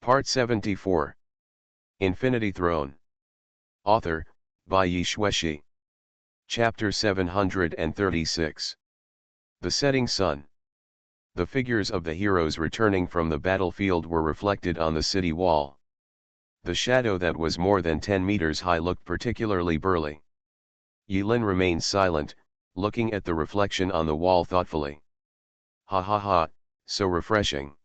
Part 74. Infinity Throne. Author, by Yi Xueshi. Chapter 736. The Setting Sun. The figures of the heroes returning from the battlefield were reflected on the city wall. The shadow that was more than 10 meters high looked particularly burly. Yilin remained silent, looking at the reflection on the wall thoughtfully. Ha ha ha, so refreshing.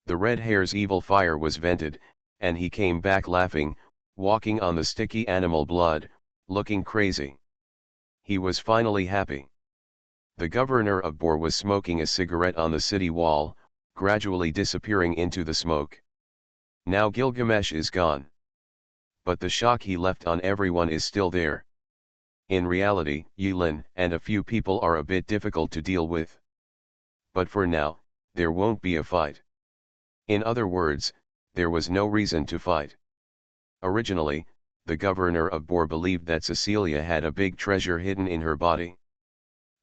The red hare's evil fire was vented, and he came back laughing, walking on the sticky animal blood, looking crazy. He was finally happy. The governor of Bor was smoking a cigarette on the city wall, gradually disappearing into the smoke. Now Gilgamesh is gone. But the shock he left on everyone is still there. In reality, Yilin and a few people are a bit difficult to deal with. But for now, there won't be a fight. In other words, there was no reason to fight. Originally, the governor of Bor believed that Cecilia had a big treasure hidden in her body.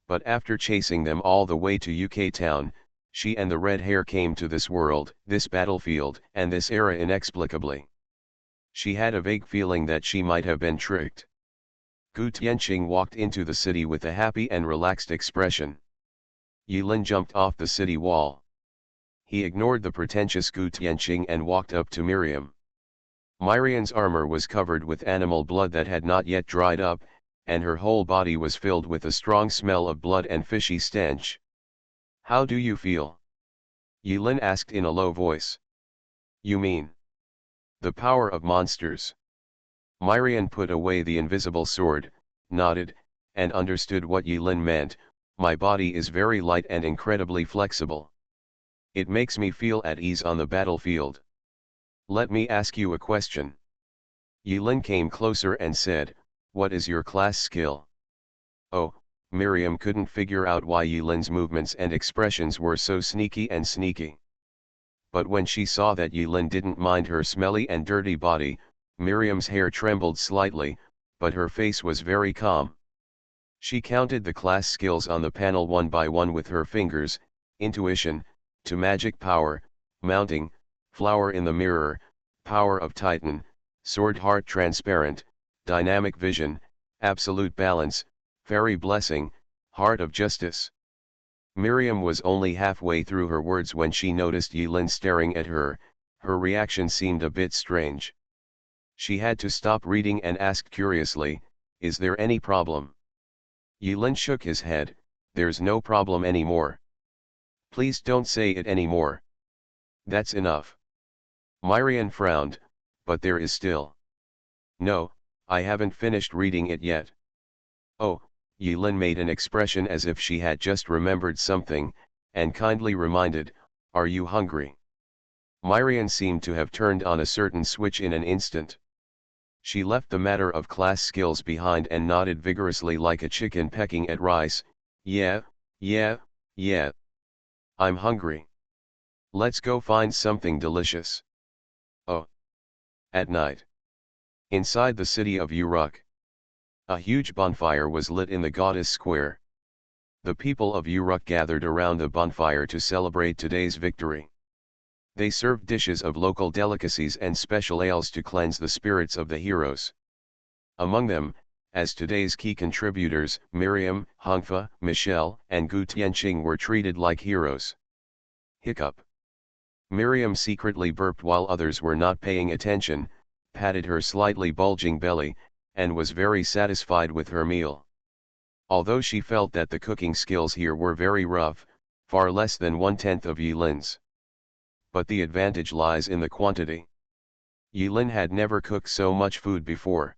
But after chasing them all the way to UK town, she and the red hare came to this world, this battlefield, and this era inexplicably. She had a vague feeling that she might have been tricked. Gu Tianqing walked into the city with a happy and relaxed expression. Yilin jumped off the city wall. He ignored the pretentious Gu Tianqing and walked up to Miriam. Miriam's armor was covered with animal blood that had not yet dried up, and her whole body was filled with a strong smell of blood and fishy stench. "How do you feel?" Yilin asked in a low voice. "You mean the power of monsters?" Miriam put away the invisible sword, nodded, and understood what Yilin meant. "My body is very light and incredibly flexible. It makes me feel at ease on the battlefield. Let me ask you a question." Yilin came closer and said, "What is your class skill?" Oh, Miriam couldn't figure out why Yilin's movements and expressions were so sneaky. But when she saw that Yilin didn't mind her smelly and dirty body, Miriam's hair trembled slightly, but her face was very calm. She counted the class skills on the panel one by one with her fingers: intuition, to magic power, mounting, flower in the mirror, power of Titan, sword heart transparent, dynamic vision, absolute balance, fairy blessing, heart of justice. Miriam was only halfway through her words when she noticed Yilin staring at her. Her reaction seemed a bit strange. She had to stop reading and asked curiously, "Is there any problem?" Yilin shook his head. "There's no problem anymore. Please don't say it anymore. That's enough." Miriam frowned, "But there is still." "No, I haven't finished reading it yet." "Oh," Yilin made an expression as if she had just remembered something, and kindly reminded, "Are you hungry?" Miriam seemed to have turned on a certain switch in an instant. She left the matter of class skills behind and nodded vigorously like a chicken pecking at rice. Yeah. I'm hungry. Let's go find something delicious." Oh. At night. Inside the city of Uruk. A huge bonfire was lit in the goddess square. The people of Uruk gathered around the bonfire to celebrate today's victory. They served dishes of local delicacies and special ales to cleanse the spirits of the heroes. Among them, as today's key contributors, Miriam, Hongfa, Michelle, and Gu Tianqing were treated like heroes. Hiccup. Miriam secretly burped while others were not paying attention, patted her slightly bulging belly, and was very satisfied with her meal. Although she felt that the cooking skills here were very rough, far less than 1/10 of Yilin's. But the advantage lies in the quantity. Yilin had never cooked so much food before.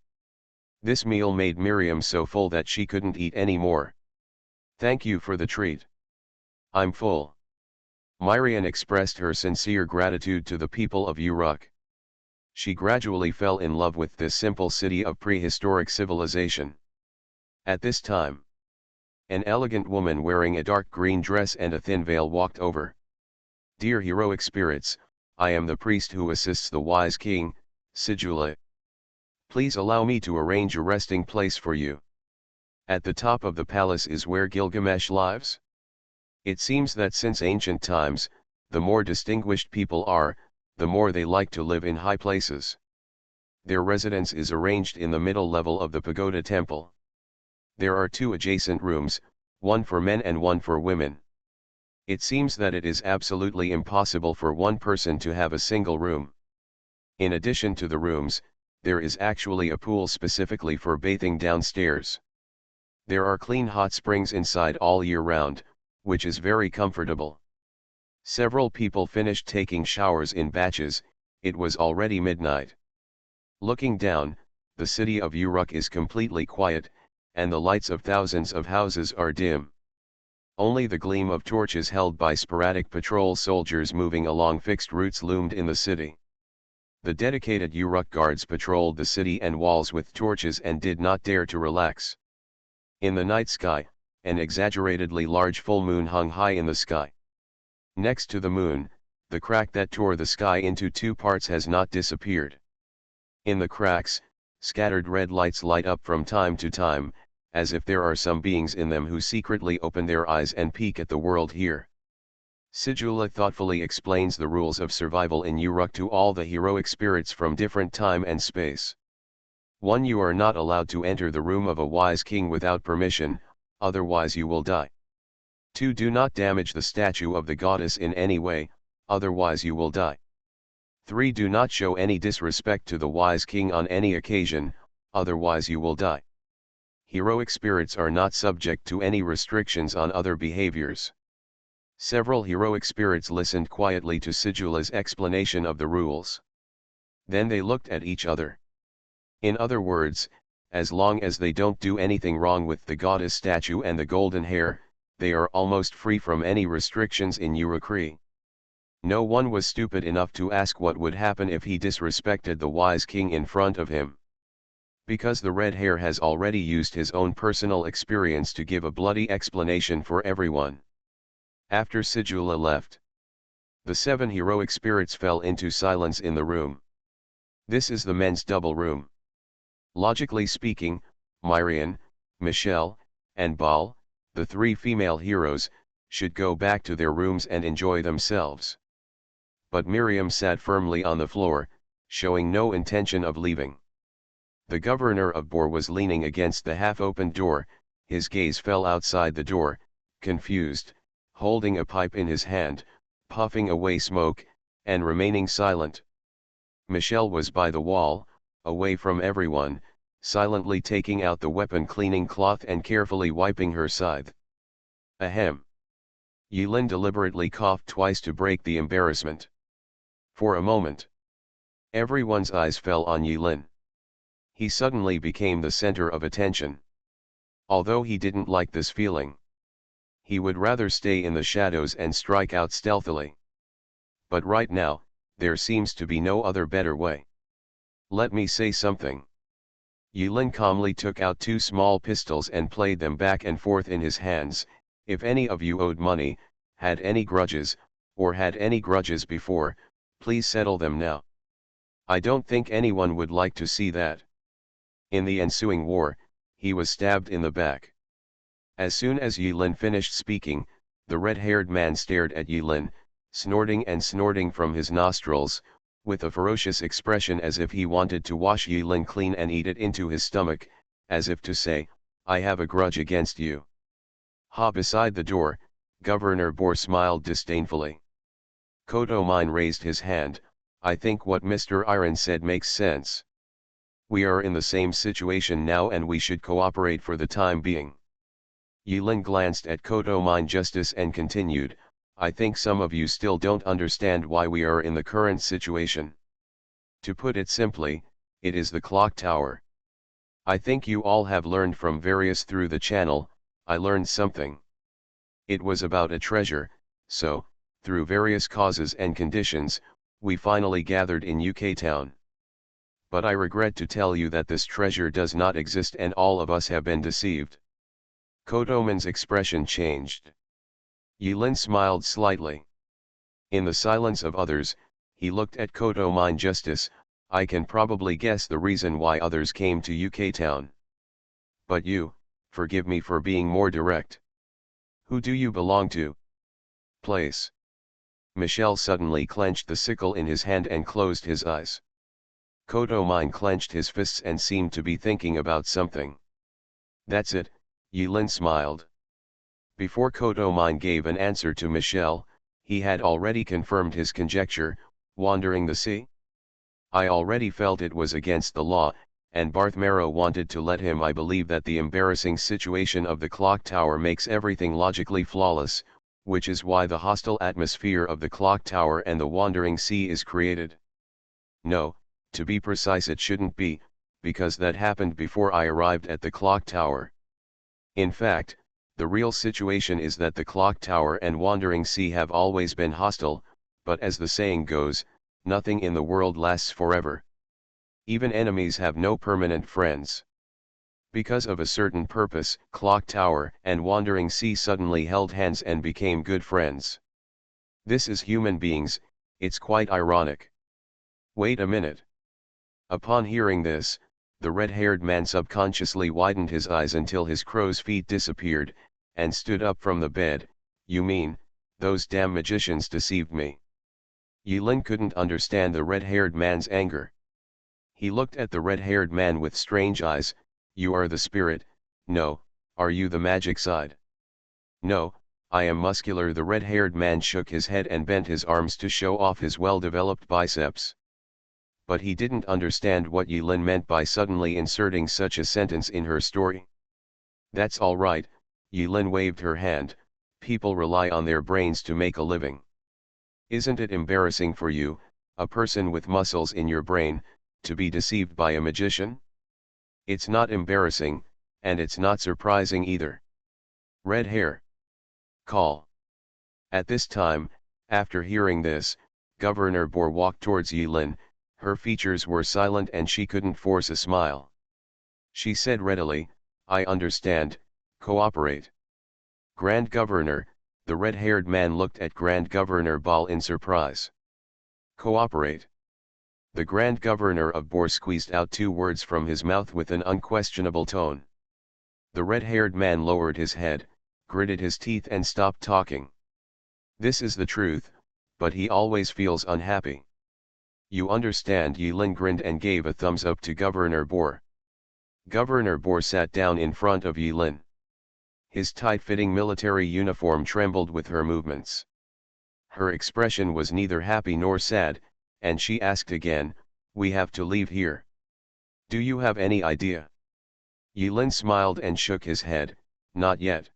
This meal made Miriam so full that she couldn't eat any more. "Thank you for the treat. I'm full." Miriam expressed her sincere gratitude to the people of Uruk. She gradually fell in love with this simple city of prehistoric civilization. At this time, an elegant woman wearing a dark green dress and a thin veil walked over. "Dear heroic spirits, I am the priest who assists the wise king, Sigula. Please allow me to arrange a resting place for you. At the top of the palace is where Gilgamesh lives. It seems that since ancient times, the more distinguished people are, the more they like to live in high places. Their residence is arranged in the middle level of the pagoda temple. There are 2 adjacent rooms, one for men and one for women. It seems that it is absolutely impossible for one person to have a single room. In addition to the rooms, there is actually a pool specifically for bathing downstairs. There are clean hot springs inside all year round, which is very comfortable. Several people finished taking showers in batches. It was already midnight. Looking down, the city of Uruk is completely quiet, and the lights of thousands of houses are dim. Only the gleam of torches held by sporadic patrol soldiers moving along fixed routes loomed in the city. The dedicated Uruk guards patrolled the city and walls with torches and did not dare to relax. In the night sky, an exaggeratedly large full moon hung high in the sky. Next to the moon, the crack that tore the sky into 2 parts has not disappeared. In the cracks, scattered red lights light up from time to time, as if there are some beings in them who secretly open their eyes and peek at the world here. Sigula thoughtfully explains the rules of survival in Uruk to all the heroic spirits from different time and space. 1. You are not allowed to enter the room of a wise king without permission, otherwise you will die. 2. Do not damage the statue of the goddess in any way, otherwise you will die. 3. Do not show any disrespect to the wise king on any occasion, otherwise you will die. Heroic spirits are not subject to any restrictions on other behaviors. Several heroic spirits listened quietly to Sigula's explanation of the rules. Then they looked at each other. In other words, as long as they don't do anything wrong with the goddess statue and the golden hair, they are almost free from any restrictions in Uruk. No one was stupid enough to ask what would happen if he disrespected the wise king in front of him. Because the red hair has already used his own personal experience to give a bloody explanation for everyone. After Sigula left, the 7 heroic spirits fell into silence in the room. This is the men's double room. Logically speaking, Myrian, Michelle, and Baal, the 3 female heroes, should go back to their rooms and enjoy themselves. But Miriam sat firmly on the floor, showing no intention of leaving. The governor of Bor was leaning against the half-opened door, his gaze fell outside the door, confused, holding a pipe in his hand, puffing away smoke, and remaining silent. Michelle was by the wall, away from everyone, silently taking out the weapon-cleaning cloth and carefully wiping her scythe. Ahem. Yulin deliberately coughed twice to break the embarrassment. For a moment, everyone's eyes fell on Yulin. He suddenly became the center of attention. Although he didn't like this feeling, he would rather stay in the shadows and strike out stealthily. But right now, there seems to be no other better way. Let me say something. Yulin calmly took out 2 small pistols and played them back and forth in his hands. If any of you owed money, had any grudges, or had any grudges before, please settle them now. I don't think anyone would like to see that. In the ensuing war, he was stabbed in the back. As soon as Yulin finished speaking, the red-haired man stared at Yulin, snorting and snorting from his nostrils, with a ferocious expression as if he wanted to wash Yulin clean and eat it into his stomach, as if to say, I have a grudge against you. Beside the door, Governor Bor smiled disdainfully. Kodo Mine raised his hand. I think what Mr. Iron said makes sense. We are in the same situation now and we should cooperate for the time being. Yulin glanced at Kodo Mine Justice and continued, I think some of you still don't understand why we are in the current situation. To put it simply, it is the clock tower. I think you all have learned from various through the channel. I learned something. It was about a treasure, so, through various causes and conditions, we finally gathered in UK town. But I regret to tell you that this treasure does not exist and all of us have been deceived. Kodoman's expression changed. Yulin smiled slightly. In the silence of others, he looked at Kodo Justice. I can probably guess the reason why others came to UK town. But you, forgive me for being more direct. Who do you belong to? Place. Michel suddenly clenched the sickle in his hand and closed his eyes. Kodo Mine clenched his fists and seemed to be thinking about something. That's it, Yulin smiled. Before Kodo Mine gave an answer to Michel, he had already confirmed his conjecture, wandering the sea. I already felt it was against the law, and Barth Marrow wanted to let him. I believe that the embarrassing situation of the clock tower makes everything logically flawless, which is why the hostile atmosphere of the clock tower and the wandering sea is created. No, to be precise it shouldn't be, because that happened before I arrived at the clock tower. In fact, the real situation is that the clock tower and wandering sea have always been hostile, but as the saying goes, nothing in the world lasts forever. Even enemies have no permanent friends. Because of a certain purpose, clock tower and wandering sea suddenly held hands and became good friends. This is human beings, it's quite ironic. Wait a minute. Upon hearing this, the red-haired man subconsciously widened his eyes until his crow's feet disappeared, and stood up from the bed. You mean, those damn magicians deceived me? Yulin couldn't understand the red-haired man's anger. He looked at the red-haired man with strange eyes. You are the spirit, no, are you the magic side? No, I am muscular. The red-haired man shook his head and bent his arms to show off his well-developed biceps. But he didn't understand what Yulin meant by suddenly inserting such a sentence in her story. That's all right, Yulin waved her hand, people rely on their brains to make a living. Isn't it embarrassing for you, a person with muscles in your brain, to be deceived by a magician? It's not embarrassing, and it's not surprising either. Red hair. Call. At this time, after hearing this, Governor Boar walked towards Yulin. Her features were silent and she couldn't force a smile. She said readily, I understand, cooperate. Grand Governor, the red-haired man looked at Grand Governor Bal in surprise. Cooperate. The Grand Governor of Boar squeezed out two words from his mouth with an unquestionable tone. The red-haired man lowered his head, gritted his teeth and stopped talking. This is the truth, but he always feels unhappy. You understand? Yulin grinned and gave a thumbs up to Governor Boar. Governor Boar sat down in front of Yulin. His tight-fitting military uniform trembled with her movements. Her expression was neither happy nor sad, and she asked again, we have to leave here. Do you have any idea? Yulin smiled and shook his head, not yet.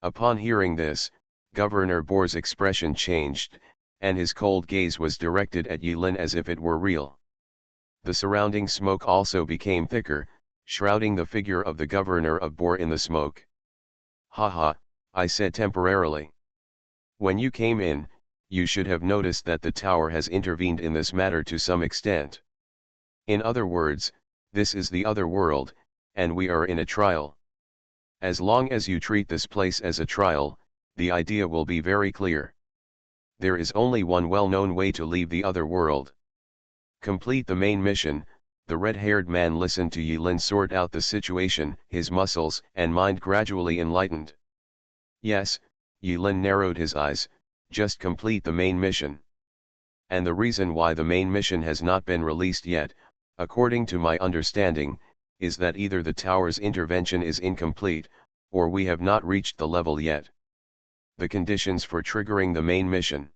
Upon hearing this, Governor Boar's expression changed, and his cold gaze was directed at Yulin as if it were real. The surrounding smoke also became thicker, shrouding the figure of the Governor of Boar in the smoke. Haha, I said temporarily. When you came in, you should have noticed that the tower has intervened in this matter to some extent. In other words, this is the other world, and we are in a trial. As long as you treat this place as a trial, the idea will be very clear. There is only one well-known way to leave the other world. Complete the main mission. The red-haired man listened to Yulin sort out the situation. His muscles and mind gradually enlightened. Yes, Yulin narrowed his eyes, just complete the main mission. And the reason why the main mission has not been released yet, according to my understanding, is that either the tower's intervention is incomplete, or we have not reached the level yet. The conditions for triggering the main mission.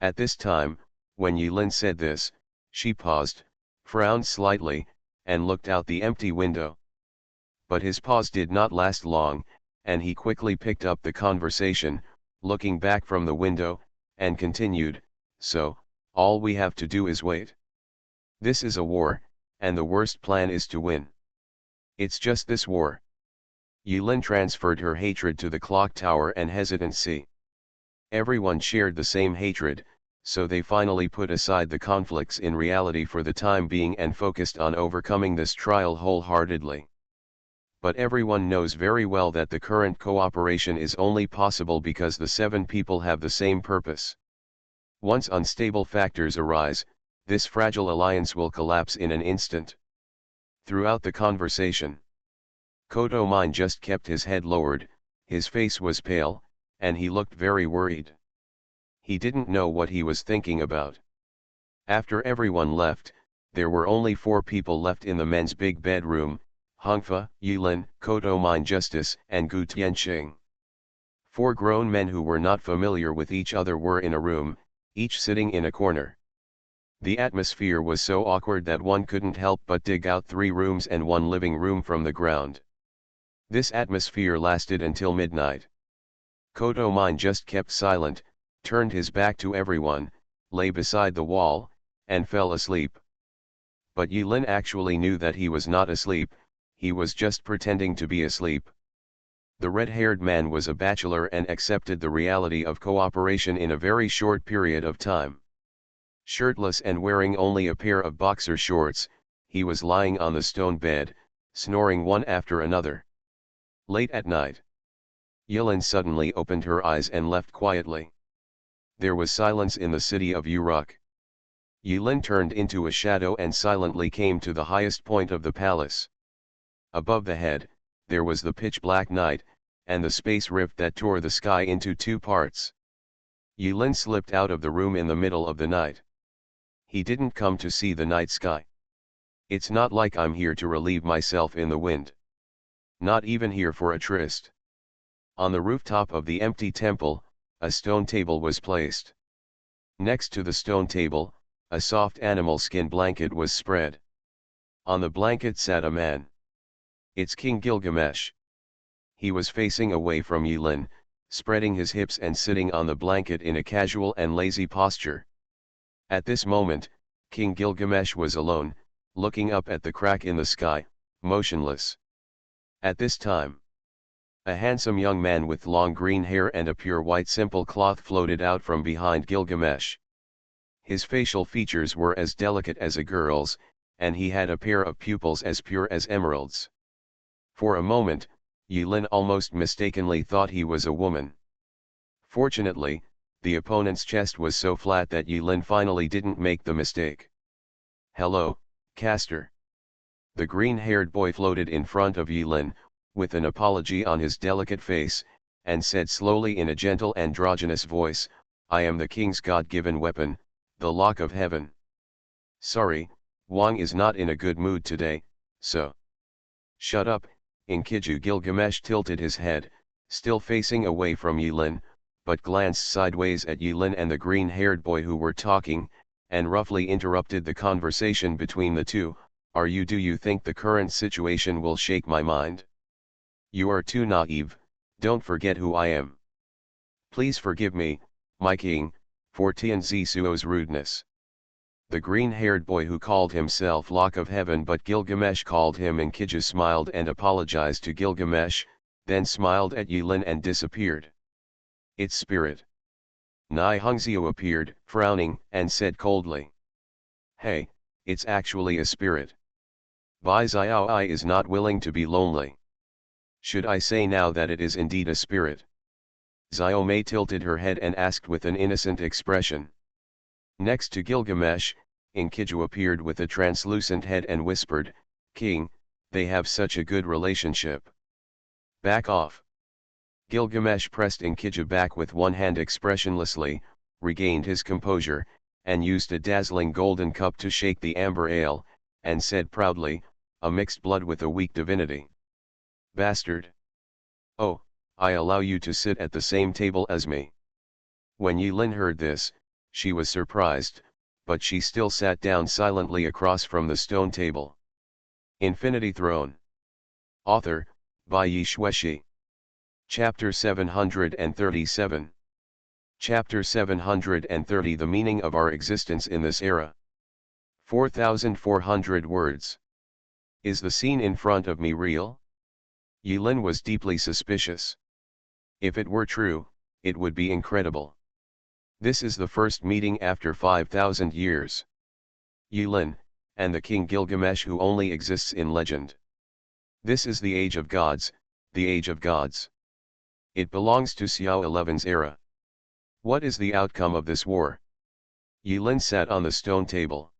At this time, when Yulin said this, she paused, frowned slightly, and looked out the empty window. But his pause did not last long, and he quickly picked up the conversation, looking back from the window, and continued, so, all we have to do is wait. This is a war, and the worst plan is to win. It's just this war. Yulin transferred her hatred to the clock tower and hesitancy. Everyone shared the same hatred, so they finally put aside the conflicts in reality for the time being and focused on overcoming this trial wholeheartedly. But everyone knows very well that the current cooperation is only possible because the 7 people have the same purpose. Once unstable factors arise, this fragile alliance will collapse in an instant. Throughout the conversation, Kodo Mine just kept his head lowered, his face was pale, and he looked very worried. He didn't know what he was thinking about. After everyone left, there were only 4 people left in the men's big bedroom: Hongfa, Yulin, Koto Mine Justice, and Gu Tianqing. 4 grown men who were not familiar with each other were in a room, each sitting in a corner. The atmosphere was so awkward that one couldn't help but dig out 3 rooms and 1 living room from the ground. This atmosphere lasted until midnight. Koto Mine just kept silent, turned his back to everyone, lay beside the wall, and fell asleep. But Yulin actually knew that he was not asleep, he was just pretending to be asleep. The red-haired man was a bachelor and accepted the reality of cooperation in a very short period of time. Shirtless and wearing only a pair of boxer shorts, he was lying on the stone bed, snoring one after another. Late at night, Yulin suddenly opened her eyes and left quietly. There was silence in the city of Uruk. Yulin turned into a shadow and silently came to the highest point of the palace. Above the head, there was the pitch-black night, and the space rift that tore the sky into 2 parts. Yulin slipped out of the room in the middle of the night. He didn't come to see the night sky. It's not like I'm here to relieve myself in the wind. Not even here for a tryst. On the rooftop of the empty temple, a stone table was placed. Next to the stone table, a soft animal skin blanket was spread. On the blanket sat a man. It's King Gilgamesh. He was facing away from Yulin, spreading his hips and sitting on the blanket in a casual and lazy posture. At this moment, King Gilgamesh was alone, looking up at the crack in the sky, motionless. At this time, a handsome young man with long green hair and a pure white simple cloth floated out from behind Gilgamesh. His facial features were as delicate as a girl's, and he had a pair of pupils as pure as emeralds. For a moment, Yulin almost mistakenly thought he was a woman. Fortunately, the opponent's chest was so flat that Yulin finally didn't make the mistake. "Hello, Castor." The green-haired boy floated in front of Yulin, with an apology on his delicate face, and said slowly in a gentle androgynous voice, "I am the king's God-given weapon, the lock of heaven. Sorry, Wang is not in a good mood today, so." "Shut up, Inkiju." Gilgamesh tilted his head, still facing away from Yulin, but glanced sideways at Yulin and the green-haired boy who were talking, and roughly interrupted the conversation between the two. Do you think the current situation will shake my mind? You are too naive, don't forget who I am. Please forgive me, my king, for Tianzi Suo's rudeness." The green-haired boy who called himself Lock of Heaven but Gilgamesh called him Inkiju smiled and apologized to Gilgamesh, then smiled at Yulin and disappeared. "It's spirit." Nai Hongzio appeared, frowning, and said coldly, "Hey, it's actually a spirit. Bai Xiaoi is not willing to be lonely. Should I say now that it is indeed a spirit?" Xiaomei tilted her head and asked with an innocent expression. Next to Gilgamesh, Inkiju appeared with a translucent head and whispered, "King, they have such a good relationship." "Back off." Gilgamesh pressed Inkiju back with one hand expressionlessly, regained his composure, and used a dazzling golden cup to shake the amber ale, and said proudly, "A mixed blood with a weak divinity. Bastard. Oh, I allow you to sit at the same table as me." When Yulin heard this, she was surprised, but she still sat down silently across from the stone table. Infinity Throne. Author, Bai Yi Shueshi. Chapter 737. Chapter 730. The meaning of our existence in this era. 4,400 words. Is the scene in front of me real? Yulin was deeply suspicious. If it were true, it would be incredible. This is the first meeting after 5,000 years. Yulin, and the king Gilgamesh who only exists in legend. This is the age of gods, the age of gods. It belongs to Xiao 11's era. What is the outcome of this war? Yulin sat on the stone table.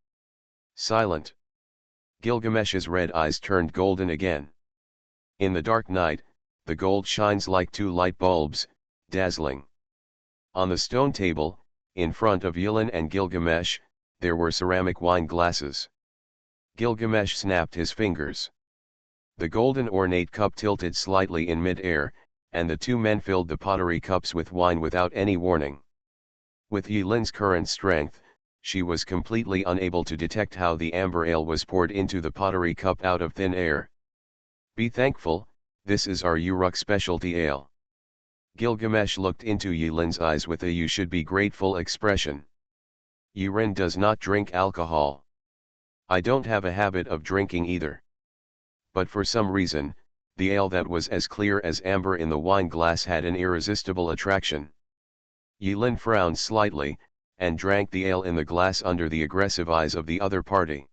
Silent. Gilgamesh's red eyes turned golden again. In the dark night, the gold shines like 2 light bulbs, dazzling. On the stone table, In front of Yulin and Gilgamesh, there were ceramic wine glasses. Gilgamesh snapped his fingers. The golden ornate cup tilted slightly in mid-air, and the two men filled the pottery cups with wine without any warning. With Yulin's current strength, she was completely unable to detect how the amber ale was poured into the pottery cup out of thin air. Be thankful, this is our Uruk specialty ale. Gilgamesh looked into Yulin's eyes with a you should be grateful expression. Yurin does not drink alcohol. I don't have a habit of drinking either. But for some reason, the ale that was as clear as amber in the wine glass had an irresistible attraction. Yulin frowned slightly, and drank the ale in the glass under the aggressive eyes of the other party.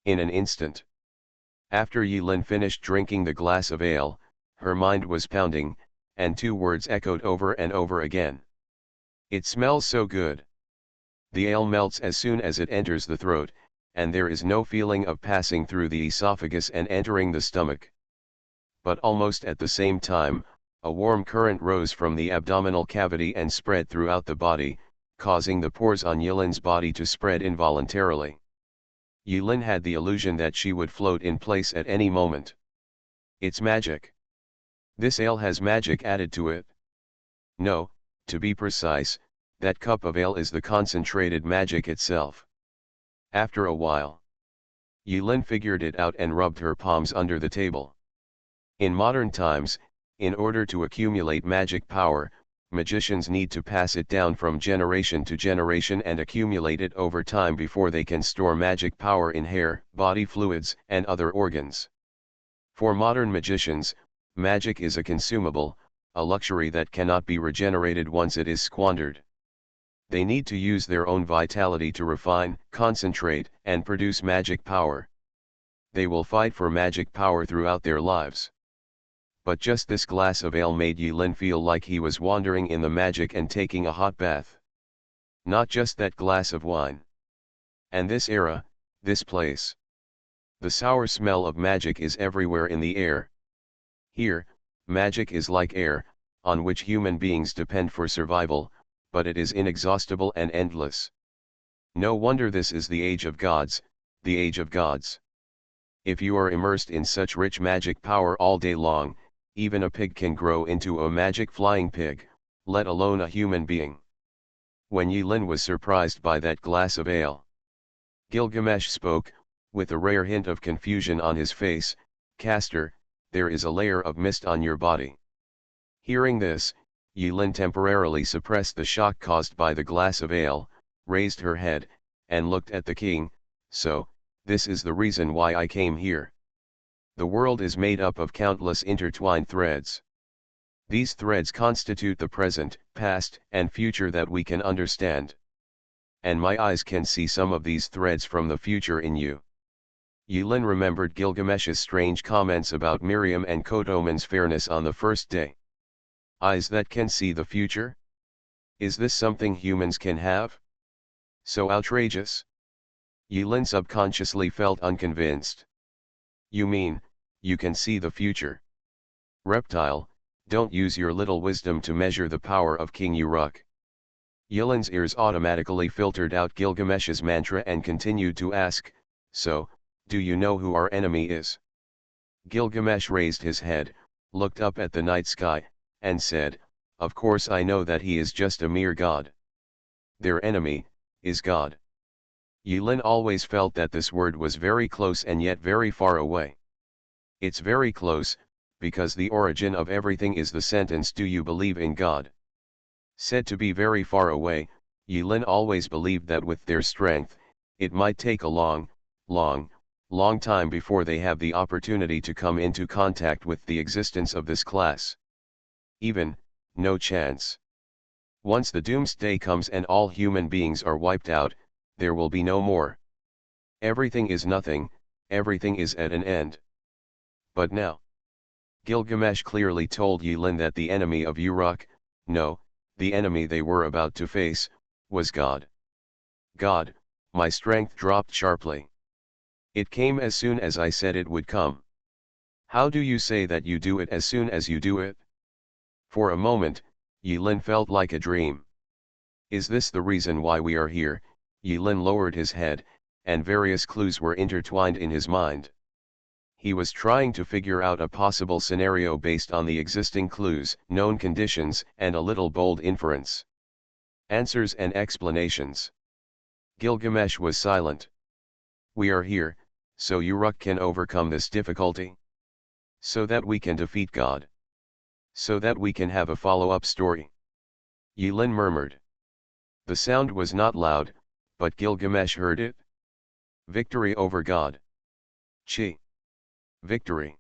In an instant. After Yulin finished drinking the glass of ale, her mind was pounding, and two words echoed over and over again. It smells so good. The ale melts as soon as it enters the throat, and there is no feeling of passing through the esophagus and entering the stomach. But almost at the same time, a warm current rose from the abdominal cavity and spread throughout the body, causing the pores on Yulin's body to spread involuntarily. Yulin had the illusion that she would float in place at any moment. It's magic. This ale has magic added to it. No, to be precise, that cup of ale is the concentrated magic itself. After a while, Yulin figured it out and rubbed her palms under the table. In modern times, in order to accumulate magic power, magicians need to pass it down from generation to generation and accumulate it over time before they can store magic power in hair, body fluids, and other organs. For modern magicians, magic is a consumable, a luxury that cannot be regenerated once it is squandered. They need to use their own vitality to refine, concentrate, and produce magic power. They will fight for magic power throughout their lives. But just this glass of ale made Yulin feel like he was wandering in the magic and taking a hot bath. Not just that glass of wine. And this era, this place. The sour smell of magic is everywhere in the air. Here, magic is like air, on which human beings depend for survival, but it is inexhaustible and endless. No wonder this is the age of gods, the age of gods. If you are immersed in such rich magic power all day long, even a pig can grow into a magic flying pig, let alone a human being. When Yulin was surprised by that glass of ale, Gilgamesh spoke, with a rare hint of confusion on his face, "Caster, there is a layer of mist on your body." Hearing this, Yulin temporarily suppressed the shock caused by the glass of ale, raised her head, and looked at the king. "So, this is the reason why I came here. The world is made up of countless intertwined threads. These threads constitute the present, past, and future that we can understand. And my eyes can see some of these threads from the future in you." Yulin remembered Gilgamesh's strange comments about Miriam and Kotoman's fairness on the first day. Eyes that can see the future? Is this something humans can have? So outrageous? Yulin subconsciously felt unconvinced. "You mean, you can see the future? Reptile, don't use your little wisdom to measure the power of King Uruk." Yulin's ears automatically filtered out Gilgamesh's mantra and continued to ask, "So, do you know who our enemy is?" Gilgamesh raised his head, looked up at the night sky, and said, "Of course I know that he is just a mere god." Their enemy, is God. Yulin always felt that this word was very close and yet very far away. It's very close, because the origin of everything is the sentence, "Do you believe in God?" Said to be very far away, Yulin always believed that with their strength, it might take a long time before they have the opportunity to come into contact with the existence of this class. Even, no chance. Once the doomsday comes and all human beings are wiped out, there will be no more. Everything is nothing, everything is at an end. But now, Gilgamesh clearly told Yulin that the enemy of Uruk, no, the enemy they were about to face, was God. God, my strength dropped sharply. It came as soon as I said it would come. How do you say that you do it as soon as you do it? For a moment, Yulin felt like a dream. Is this the reason why we are here? Yilin lowered his head, and various clues were intertwined in his mind. He was trying to figure out a possible scenario based on the existing clues, known conditions, and a little bold inference. Answers and explanations. Gilgamesh was silent. We are here, so Uruk can overcome this difficulty. So that we can defeat God. So that we can have a follow-up story. Yilin murmured. The sound was not loud, but Gilgamesh heard it. Victory over God. Chi. Victory.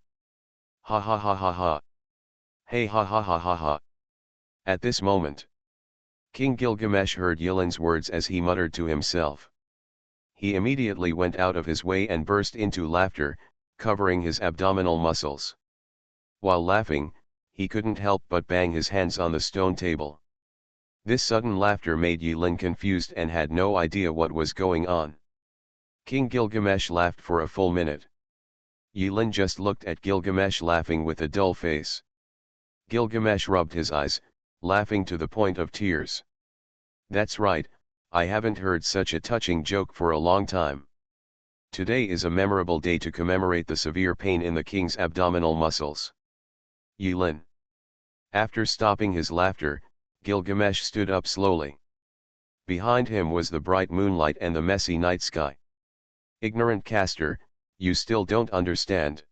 Ha ha ha ha ha. Hey ha ha ha ha ha. At this moment, King Gilgamesh heard Yilin's words as he muttered to himself. He immediately went out of his way and burst into laughter, covering his abdominal muscles. While laughing, he couldn't help but bang his hands on the stone table. This sudden laughter made Yilin confused and had no idea what was going on. King Gilgamesh laughed for a full minute. Yilin just looked at Gilgamesh laughing with a dull face. Gilgamesh rubbed his eyes, laughing to the point of tears. That's right, I haven't heard such a touching joke for a long time. Today is a memorable day to commemorate the severe pain in the king's abdominal muscles. Yilin. After stopping his laughter, Gilgamesh stood up slowly. Behind him was the bright moonlight and the messy night sky. Ignorant caster, you still don't understand.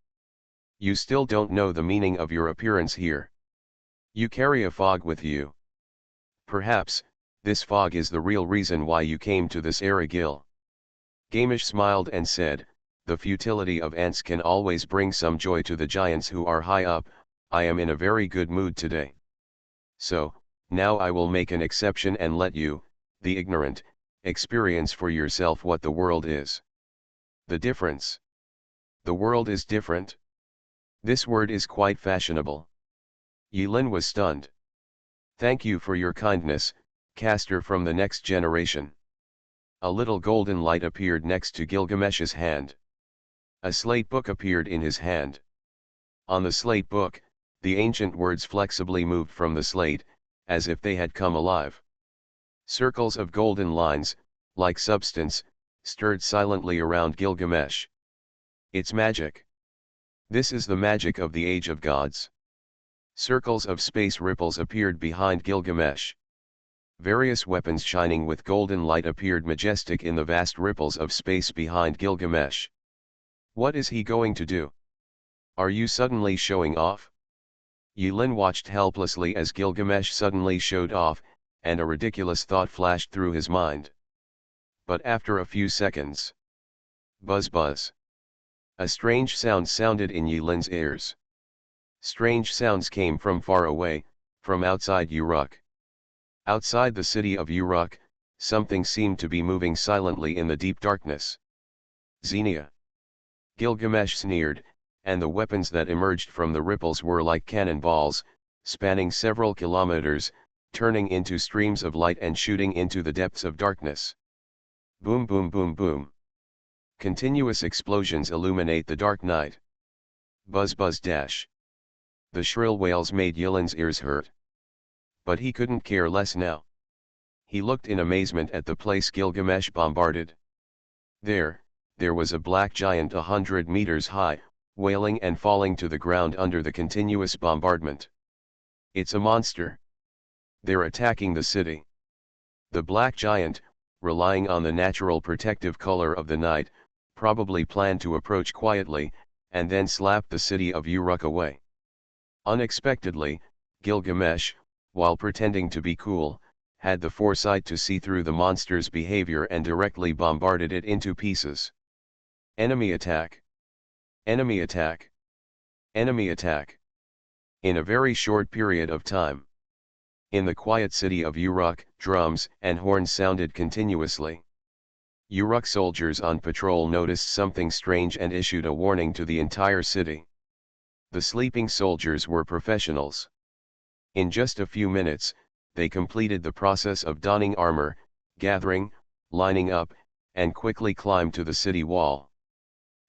You still don't know the meaning of your appearance here. You carry a fog with you. Perhaps, this fog is the real reason why you came to this era. Gamish smiled and said, the futility of ants can always bring some joy to the giants who are high up. I am in a very good mood today. So, now I will make an exception and let you, the ignorant, experience for yourself what the world is. The difference. The world is different. This word is quite fashionable. Yilin was stunned. Thank you for your kindness, caster from the next generation. A little golden light appeared next to Gilgamesh's hand. A slate book appeared in his hand. On the slate book, the ancient words flexibly moved from the slate, as if they had come alive. Circles of golden lines, like substance, stirred silently around Gilgamesh. It's magic. This is the magic of the Age of Gods. Circles of space ripples appeared behind Gilgamesh. Various weapons shining with golden light appeared majestic in the vast ripples of space behind Gilgamesh. What is he going to do? Are you suddenly showing off? Yilin watched helplessly as Gilgamesh suddenly showed off, and a ridiculous thought flashed through his mind. But after a few seconds, buzz buzz. A strange sound sounded in Yilin's ears. Strange sounds came from far away, from outside Uruk. Outside the city of Uruk, something seemed to be moving silently in the deep darkness. Xenia. Gilgamesh sneered, and the weapons that emerged from the ripples were like cannonballs, spanning several kilometers, turning into streams of light and shooting into the depths of darkness. Boom boom boom boom. Continuous explosions illuminate the dark night. Buzz buzz dash. The shrill wails made Yilin's ears hurt. But he couldn't care less now. He looked in amazement at the place Gilgamesh bombarded. There was a black giant 100 meters high, wailing and falling to the ground under the continuous bombardment. It's a monster. They're attacking the city. The black giant, relying on the natural protective color of the night, probably planned to approach quietly, and then slap the city of Uruk away. Unexpectedly, Gilgamesh, while pretending to be cool, had the foresight to see through the monster's behavior and directly bombarded it into pieces. Enemy attack! Enemy attack! Enemy attack! In a very short period of time. In the quiet city of Uruk, drums and horns sounded continuously. Uruk soldiers on patrol noticed something strange and issued a warning to the entire city. The sleeping soldiers were professionals. In just a few minutes, they completed the process of donning armor, gathering, lining up, and quickly climbed to the city wall.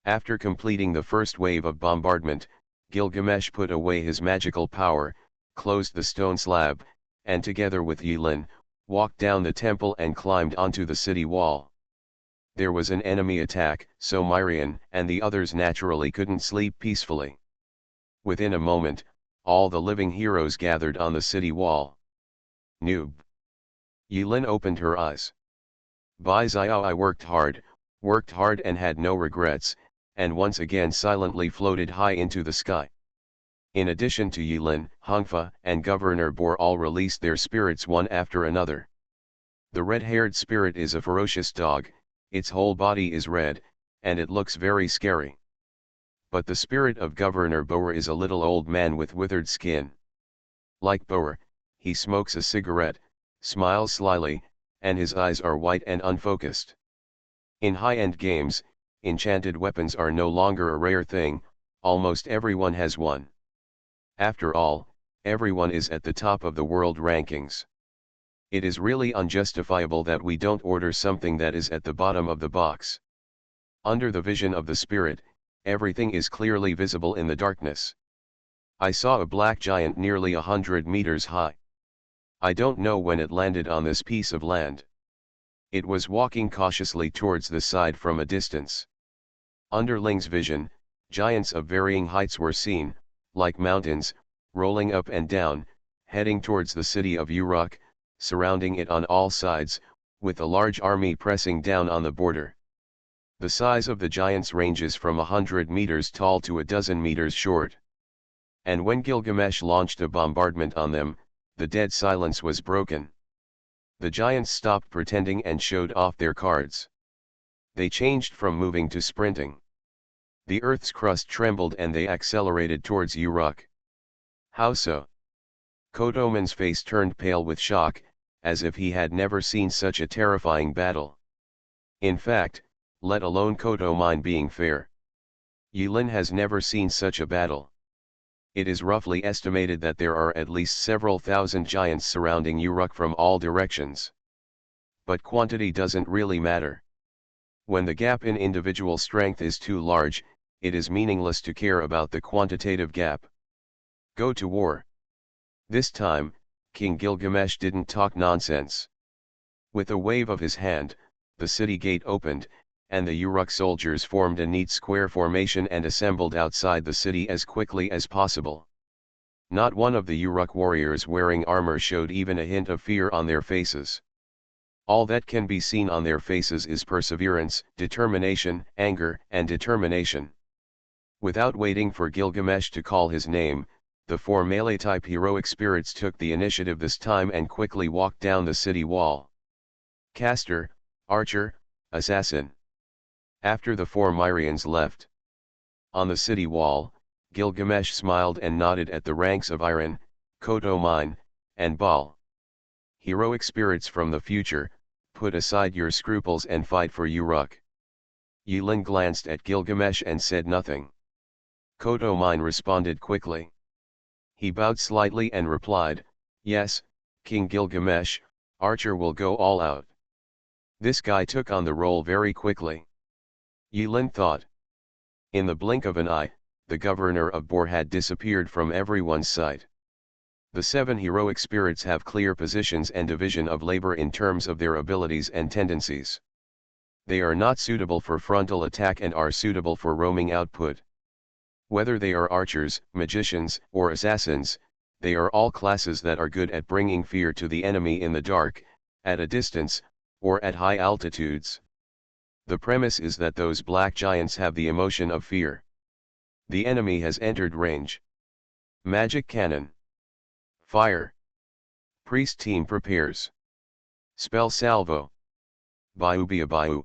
After completing the first wave of bombardment, Gilgamesh put away his magical power, closed the stone slab, and together with Yilin, walked down the temple and climbed onto the city wall. There was an enemy attack, so Myrian and the others naturally couldn't sleep peacefully. Within a moment, all the living heroes gathered on the city wall. Noob. Yilin opened her eyes. Bai Xiao, I worked hard and had no regrets, and once again silently floated high into the sky. In addition to Yilin, Hongfa and Governor Boar all released their spirits one after another. The red-haired spirit is a ferocious dog, its whole body is red, and it looks very scary. But the spirit of Governor Boar is a little old man with withered skin. Like Boar, he smokes a cigarette, smiles slyly, and his eyes are white and unfocused. In high-end games, enchanted weapons are no longer a rare thing, almost everyone has one. After all, everyone is at the top of the world rankings. It is really unjustifiable that we don't order something that is at the bottom of the box. Under the vision of the spirit, everything is clearly visible in the darkness. I saw a black giant nearly 100 meters high. I don't know when it landed on this piece of land. It was walking cautiously towards the side from a distance. Under Ling's vision, giants of varying heights were seen, like mountains, rolling up and down, heading towards the city of Uruk, surrounding it on all sides, with a large army pressing down on the border. The size of the giants ranges from 100 meters tall to a dozen meters short. And when Gilgamesh launched a bombardment on them, the dead silence was broken. The giants stopped pretending and showed off their cards. They changed from moving to sprinting. The earth's crust trembled and they accelerated towards Uruk. How so? Kodoman's face turned pale with shock, as if he had never seen such a terrifying battle. In fact, let alone Kodoman being fair, Yilin has never seen such a battle. It is roughly estimated that there are at least several thousand giants surrounding Uruk from all directions. But quantity doesn't really matter. When the gap in individual strength is too large, it is meaningless to care about the quantitative gap. Go to war. This time, King Gilgamesh didn't talk nonsense. With a wave of his hand, the city gate opened, and the Uruk soldiers formed a neat square formation and assembled outside the city as quickly as possible. Not one of the Uruk warriors wearing armor showed even a hint of fear on their faces. All that can be seen on their faces is perseverance, determination, anger, and determination. Without waiting for Gilgamesh to call his name, the four melee-type heroic spirits took the initiative this time and quickly walked down the city wall. Caster, Archer, Assassin. After the four Myrians left. On the city wall, Gilgamesh smiled and nodded at the ranks of Iron, Kodoman, and Baal. Heroic spirits from the future, put aside your scruples and fight for Uruk. Yilin glanced at Gilgamesh and said nothing. Kodoman responded quickly. He bowed slightly and replied, "Yes, King Gilgamesh, Archer will go all out." This guy took on the role very quickly. Yilin thought. In the blink of an eye, the governor of Bor had disappeared from everyone's sight. The seven heroic spirits have clear positions and division of labor in terms of their abilities and tendencies. They are not suitable for frontal attack and are suitable for roaming output. Whether they are archers, magicians, or assassins, they are all classes that are good at bringing fear to the enemy in the dark, at a distance, or at high altitudes. The premise is that those black giants have the emotion of fear. The enemy has entered range. Magic cannon. Fire. Priest team prepares. Spell salvo. Bayu bia bayu.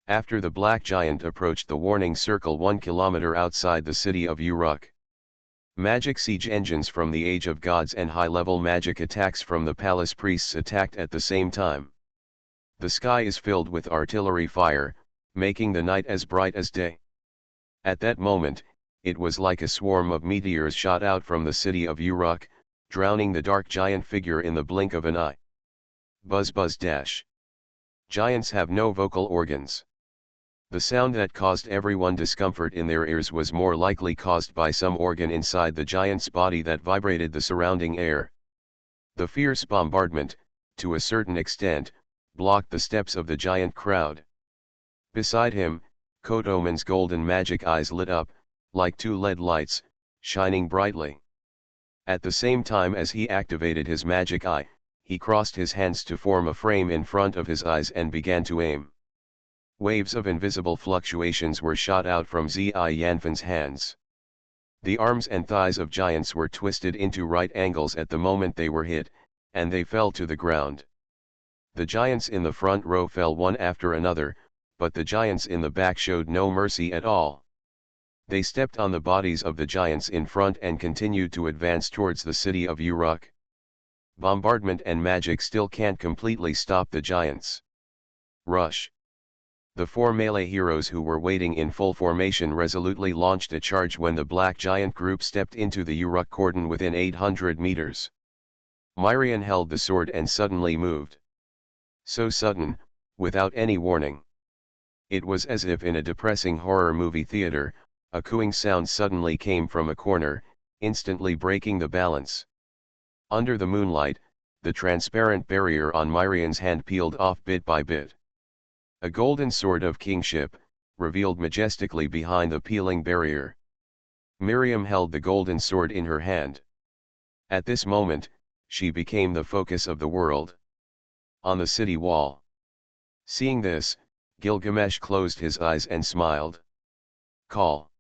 After the black giant approached the warning circle 1 kilometer outside the city of Uruk. Magic siege engines from the Age of Gods and high-level magic attacks from the palace priests attacked at the same time. The sky is filled with artillery fire, making the night as bright as day. At that moment, it was like a swarm of meteors shot out from the city of Uruk, drowning the dark giant figure in the blink of an eye. Buzz buzz dash. Giants have no vocal organs. The sound that caused everyone discomfort in their ears was more likely caused by some organ inside the giant's body that vibrated the surrounding air. The fierce bombardment, to a certain extent, blocked the steps of the giant crowd. Beside him, Kotoman's golden magic eyes lit up, like two LED lights, shining brightly. At the same time as he activated his magic eye, he crossed his hands to form a frame in front of his eyes and began to aim. Waves of invisible fluctuations were shot out from Zi Yanfan's hands. The arms and thighs of giants were twisted into right angles at the moment they were hit, and they fell to the ground. The giants in the front row fell one after another, but the giants in the back showed no mercy at all. They stepped on the bodies of the giants in front and continued to advance towards the city of Uruk. Bombardment and magic still can't completely stop the giants. Rush! The four melee heroes who were waiting in full formation resolutely launched a charge when the black giant group stepped into the Uruk cordon within 800 meters. Myrian held the sword and suddenly moved. So sudden, without any warning. It was as if in a depressing horror movie theater, a cooing sound suddenly came from a corner, instantly breaking the balance. Under the moonlight, the transparent barrier on Myrian's hand peeled off bit by bit. A golden sword of kingship, revealed majestically behind the peeling barrier. Miriam held the golden sword in her hand. At this moment, she became the focus of the world. On the city wall. Seeing this, Gilgamesh closed his eyes and smiled. Call.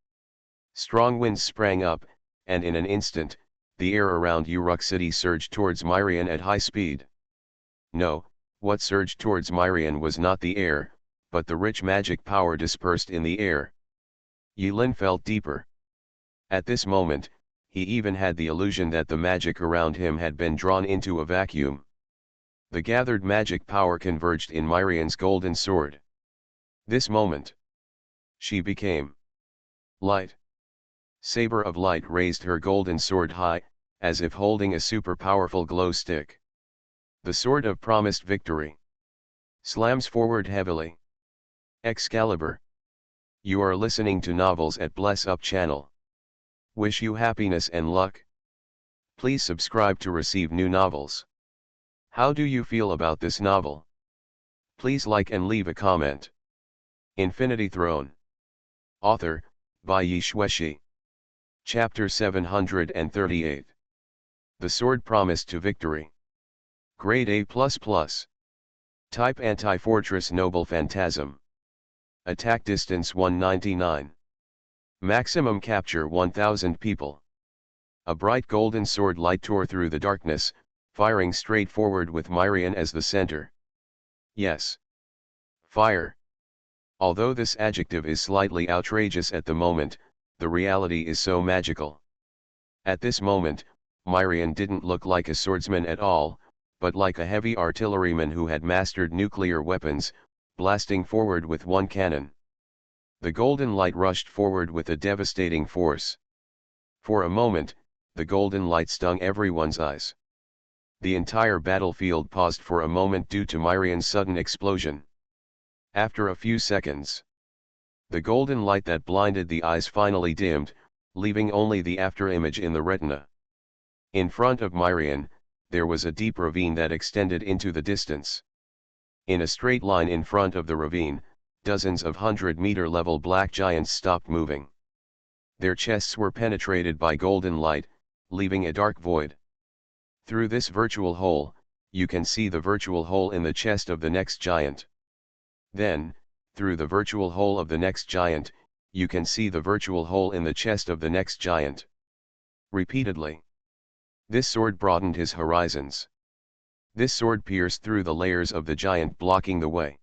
Strong winds sprang up, and in an instant, the air around Uruk city surged towards Myrian at high speed. No, what surged towards Myrian was not the air, but the rich magic power dispersed in the air. Yulin felt deeper. At this moment, he even had the illusion that the magic around him had been drawn into a vacuum. The gathered magic power converged in Myrian's golden sword. This moment, she became light. Saber of Light raised her golden sword high, as if holding a super-powerful glow stick. The sword of promised victory. Slams forward heavily. Excalibur. You are listening to Novels at Bless Up channel. Wish you happiness and luck. Please subscribe to receive new novels. How do you feel about this novel? Please like and leave a comment. Infinity Throne. Author, by Yi Xueshi. Chapter 738. The Sword Promised to Victory. Grade A++. Type Anti-Fortress Noble Phantasm. Attack distance 199. Maximum capture 1000 people. A bright golden sword light tore through the darkness, firing straight forward with Myrian as the center. Yes. Fire. Although this adjective is slightly outrageous at the moment, the reality is so magical. At this moment, Myrian didn't look like a swordsman at all, but like a heavy artilleryman who had mastered nuclear weapons, blasting forward with one cannon. The golden light rushed forward with a devastating force. For a moment, the golden light stung everyone's eyes. The entire battlefield paused for a moment due to Myrian's sudden explosion. After a few seconds, the golden light that blinded the eyes finally dimmed, leaving only the afterimage in the retina. In front of Myrian, there was a deep ravine that extended into the distance. In a straight line in front of the ravine, dozens of 100-meter level black giants stopped moving. Their chests were penetrated by golden light, leaving a dark void. Through this virtual hole, you can see the virtual hole in the chest of the next giant. Then, through the virtual hole of the next giant, you can see the virtual hole in the chest of the next giant. Repeatedly. This sword broadened his horizons. This sword pierced through the layers of the giant blocking the way.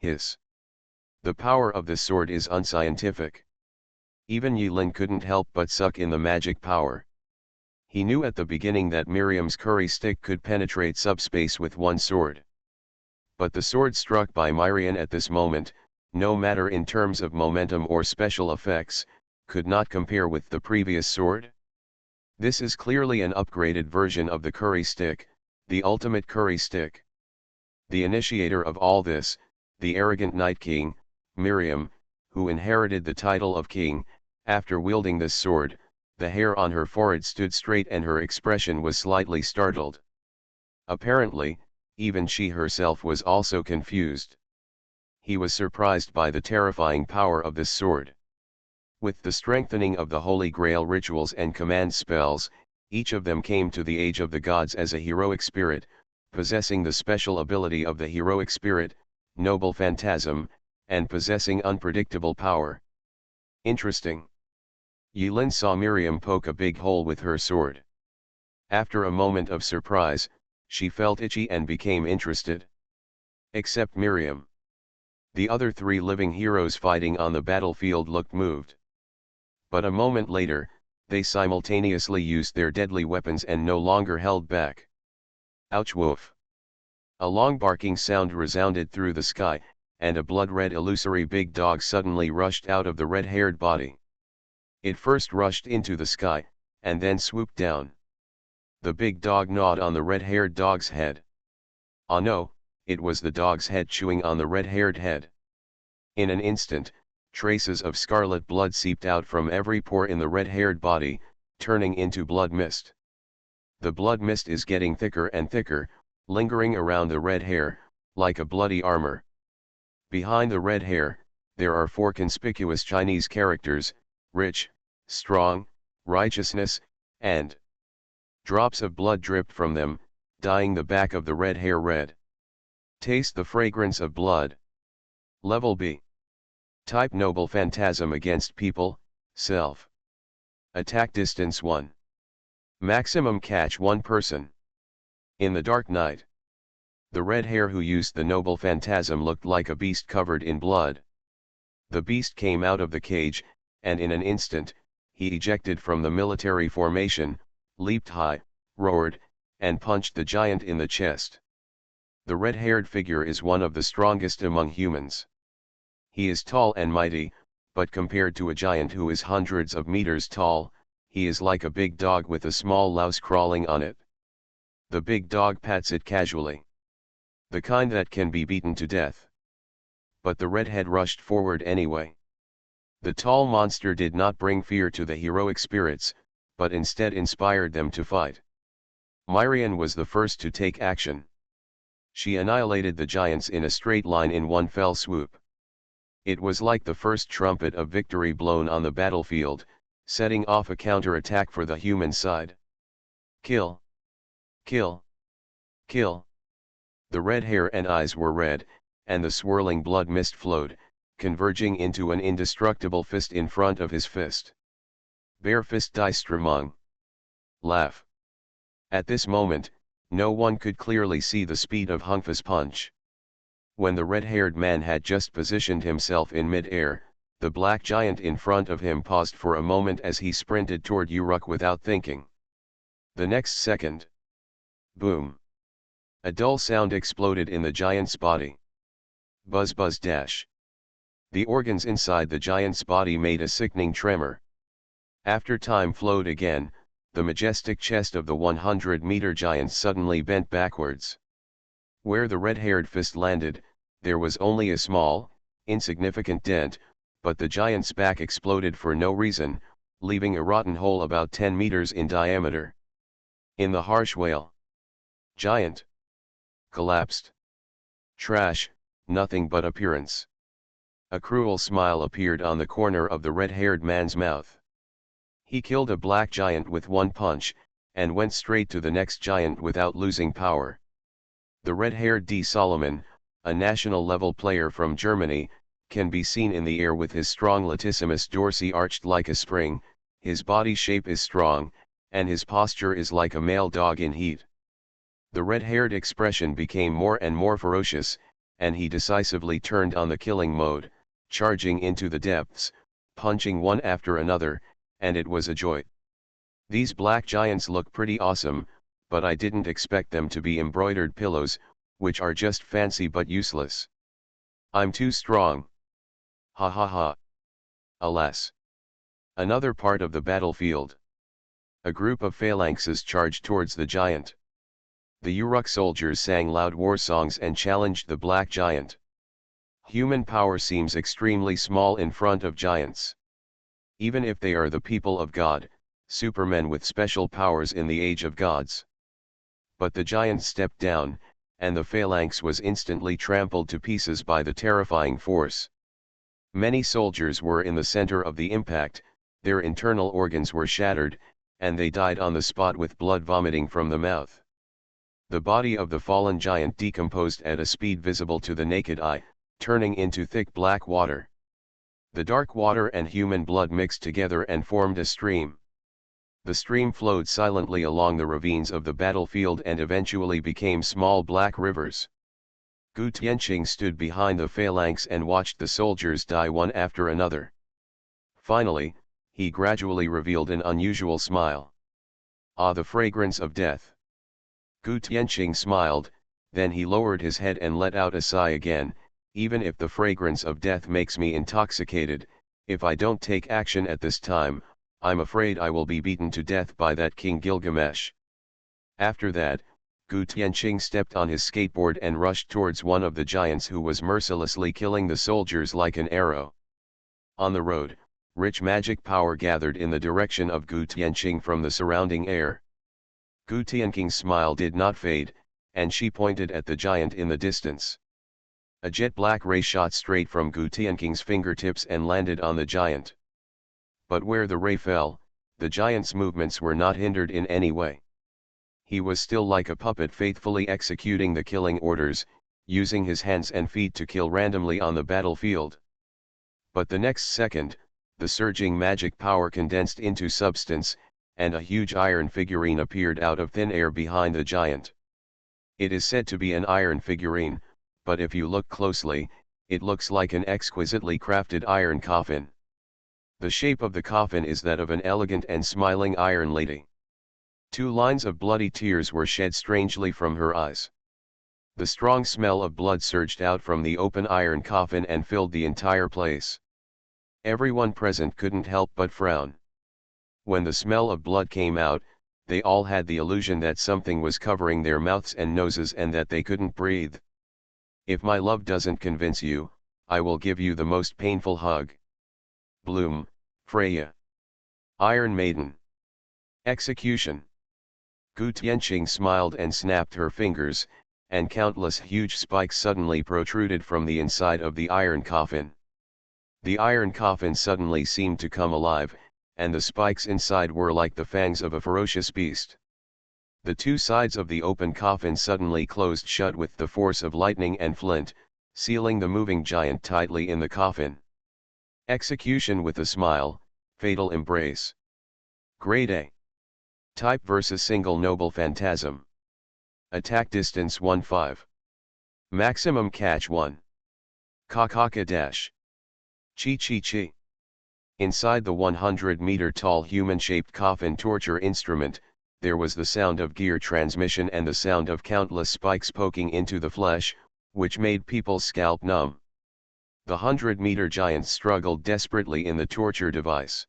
The power of this sword is unscientific. Even Yulin couldn't help but suck in the magic power. He knew at the beginning that Miriam's curry stick could penetrate subspace with one sword. But the sword struck by Myrian at this moment, no matter in terms of momentum or special effects, could not compare with the previous sword. This is clearly an upgraded version of the curry stick, the ultimate curry stick. The initiator of all this, the arrogant Night King, Miriam, who inherited the title of king, after wielding this sword, the hair on her forehead stood straight and her expression was slightly startled. Apparently, Even she herself was also confused. He was surprised by the terrifying power of this sword. With the strengthening of the Holy Grail rituals and command spells, each of them came to the age of the gods as a heroic spirit, possessing the special ability of the heroic spirit, noble phantasm, and possessing unpredictable power. Interesting. Yulin saw Miriam poke a big hole with her sword. After a moment of surprise, she felt itchy and became interested. Except Miriam. The other three living heroes fighting on the battlefield looked moved. But a moment later, they simultaneously used their deadly weapons and no longer held back. Ouch, woof. A long barking sound resounded through the sky, and a blood-red illusory big dog suddenly rushed out of the red-haired body. It first rushed into the sky, and then swooped down. The big dog gnawed on the red-haired dog's head. Ah no, it was the dog's head chewing on the red-haired head. In an instant, traces of scarlet blood seeped out from every pore in the red-haired body, turning into blood mist. The blood mist is getting thicker and thicker, lingering around the red hair, like a bloody armor. Behind the red hair, there are 4 conspicuous Chinese characters: rich, strong, righteousness, and drops of blood dripped from them, dyeing the back of the red hair red. Taste the fragrance of blood. Level B. Type noble phantasm against people, self. Attack distance 1. Maximum catch 1 person. In the dark night, the red hair who used the noble phantasm looked like a beast covered in blood. The beast came out of the cage, and in an instant, he ejected from the military formation, leaped high, roared, and punched the giant in the chest. The red-haired figure is one of the strongest among humans. He is tall and mighty, but compared to a giant who is hundreds of meters tall, he is like a big dog with a small louse crawling on it. The big dog pats it casually. The kind that can be beaten to death. But the redhead rushed forward anyway. The tall monster did not bring fear to the heroic spirits, but instead inspired them to fight. Miriam was the first to take action. She annihilated the giants in a straight line in one fell swoop. It was like the first trumpet of victory blown on the battlefield, setting off a counter-attack for the human side. Kill! Kill! Kill! The red hair and eyes were red, and the swirling blood mist flowed, converging into an indestructible fist in front of his fist. Bare fist die Stramung. Laugh. At this moment, no one could clearly see the speed of Hungfa's punch. When the red-haired man had just positioned himself in mid-air, the black giant in front of him paused for a moment as he sprinted toward Uruk without thinking. The next second. Boom. A dull sound exploded in the giant's body. Buzz buzz dash. The organs inside the giant's body made a sickening tremor. After time flowed again, the majestic chest of the 100-meter giant suddenly bent backwards. Where the red-haired fist landed, there was only a small, insignificant dent, but the giant's back exploded for no reason, leaving a rotten hole about 10 meters in diameter. In the harsh wail. Giant. Collapsed. Trash, nothing but appearance. A cruel smile appeared on the corner of the red-haired man's mouth. He killed a black giant with one punch, and went straight to the next giant without losing power. The red-haired D. Solomon, a national-level player from Germany, can be seen in the air with his strong latissimus dorsi arched like a spring, his body shape is strong, and his posture is like a male dog in heat. The red-haired expression became more and more ferocious, and he decisively turned on the killing mode, charging into the depths, punching one after another, and it was a joy. These black giants look pretty awesome, but I didn't expect them to be embroidered pillows, which are just fancy but useless. I'm too strong. Ha ha ha. Alas. Another part of the battlefield. A group of phalanxes charged towards the giant. The Uruk soldiers sang loud war songs and challenged the black giant. Human power seems extremely small in front of giants. Even if they are the people of God, supermen with special powers in the age of gods. But the giant stepped down, and the phalanx was instantly trampled to pieces by the terrifying force. Many soldiers were in the center of the impact, their internal organs were shattered, and they died on the spot with blood vomiting from the mouth. The body of the fallen giant decomposed at a speed visible to the naked eye, turning into thick black water. The dark water and human blood mixed together and formed a stream. The stream flowed silently along the ravines of the battlefield and eventually became small black rivers. Gu Tianqing stood behind the phalanx and watched the soldiers die one after another. Finally, he gradually revealed an unusual smile. Ah, the fragrance of death! Gu Tianqing smiled, then he lowered his head and let out a sigh again. Even if the fragrance of death makes me intoxicated, if I don't take action at this time, I'm afraid I will be beaten to death by that King Gilgamesh. After that, Gu Tianqing stepped on his skateboard and rushed towards one of the giants who was mercilessly killing the soldiers like an arrow. On the road, rich magic power gathered in the direction of Gu Tianqing from the surrounding air. Gu Tianqing's smile did not fade, and she pointed at the giant in the distance. A jet-black ray shot straight from Gu Tianqing's fingertips and landed on the giant. But where the ray fell, the giant's movements were not hindered in any way. He was still like a puppet faithfully executing the killing orders, using his hands and feet to kill randomly on the battlefield. But the next second, the surging magic power condensed into substance, and a huge iron figurine appeared out of thin air behind the giant. It is said to be an iron figurine, but if you look closely, it looks like an exquisitely crafted iron coffin. The shape of the coffin is that of an elegant and smiling iron lady. 2 lines of bloody tears were shed strangely from her eyes. The strong smell of blood surged out from the open iron coffin and filled the entire place. Everyone present couldn't help but frown. When the smell of blood came out, they all had the illusion that something was covering their mouths and noses and that they couldn't breathe. If my love doesn't convince you, I will give you the most painful hug. Bloom, Freya. Iron Maiden. Execution. Gu Tianqing smiled and snapped her fingers, and countless huge spikes suddenly protruded from the inside of the iron coffin. The iron coffin suddenly seemed to come alive, and the spikes inside were like the fangs of a ferocious beast. The 2 sides of the open coffin suddenly closed shut with the force of lightning and flint, sealing the moving giant tightly in the coffin. Execution with a smile, fatal embrace. Grade A. Type versus single noble phantasm. Attack distance 1-5. Maximum catch 1. Kakaka dash. Chi chi chi. Inside the 100-meter tall human-shaped coffin torture instrument, there was the sound of gear transmission and the sound of countless spikes poking into the flesh, which made people's scalp numb. The 100-meter giant struggled desperately in the torture device.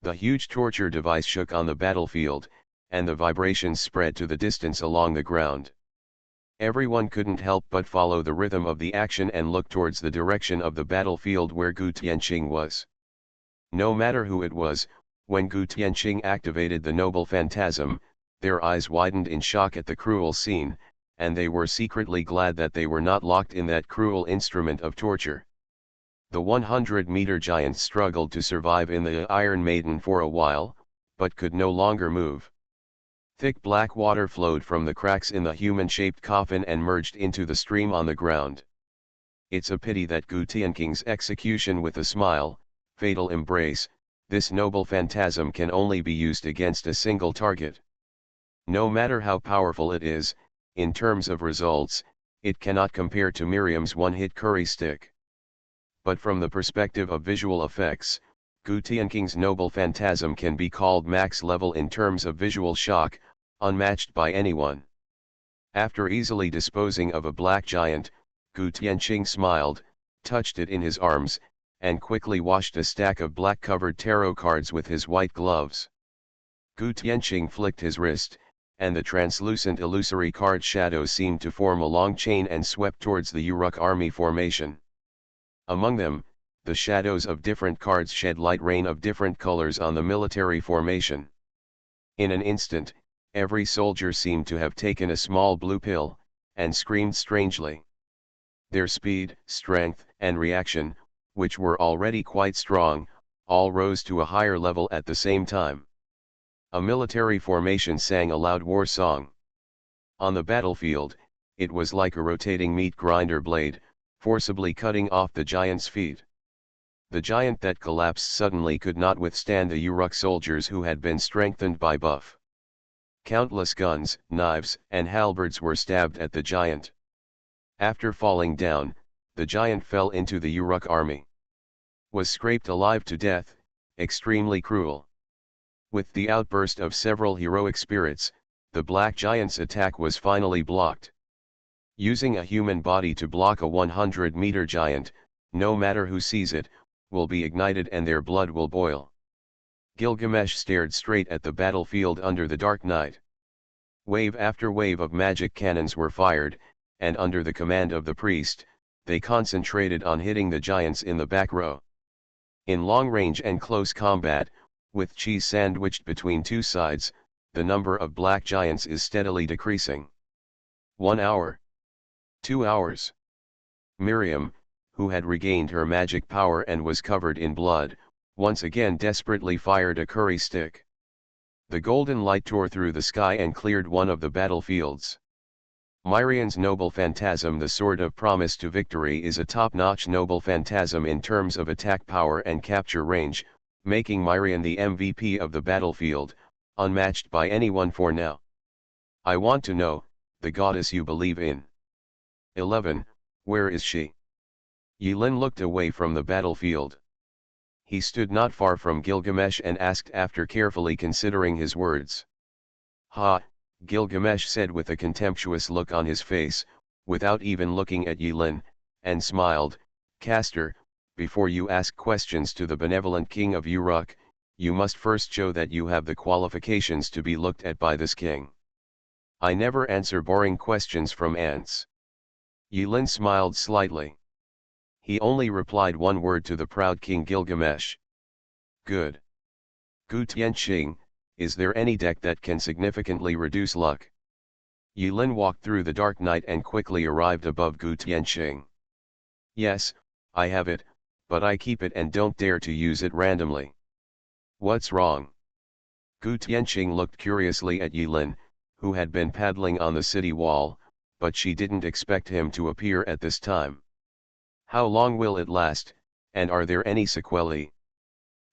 The huge torture device shook on the battlefield, and the vibrations spread to the distance along the ground. Everyone couldn't help but follow the rhythm of the action and look towards the direction of the battlefield where Gu Tianqing was. No matter who it was, when Gu Tianqing activated the noble phantasm, their eyes widened in shock at the cruel scene, and they were secretly glad that they were not locked in that cruel instrument of torture. The 100-meter giant struggled to survive in the Iron Maiden for a while, but could no longer move. Thick black water flowed from the cracks in the human-shaped coffin and merged into the stream on the ground. It's a pity that Gu Tianqing's execution with a smile, fatal embrace, this noble phantasm can only be used against a single target. No matter how powerful it is, in terms of results, it cannot compare to Miriam's one-hit curry stick. But from the perspective of visual effects, Gu Tianqing's noble phantasm can be called max level in terms of visual shock, unmatched by anyone. After easily disposing of a black giant, Gu Tianqing smiled, touched it in his arms, and quickly washed a stack of black-covered tarot cards with his white gloves. Gu Tianqing flicked his wrist, and the translucent illusory card shadows seemed to form a long chain and swept towards the Uruk army formation. Among them, the shadows of different cards shed light rain of different colors on the military formation. In an instant, every soldier seemed to have taken a small blue pill, and screamed strangely. Their speed, strength, and reaction, which were already quite strong, all rose to a higher level at the same time. A military formation sang a loud war song. On the battlefield, it was like a rotating meat grinder blade, forcibly cutting off the giant's feet. The giant that collapsed suddenly could not withstand the Uruk soldiers who had been strengthened by buff. Countless guns, knives, and halberds were stabbed at the giant. After falling down, the giant fell into the Uruk army. Was scraped alive to death, extremely cruel. With the outburst of several heroic spirits, the black giant's attack was finally blocked. Using a human body to block a 100-meter giant, no matter who sees it, will be ignited and their blood will boil. Gilgamesh stared straight at the battlefield under the dark night. Wave after wave of magic cannons were fired, and under the command of the priest, they concentrated on hitting the giants in the back row. In long range and close combat, with cheese sandwiched between two sides, the number of black giants is steadily decreasing. 1 hour. 2 hours. Miriam, who had regained her magic power and was covered in blood, once again desperately fired a curry stick. The golden light tore through the sky and cleared one of the battlefields. Miriam's noble phantasm, the sword of promise to victory, is a top-notch noble phantasm in terms of attack power and capture range, making Miriam the MVP of the battlefield, unmatched by anyone for now. I want to know, the goddess you believe in. 11. Where is she? Yulin looked away from the battlefield. He stood not far from Gilgamesh and asked after carefully considering his words. Ha, Gilgamesh said with a contemptuous look on his face, without even looking at Yulin, and smiled, Castor, before you ask questions to the benevolent king of Uruk, you must first show that you have the qualifications to be looked at by this king. I never answer boring questions from ants. Yulin smiled slightly. He only replied one word to the proud king Gilgamesh. Good. Gu Tianqing, is there any deck that can significantly reduce luck? Yulin walked through the dark night and quickly arrived above Gu Tianqing. Yes, I have it, but I keep it and don't dare to use it randomly. What's wrong? Gu Tianqing looked curiously at Yulin, who had been paddling on the city wall, but she didn't expect him to appear at this time. How long will it last, and are there any sequelae?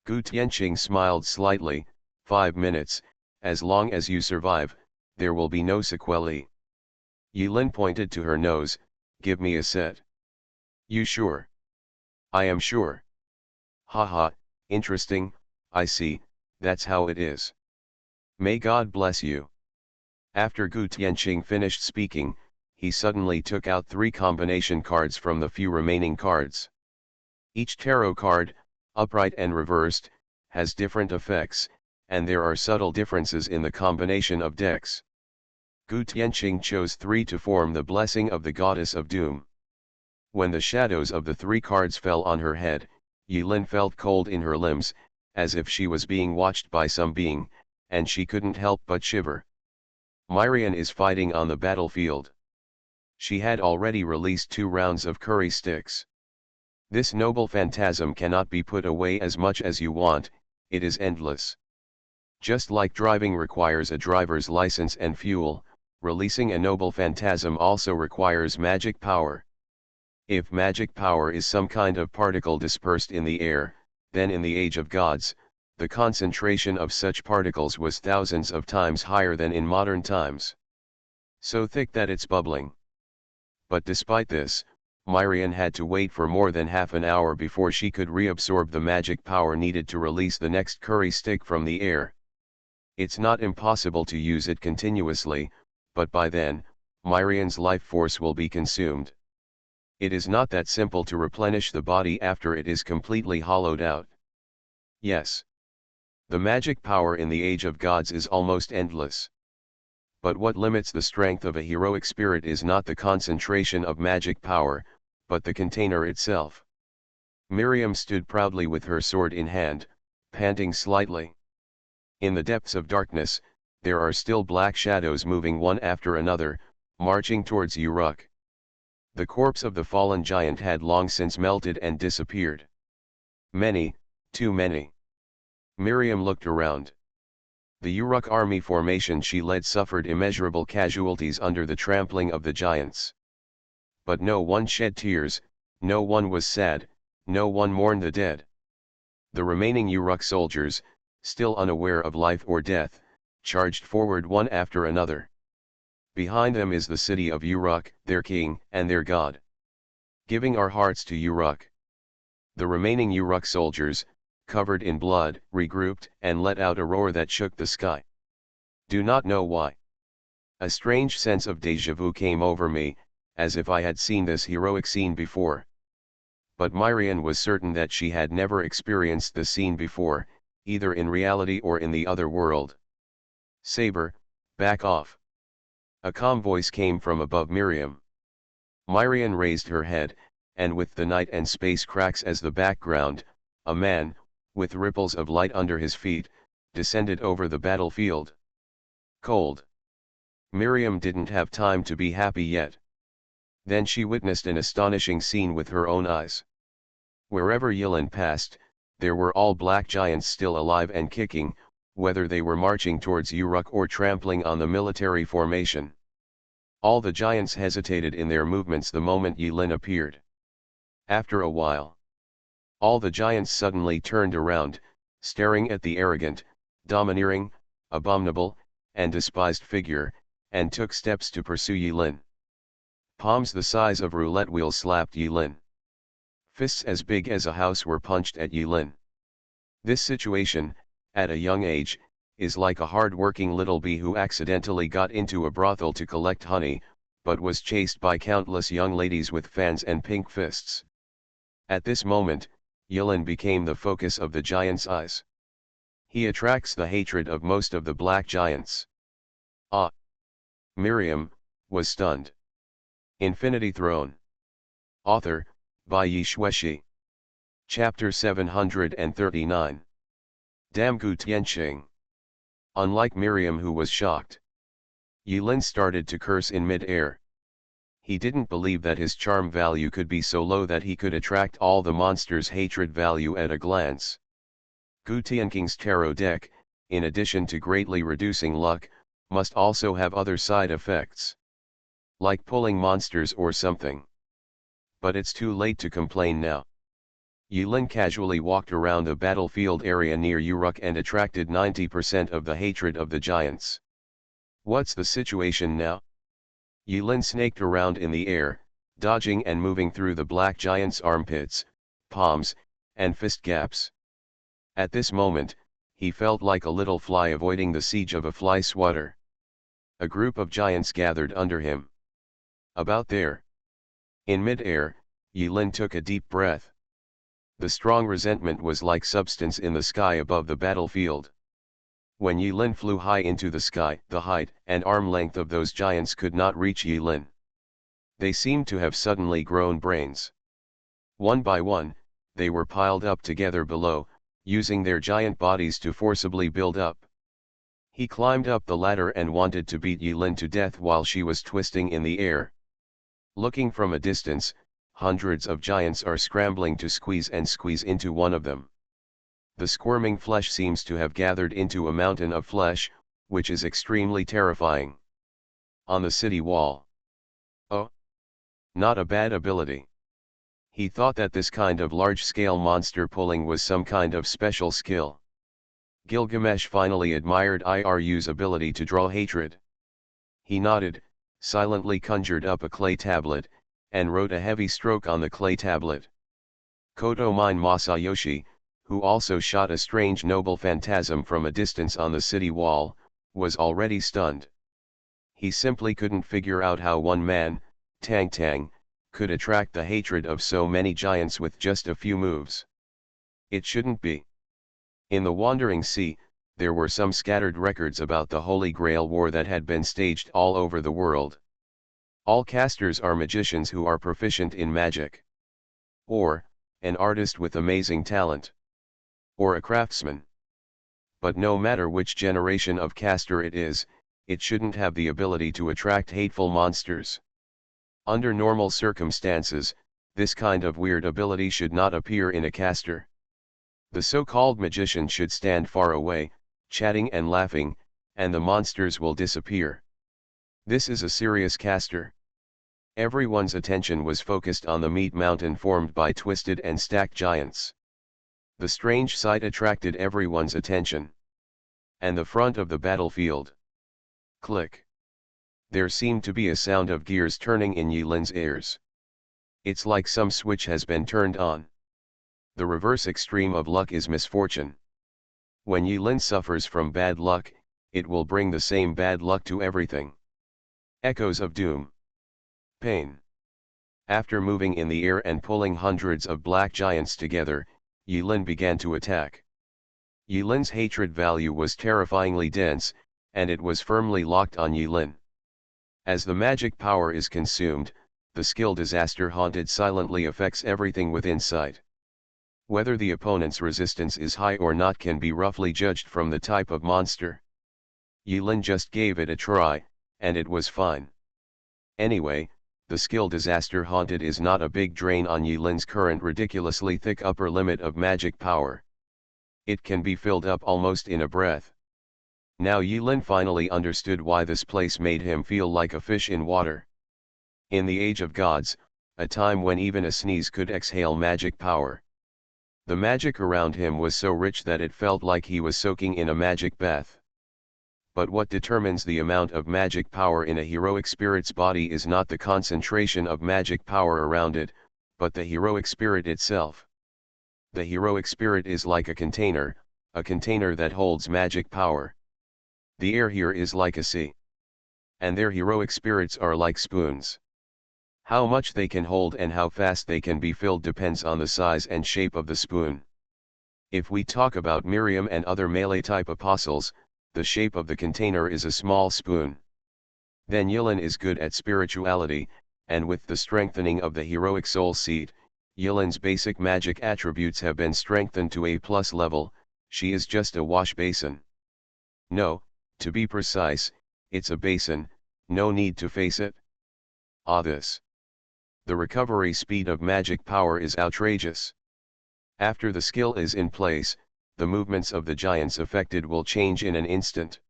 Gu Tianqing smiled slightly, 5 minutes, as long as you survive, there will be no sequelae. Yulin pointed to her nose, give me a set. You sure? I am sure. Haha, interesting, I see, that's how it is. May God bless you. After Gu Tianqing finished speaking, he suddenly took out 3 combination cards from the few remaining cards. Each tarot card, upright and reversed, has different effects, and there are subtle differences in the combination of decks. Gu Tianqing chose 3 to form the blessing of the goddess of doom. When the shadows of the 3 cards fell on her head, Yulin felt cold in her limbs, as if she was being watched by some being, and she couldn't help but shiver. Miriam is fighting on the battlefield. She had already released 2 rounds of curry sticks. This noble phantasm cannot be put away as much as you want, it is endless. Just like driving requires a driver's license and fuel, releasing a noble phantasm also requires magic power. If magic power is some kind of particle dispersed in the air, then in the age of gods, the concentration of such particles was thousands of times higher than in modern times. So thick that it's bubbling. But despite this, Miriam had to wait for more than half an hour before she could reabsorb the magic power needed to release the next curry stick from the air. It's not impossible to use it continuously, but by then, Miriam's life force will be consumed. It is not that simple to replenish the body after it is completely hollowed out. Yes. The magic power in the age of gods is almost endless. But what limits the strength of a heroic spirit is not the concentration of magic power, but the container itself. Miriam stood proudly with her sword in hand, panting slightly. In the depths of darkness, there are still black shadows moving one after another, marching towards Uruk. The corpse of the fallen giant had long since melted and disappeared. Many, too many. Miriam looked around. The Uruk army formation she led suffered immeasurable casualties under the trampling of the giants. But no one shed tears, no one was sad, no one mourned the dead. The remaining Uruk soldiers, still unaware of life or death, charged forward one after another. Behind them is the city of Uruk, their king, and their god. Giving our hearts to Uruk. The remaining Uruk soldiers, covered in blood, regrouped and let out a roar that shook the sky. Do not know why. A strange sense of déjà vu came over me, as if I had seen this heroic scene before. But Myrian was certain that she had never experienced the scene before, either in reality or in the other world. Saber, back off. A calm voice came from above Miriam. Myrian raised her head, and with the night and space cracks as the background, a man, with ripples of light under his feet, descended over the battlefield. Cold. Miriam didn't have time to be happy yet. Then she witnessed an astonishing scene with her own eyes. Wherever Yilin passed, there were all black giants still alive and kicking, whether they were marching towards Uruk or trampling on the military formation. All the giants hesitated in their movements the moment Yilin appeared. After a while, all the giants suddenly turned around, staring at the arrogant, domineering, abominable, and despised figure, and took steps to pursue Yilin. Palms the size of roulette wheels slapped Yilin. Fists as big as a house were punched at Yilin. This situation, at a young age, is like a hard-working little bee who accidentally got into a brothel to collect honey, but was chased by countless young ladies with fans and pink fists. At this moment, Yilin became the focus of the giant's eyes. He attracts the hatred of most of the black giants. Ah! Miriam was stunned. Infinity Throne. Author, by Yi Shueshi. Chapter 739. Damgu Tianqing. Unlike Miriam, who was shocked, Yilin started to curse in mid-air. He didn't believe that his charm value could be so low that he could attract all the monster's hatred value at a glance. Gu Tianqing's tarot deck, in addition to greatly reducing luck, must also have other side effects. Like pulling monsters or something. But it's too late to complain now. Yilin casually walked around the battlefield area near Uruk and attracted 90% of the hatred of the giants. What's the situation now? Yilin snaked around in the air, dodging and moving through the black giant's armpits, palms, and fist gaps. At this moment, he felt like a little fly avoiding the siege of a fly swatter. A group of giants gathered under him. About there. In mid-air, Yilin took a deep breath. The strong resentment was like substance in the sky above the battlefield. When Yilin flew high into the sky, the height and arm length of those giants could not reach Yilin. They seemed to have suddenly grown brains. One by one, they were piled up together below, using their giant bodies to forcibly build up. He climbed up the ladder and wanted to beat Yilin to death while she was twisting in the air. Looking from a distance, hundreds of giants are scrambling to squeeze into one of them. The squirming flesh seems to have gathered into a mountain of flesh, which is extremely terrifying. On the city wall. Oh! Not a bad ability. He thought that this kind of large-scale monster pulling was some kind of special skill. Gilgamesh finally admired Iru's ability to draw hatred. He nodded, silently conjured up a clay tablet, and wrote a heavy stroke on the clay tablet. Koto Mine Masayoshi, who also shot a strange noble phantasm from a distance on the city wall, was already stunned. He simply couldn't figure out how one man, Tang Tang, could attract the hatred of so many giants with just a few moves. It shouldn't be. In the Wandering Sea, there were some scattered records about the Holy Grail war that had been staged all over the world. All casters are magicians who are proficient in magic. Or, an artist with amazing talent. Or a craftsman. But no matter which generation of caster it is, it shouldn't have the ability to attract hateful monsters. Under normal circumstances, this kind of weird ability should not appear in a caster. The so-called magician should stand far away, chatting and laughing, and the monsters will disappear. This is a serious caster. Everyone's attention was focused on the meat mountain formed by twisted and stacked giants. The strange sight attracted everyone's attention. And the front of the battlefield. Click. There seemed to be a sound of gears turning in Yilin's ears. It's like some switch has been turned on. The reverse extreme of luck is misfortune. When Yilin suffers from bad luck, it will bring the same bad luck to everything. Echoes of doom. Pain. After moving in the air and pulling hundreds of black giants together, Yilin began to attack. Yilin's hatred value was terrifyingly dense, and it was firmly locked on Yilin. As the magic power is consumed, the skill Disaster Haunted silently affects everything within sight. Whether the opponent's resistance is high or not can be roughly judged from the type of monster. Yilin just gave it a try, and it was fine. Anyway, the skill Disaster Haunted is not a big drain on Yilin's current ridiculously thick upper limit of magic power. It can be filled up almost in a breath. Now Yilin finally understood why this place made him feel like a fish in water. In the Age of Gods, a time when even a sneeze could exhale magic power. The magic around him was so rich that it felt like he was soaking in a magic bath. But what determines the amount of magic power in a heroic spirit's body is not the concentration of magic power around it, but the heroic spirit itself. The heroic spirit is like a container that holds magic power. The air here is like a sea. And their heroic spirits are like spoons. How much they can hold and how fast they can be filled depends on the size and shape of the spoon. If we talk about Miriam and other melee-type apostles, the shape of the container is a small spoon. Then Yilin is good at spirituality, and with the strengthening of the heroic soul seed, Yilin's basic magic attributes have been strengthened to A+ level. She is just a wash basin. No, to be precise, it's a basin, no need to face it. This. The recovery speed of magic power is outrageous. After the skill is in place, the movements of the giants affected will change in an instant.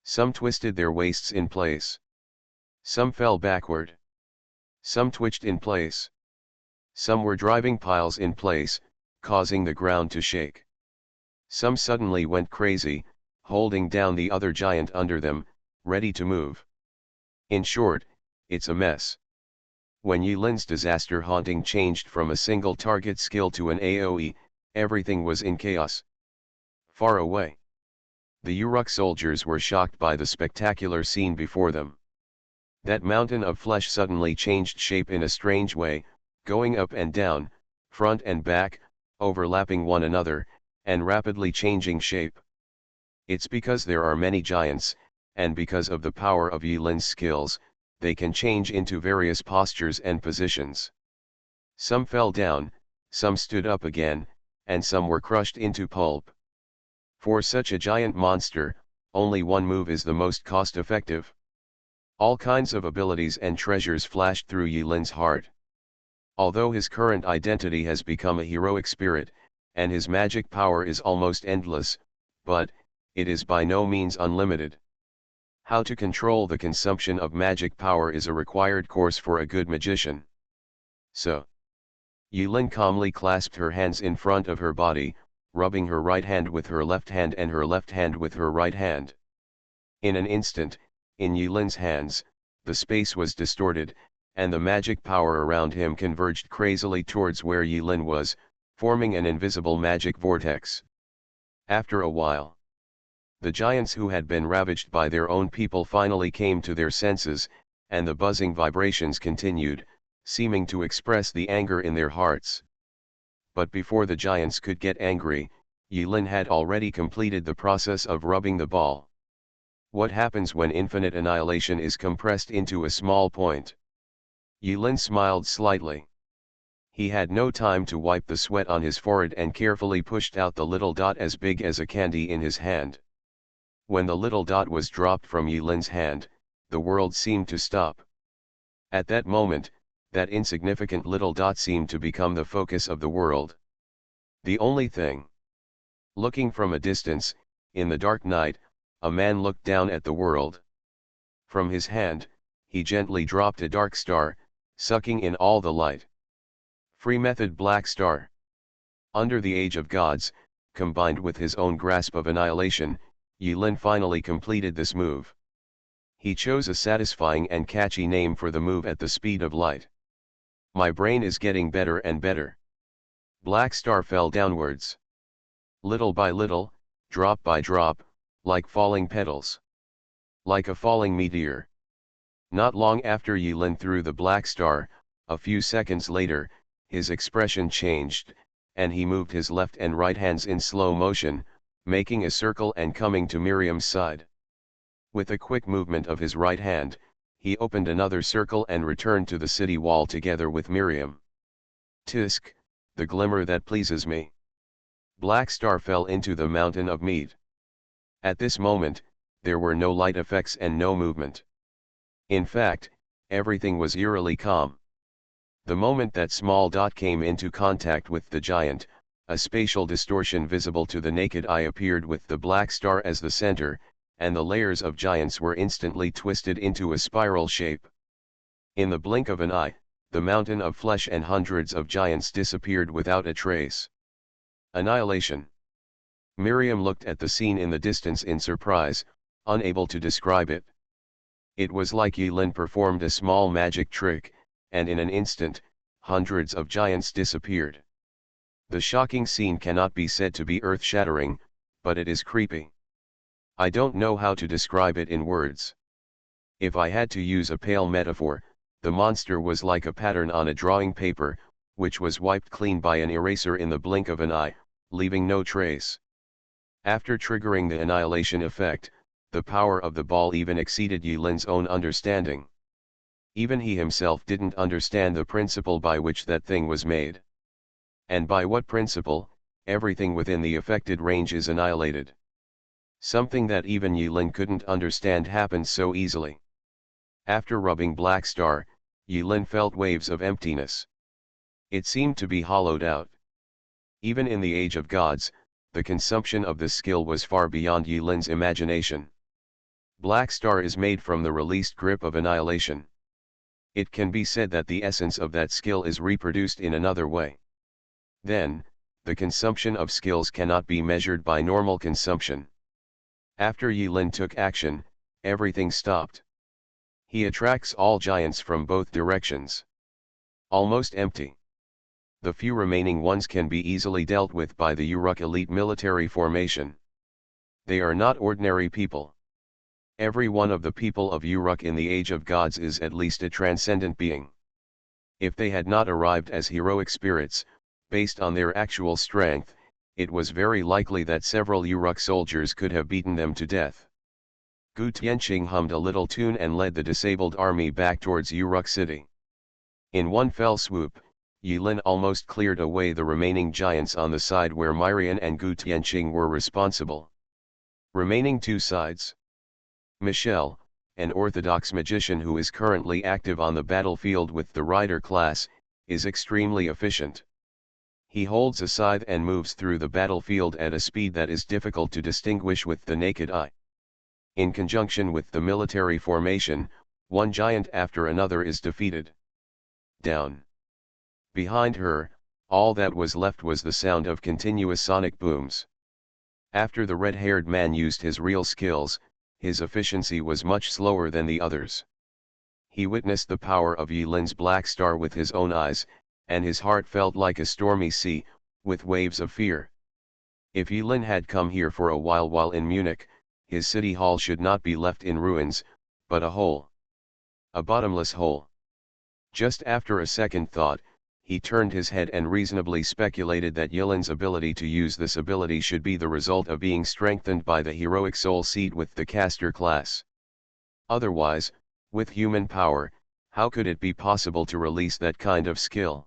Some twisted their waists in place. Some fell backward. Some twitched in place. Some were driving piles in place, causing the ground to shake. Some suddenly went crazy, holding down the other giant under them, ready to move. In short, it's a mess. When Yilin's Disaster Haunting changed from a single target skill to an AoE, everything was in chaos. Far away. The Uruk soldiers were shocked by the spectacular scene before them. That mountain of flesh suddenly changed shape in a strange way, going up and down, front and back, overlapping one another, and rapidly changing shape. It's because there are many giants, and because of the power of Yilin's skills, they can change into various postures and positions. Some fell down, some stood up again, and some were crushed into pulp. For such a giant monster, only one move is the most cost-effective. All kinds of abilities and treasures flashed through Yilin's heart. Although his current identity has become a heroic spirit, and his magic power is almost endless, but it is by no means unlimited. How to control the consumption of magic power is a required course for a good magician. So, Yilin calmly clasped her hands in front of her body, rubbing her right hand with her left hand and her left hand with her right hand. In an instant, in Yilin's hands, the space was distorted, and the magic power around him converged crazily towards where Yilin was, forming an invisible magic vortex. After a while, the giants who had been ravaged by their own people finally came to their senses, and the buzzing vibrations continued, seeming to express the anger in their hearts. But before the giants could get angry, Yilin had already completed the process of rubbing the ball. What happens when infinite annihilation is compressed into a small point? Yilin smiled slightly. He had no time to wipe the sweat on his forehead and carefully pushed out the little dot as big as a candy in his hand. When the little dot was dropped from Yilin's hand, the world seemed to stop. At that moment, that insignificant little dot seemed to become the focus of the world. The only thing. Looking from a distance, in the dark night, a man looked down at the world. From his hand, he gently dropped a dark star, sucking in all the light. Free method black star. Under the age of gods, combined with his own grasp of annihilation, Yilin finally completed this move. He chose a satisfying and catchy name for the move at the speed of light. My brain is getting better and better. Black star fell downwards. Little by little, drop by drop, like falling petals. Like a falling meteor. Not long after Yilin threw the black star, a few seconds later, his expression changed, and he moved his left and right hands in slow motion, making a circle and coming to Miriam's side. With a quick movement of his right hand, he opened another circle and returned to the city wall together with Miriam. Tisk, the glimmer that pleases me. Black star fell into the mountain of mead. At this moment, there were no light effects and no movement. In fact, everything was eerily calm. The moment that small dot came into contact with the giant, a spatial distortion visible to the naked eye appeared with the black star as the center, and the layers of giants were instantly twisted into a spiral shape. In the blink of an eye, the mountain of flesh and hundreds of giants disappeared without a trace. Annihilation. Miriam looked at the scene in the distance in surprise, unable to describe it. It was like Yilin performed a small magic trick, and in an instant, hundreds of giants disappeared. The shocking scene cannot be said to be earth-shattering, but it is creepy. I don't know how to describe it in words. If I had to use a pale metaphor, the monster was like a pattern on a drawing paper, which was wiped clean by an eraser in the blink of an eye, leaving no trace. After triggering the annihilation effect, the power of the ball even exceeded Yilin's own understanding. Even he himself didn't understand the principle by which that thing was made. And by what principle, everything within the affected range is annihilated. Something that even Yilin couldn't understand happened so easily. After rubbing Black Star, Yilin felt waves of emptiness. It seemed to be hollowed out. Even in the age of gods, the consumption of this skill was far beyond Yilin's imagination. Black Star is made from the released grip of annihilation. It can be said that the essence of that skill is reproduced in another way. Then, the consumption of skills cannot be measured by normal consumption. After Yilin took action, everything stopped. He attracts all giants from both directions. Almost empty. The few remaining ones can be easily dealt with by the Uruk elite military formation. They are not ordinary people. Every one of the people of Uruk in the Age of Gods is at least a transcendent being. If they had not arrived as heroic spirits, based on their actual strength, it was very likely that several Uruk soldiers could have beaten them to death. Gu Tianqing hummed a little tune and led the disabled army back towards Uruk city. In one fell swoop, Yilin almost cleared away the remaining giants on the side where Myrian and Gu Tianqing were responsible. Remaining two sides. Michel, an orthodox magician who is currently active on the battlefield with the rider class, is extremely efficient. He holds a scythe and moves through the battlefield at a speed that is difficult to distinguish with the naked eye. In conjunction with the military formation, one giant after another is defeated. Down. Behind her, all that was left was the sound of continuous sonic booms. After the red-haired man used his real skills, his efficiency was much slower than the others. He witnessed the power of Yilin's Black Star with his own eyes, and his heart felt like a stormy sea, with waves of fear. If Yilin had come here for a while in Munich, his city hall should not be left in ruins, but a hole. A bottomless hole. Just after a second thought, he turned his head and reasonably speculated that Yilin's ability to use this ability should be the result of being strengthened by the heroic soul seed with the caster class. Otherwise, with human power, how could it be possible to release that kind of skill?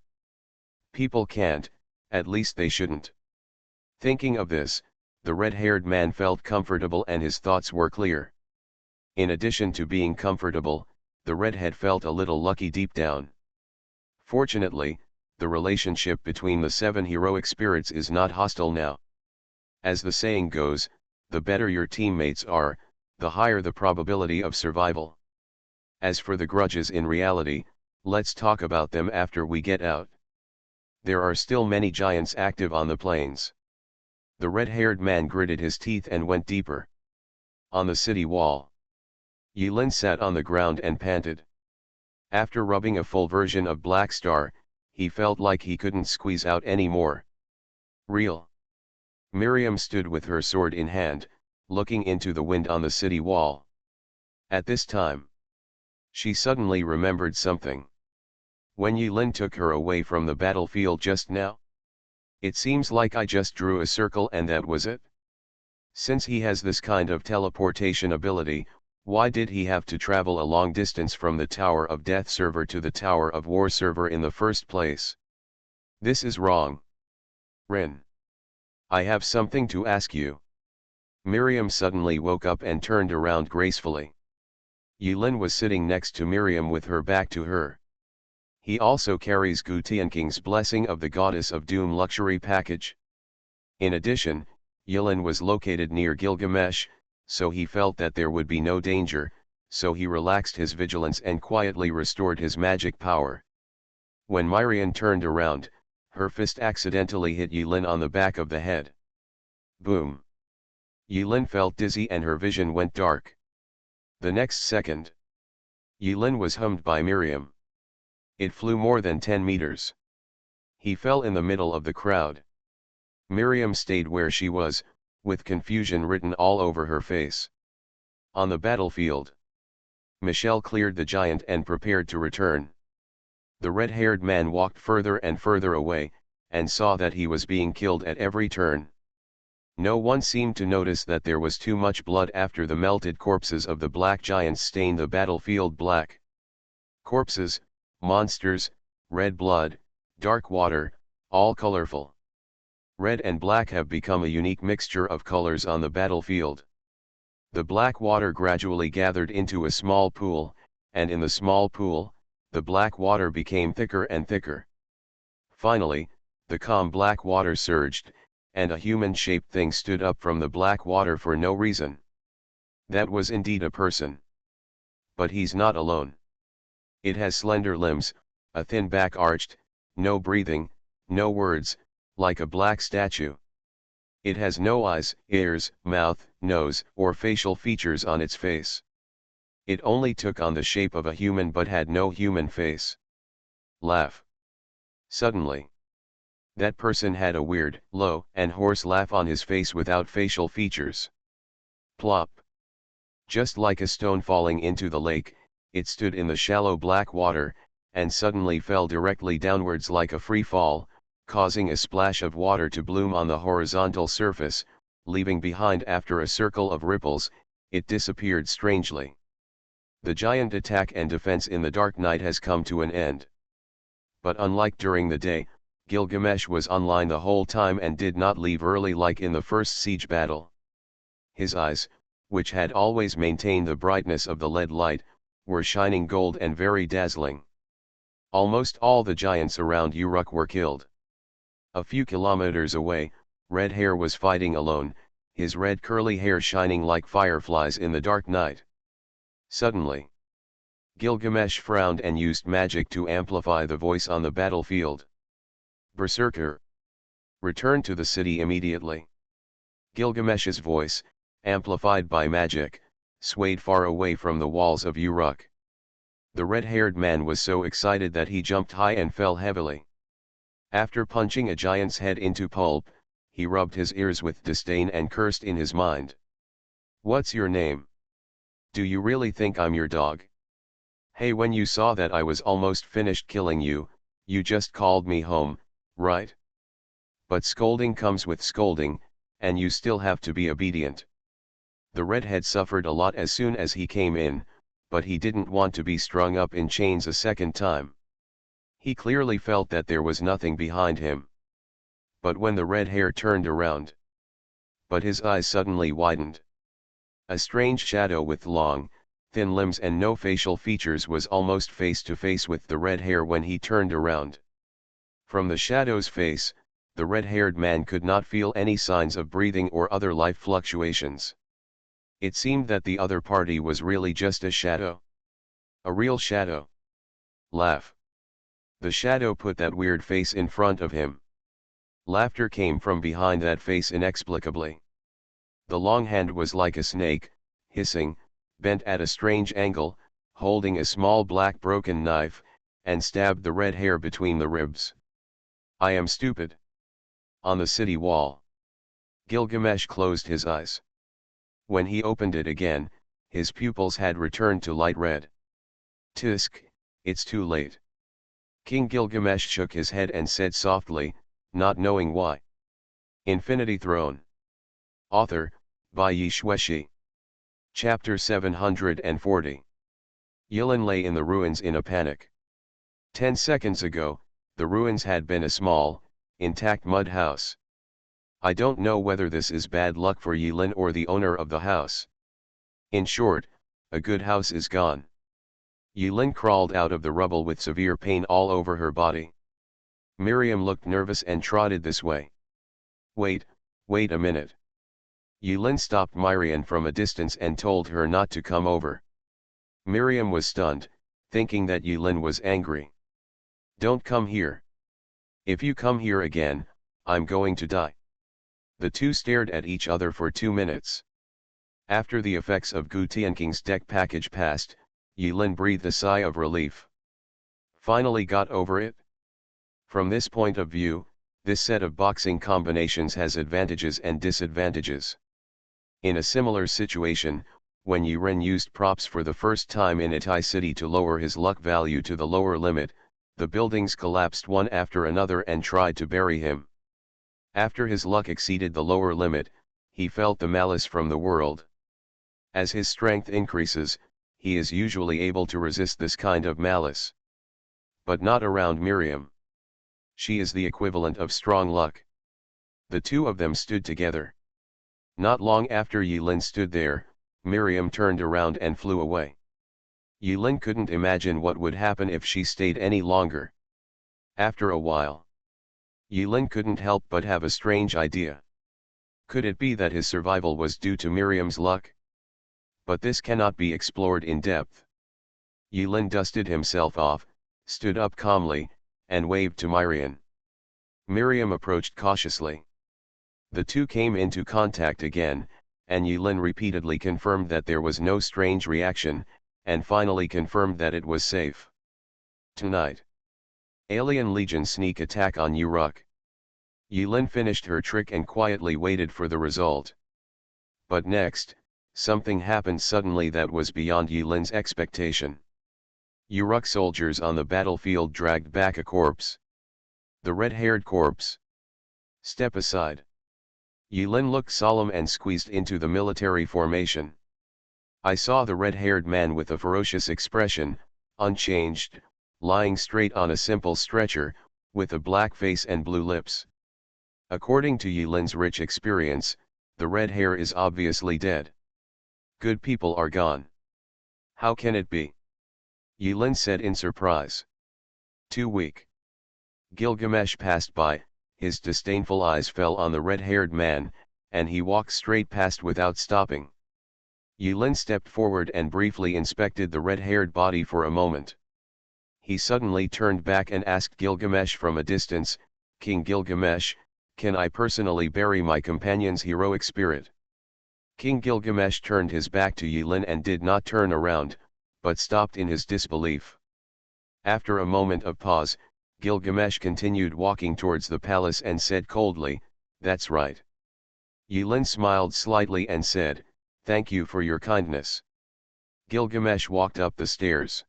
People can't, at least they shouldn't. Thinking of this, The red-haired man felt comfortable and his thoughts were clear. In addition to being comfortable, the redhead felt a little lucky deep down. Fortunately, the relationship between the 7 heroic spirits is not hostile now. As the saying goes, the better your teammates are, the higher the probability of survival. As for the grudges in reality, let's talk about them after we get out. There are still many giants active on the plains. The red-haired man gritted his teeth and went deeper. On the city wall, Yulin sat on the ground and panted. After rubbing a full version of Black Star, he felt like he couldn't squeeze out any more. Real. Miriam stood with her sword in hand, looking into the wind on the city wall. At this time, she suddenly remembered something. When Yulin took her away from the battlefield just now? It seems like I just drew a circle and that was it. Since he has this kind of teleportation ability, why did he have to travel a long distance from the Tower of Death server to the Tower of War server in the first place? This is wrong. Rin. I have something to ask you. Miriam suddenly woke up and turned around gracefully. Yulin was sitting next to Miriam with her back to her. He also carries Gu Tianking's Blessing of the Goddess of Doom luxury package. In addition, Yulin was located near Gilgamesh, so he felt that there would be no danger, so he relaxed his vigilance and quietly restored his magic power. When Miriam turned around, her fist accidentally hit Yulin on the back of the head. Boom! Yulin felt dizzy and her vision went dark. The next second, Yulin was hummed by Miriam. It flew more than 10 meters. He fell in the middle of the crowd. Miriam stayed where she was, with confusion written all over her face. On the battlefield, Michelle cleared the giant and prepared to return. The red-haired man walked further and further away, and saw that he was being killed at every turn. No one seemed to notice that there was too much blood after the melted corpses of the black giants stained the battlefield black. Corpses, monsters, red blood, dark water, all colorful. Red and black have become a unique mixture of colors on the battlefield. The black water gradually gathered into a small pool, and in the small pool, the black water became thicker and thicker. Finally, the calm black water surged, and a human-shaped thing stood up from the black water for no reason. That was indeed a person. But he's not alone. It has slender limbs, a thin back arched, no breathing, no words, like a black statue. It has no eyes, ears, mouth, nose, or facial features on its face. It only took on the shape of a human but had no human face. Laugh. Suddenly, that person had a weird, low, and hoarse laugh on his face without facial features. Plop. Just like a stone falling into the lake, it stood in the shallow black water, and suddenly fell directly downwards like a free fall, causing a splash of water to bloom on the horizontal surface, leaving behind after a circle of ripples. It disappeared strangely. The giant attack and defense in the dark night has come to an end. But unlike during the day, Gilgamesh was online the whole time and did not leave early like in the first siege battle. His eyes, which had always maintained the brightness of the lead light, were shining gold and very dazzling. Almost all the giants around Uruk were killed. A few kilometers away, Red Hair was fighting alone, his red curly hair shining like fireflies in the dark night. Suddenly, Gilgamesh frowned and used magic to amplify the voice on the battlefield. Berserker! Return to the city immediately. Gilgamesh's voice, amplified by magic, swayed far away from the walls of Uruk. The red-haired man was so excited that he jumped high and fell heavily. After punching a giant's head into pulp, he rubbed his ears with disdain and cursed in his mind. What's your name? Do you really think I'm your dog? Hey, when you saw that I was almost finished killing you, you just called me home, right? But scolding comes with scolding, and you still have to be obedient. The redhead suffered a lot as soon as he came in, but he didn't want to be strung up in chains a second time. He clearly felt that there was nothing behind him. But when the red hair turned around, but his eyes suddenly widened. A strange shadow with long, thin limbs and no facial features was almost face to face with the red hair when he turned around. From the shadow's face, the red-haired man could not feel any signs of breathing or other life fluctuations. It seemed that the other party was really just a shadow. A real shadow. Laugh. The shadow put that weird face in front of him. Laughter came from behind that face inexplicably. The long hand was like a snake, hissing, bent at a strange angle, holding a small black broken knife, and stabbed the red hair between the ribs. I am stupid. On the city wall. Gilgamesh closed his eyes. When he opened it again, his pupils had returned to light red. Tisk, it's too late. King Gilgamesh shook his head and said softly, not knowing why. Infinity Throne. Author, by Yi Xueshi. Chapter 740. Yilin lay in the ruins in a panic. 10 seconds ago, the ruins had been a small, intact mud house. I don't know whether this is bad luck for Yilin or the owner of the house. In short, a good house is gone. Yilin crawled out of the rubble with severe pain all over her body. Miriam looked nervous and trotted this way. Wait a minute. Yilin stopped Miriam from a distance and told her not to come over. Miriam was stunned, thinking that Yilin was angry. Don't come here. If you come here again, I'm going to die. The two stared at each other for 2 minutes. After the effects of Gu Tianking's deck package passed, Yilin breathed a sigh of relief. Finally got over it? From this point of view, this set of boxing combinations has advantages and disadvantages. In a similar situation, when Yilin used props for the first time in Itai City to lower his luck value to the lower limit, the buildings collapsed one after another and tried to bury him. After his luck exceeded the lower limit, he felt the malice from the world. As his strength increases, he is usually able to resist this kind of malice. But not around Miriam. She is the equivalent of strong luck. The two of them stood together. Not long after Yilin stood there, Miriam turned around and flew away. Yilin couldn't imagine what would happen if she stayed any longer. After a while, Yilin couldn't help but have a strange idea. Could it be that his survival was due to Miriam's luck? But this cannot be explored in depth. Yilin dusted himself off, stood up calmly, and waved to Miriam. Miriam approached cautiously. The two came into contact again, and Yilin repeatedly confirmed that there was no strange reaction, and finally confirmed that it was safe. Tonight. Alien Legion sneak attack on Uruk. Yilin finished her trick and quietly waited for the result. But next, something happened suddenly that was beyond Yilin's expectation. Uruk soldiers on the battlefield dragged back a corpse. The red-haired corpse. Step aside. Yilin looked solemn and squeezed into the military formation. I saw the red-haired man with a ferocious expression, unchanged, lying straight on a simple stretcher, with a black face and blue lips. According to Yilin's rich experience, the red hair is obviously dead. Good people are gone. How can it be? Yilin said in surprise. Too weak. Gilgamesh passed by, his disdainful eyes fell on the red-haired man, and he walked straight past without stopping. Yilin stepped forward and briefly inspected the red-haired body for a moment. He suddenly turned back and asked Gilgamesh from a distance, King Gilgamesh, can I personally bury my companion's heroic spirit? King Gilgamesh turned his back to Yilin and did not turn around, but stopped in his disbelief. After a moment of pause, Gilgamesh continued walking towards the palace and said coldly, that's right. Yilin smiled slightly and said, thank you for your kindness. Gilgamesh walked up the stairs.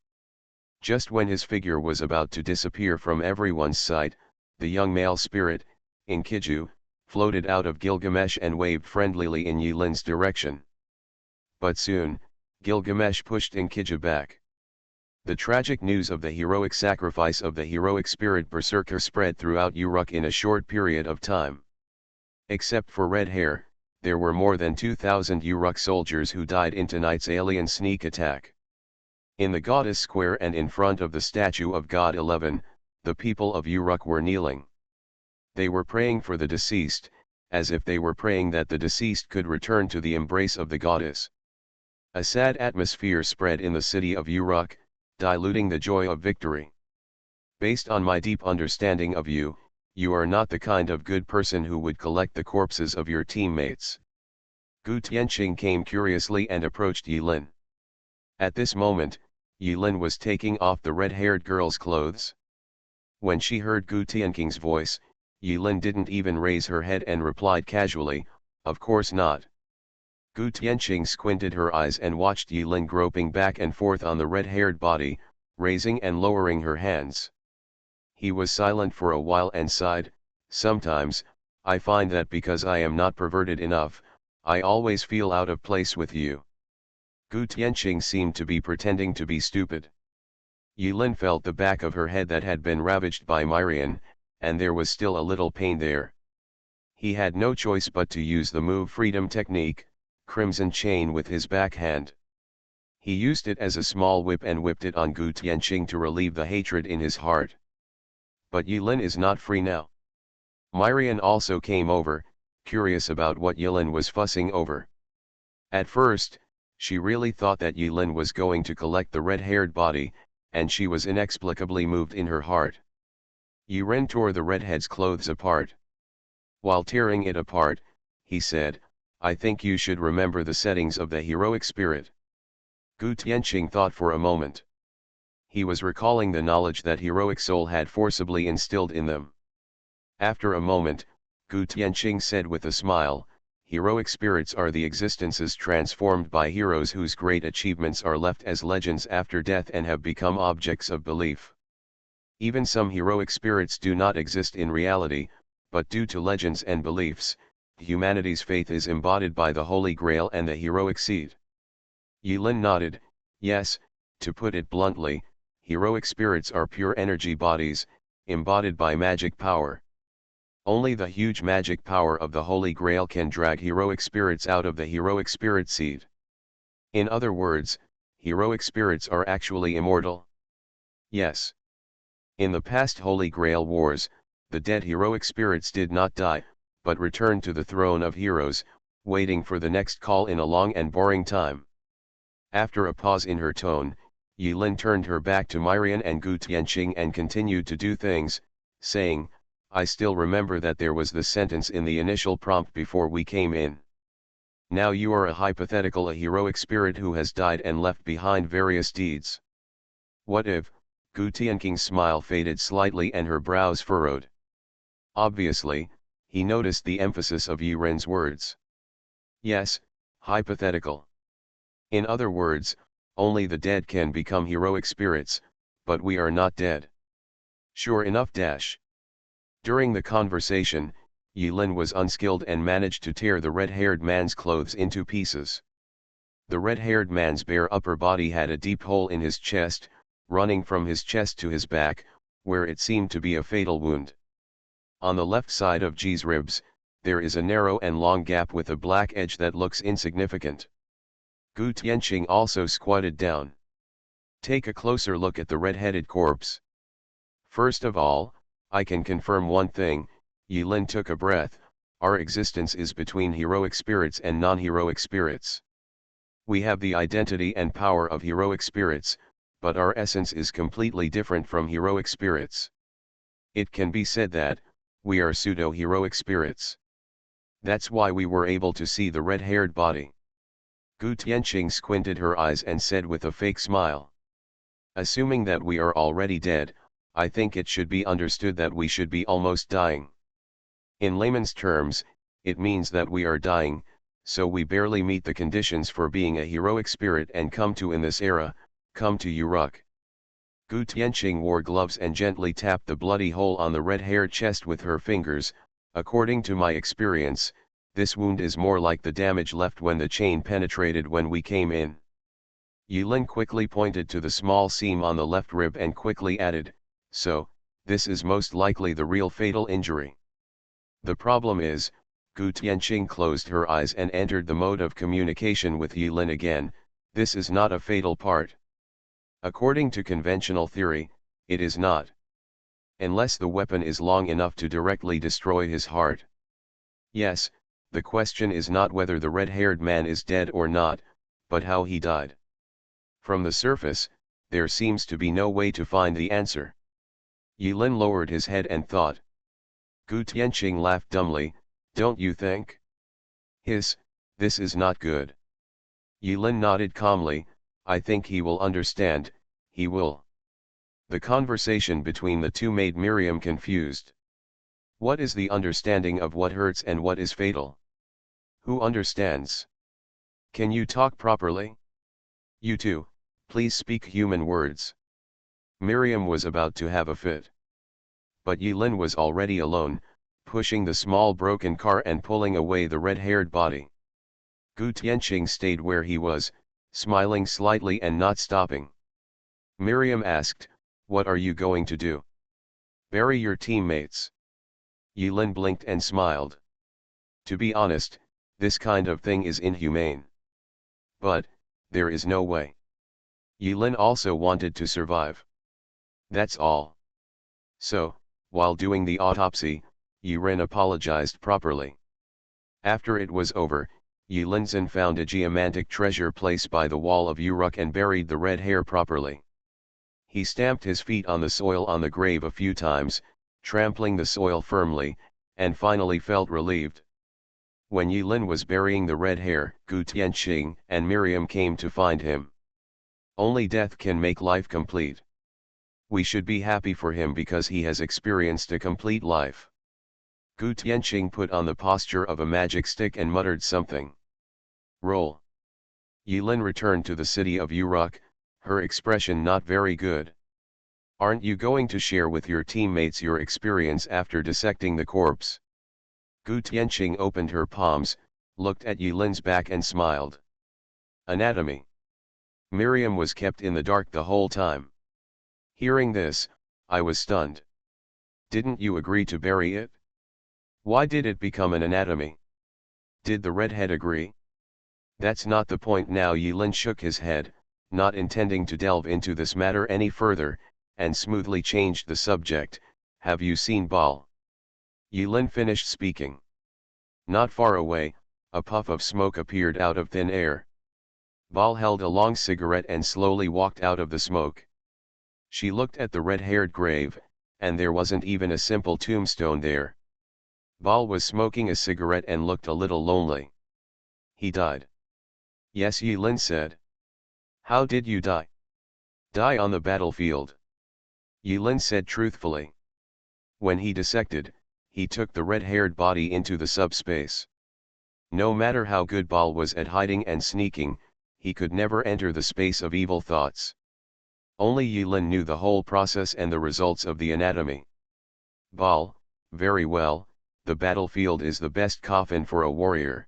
Just when his figure was about to disappear from everyone's sight, the young male spirit, Inkiju, floated out of Gilgamesh and waved friendlily in Yilin's direction. But soon, Gilgamesh pushed Inkiju back. The tragic news of the heroic sacrifice of the heroic spirit berserker spread throughout Uruk in a short period of time. Except for red hair, there were more than 2,000 Uruk soldiers who died in tonight's alien sneak attack. In the Goddess Square and in front of the statue of God 11, the people of Uruk were kneeling. They were praying for the deceased, as if they were praying that the deceased could return to the embrace of the goddess. A sad atmosphere spread in the city of Uruk, diluting the joy of victory. Based on my deep understanding of you, you are not the kind of good person who would collect the corpses of your teammates. Gu Tianqing came curiously and approached Yilin. At this moment, Yilin was taking off the red-haired girl's clothes. When she heard Gu Tianqing's voice, Yilin didn't even raise her head and replied casually, "Of course not." Gu Tianqing squinted her eyes and watched Yilin groping back and forth on the red-haired body, raising and lowering her hands. He was silent for a while and sighed, "Sometimes, I find that because I am not perverted enough, I always feel out of place with you." Gu Tianqing seemed to be pretending to be stupid. Yilin felt the back of her head that had been ravaged by Myrian, and there was still a little pain there. He had no choice but to use the move freedom technique, Crimson Chain, with his backhand. He used it as a small whip and whipped it on Gu Tianqing to relieve the hatred in his heart. But Yilin is not free now. Myrian also came over, curious about what Yilin was fussing over. At first, she really thought that Yilin was going to collect the red-haired body, and she was inexplicably moved in her heart. Yilin tore the redhead's clothes apart. While tearing it apart, he said, "I think you should remember the settings of the heroic spirit." Gu Tianqing thought for a moment. He was recalling the knowledge that heroic soul had forcibly instilled in them. After a moment, Gu Tianqing said with a smile, "Heroic spirits are the existences transformed by heroes whose great achievements are left as legends after death and have become objects of belief. Even some heroic spirits do not exist in reality, but due to legends and beliefs, humanity's faith is embodied by the Holy Grail and the heroic seed." Yilin nodded, "Yes, to put it bluntly, heroic spirits are pure energy bodies, embodied by magic power. Only the huge magic power of the Holy Grail can drag heroic spirits out of the heroic spirit seed. In other words, heroic spirits are actually immortal." Yes. In the past Holy Grail wars, the dead heroic spirits did not die, but returned to the throne of heroes, waiting for the next call in a long and boring time. After a pause in her tone, Yilin turned her back to Myrian and Gu Tianqing and continued to do things, saying, "I still remember that there was the sentence in the initial prompt before we came in. Now you are a hypothetical a heroic spirit who has died and left behind various deeds. What if?" Gu Tianqing's smile faded slightly and her brows furrowed. Obviously, he noticed the emphasis of Yiren's words. "Yes, hypothetical. In other words, only the dead can become heroic spirits, but we are not dead." Sure enough. During the conversation, Yilin was unskilled and managed to tear the red-haired man's clothes into pieces. The red-haired man's bare upper body had a deep hole in his chest, running from his chest to his back, where it seemed to be a fatal wound. On the left side of Ji's ribs, there is a narrow and long gap with a black edge that looks insignificant. Gu Tianqing also squatted down. "Take a closer look at the red-headed corpse." "First of all, I can confirm one thing," Yilin took a breath, "our existence is between heroic spirits and non-heroic spirits. We have the identity and power of heroic spirits, but our essence is completely different from heroic spirits. It can be said that, we are pseudo-heroic spirits. That's why we were able to see the red-haired body." Gu Tianqing squinted her eyes and said with a fake smile, "Assuming that we are already dead, I think it should be understood that we should be almost dying. In layman's terms, it means that we are dying, so we barely meet the conditions for being a heroic spirit and come to in this era, come to Uruk." Gu Tianqing wore gloves and gently tapped the bloody hole on the red-haired chest with her fingers. "According to my experience, this wound is more like the damage left when the chain penetrated when we came in." Yilin quickly pointed to the small seam on the left rib and quickly added, "So, this is most likely the real fatal injury. The problem is, Gu Tianqing closed her eyes and entered the mode of communication with Yilin again. This is not a fatal part. According to conventional theory, it is not. Unless the weapon is long enough to directly destroy his heart. Yes, the question is not whether the red-haired man is dead or not, but how he died. From the surface, there seems to be no way to find the answer. Yilin lowered his head and thought. Gu Tianqing laughed dumbly. Don't you think? This is not good. Yilin nodded calmly. I think he will understand, he will. The conversation between the two made Miriam confused. What is the understanding of what hurts and what is fatal? Who understands? Can you talk properly? You two, please speak human words. Miriam was about to have a fit. But Yilin was already alone, pushing the small broken car and pulling away the red-haired body. Gu Tianqing stayed where he was, smiling slightly and not stopping. Miriam asked, what are you going to do? Bury your teammates. Yilin blinked and smiled. To be honest, this kind of thing is inhumane. But, there is no way. Yilin also wanted to survive. That's all. So, while doing the autopsy, Yilin apologized properly. After it was over, Yilinzhen found a geomantic treasure place by the wall of Uruk and buried the red hair properly. He stamped his feet on the soil on the grave a few times, trampling the soil firmly, and finally felt relieved. When Yilin was burying the red hair, Gu Tianqing and Miriam came to find him. Only death can make life complete. We should be happy for him because he has experienced a complete life. Gu Tianqing put on the posture of a magic stick and muttered something. Roll. Yilin returned to the city of Uruk, her expression not very good. Aren't you going to share with your teammates your experience after dissecting the corpse? Gu Tianqing opened her palms, looked at Yilin's back and smiled. Anatomy. Miriam was kept in the dark the whole time. Hearing this, I was stunned. Didn't you agree to bury it? Why did it become an anatomy? Did the redhead agree? That's not the point now. Yilin shook his head, not intending to delve into this matter any further, and smoothly changed the subject. Have you seen Baal? Yilin finished speaking. Not far away, a puff of smoke appeared out of thin air. Baal held a long cigarette and slowly walked out of the smoke. She looked at the red-haired grave, and there wasn't even a simple tombstone there. Baal was smoking a cigarette and looked a little lonely. He died. Yes, Yilin said. How did you die? Die on the battlefield. Yilin said truthfully. When he dissected, he took the red-haired body into the subspace. No matter how good Baal was at hiding and sneaking, he could never enter the space of evil thoughts. Only Yilin knew the whole process and the results of the anatomy. Baal, very well, the battlefield is the best coffin for a warrior.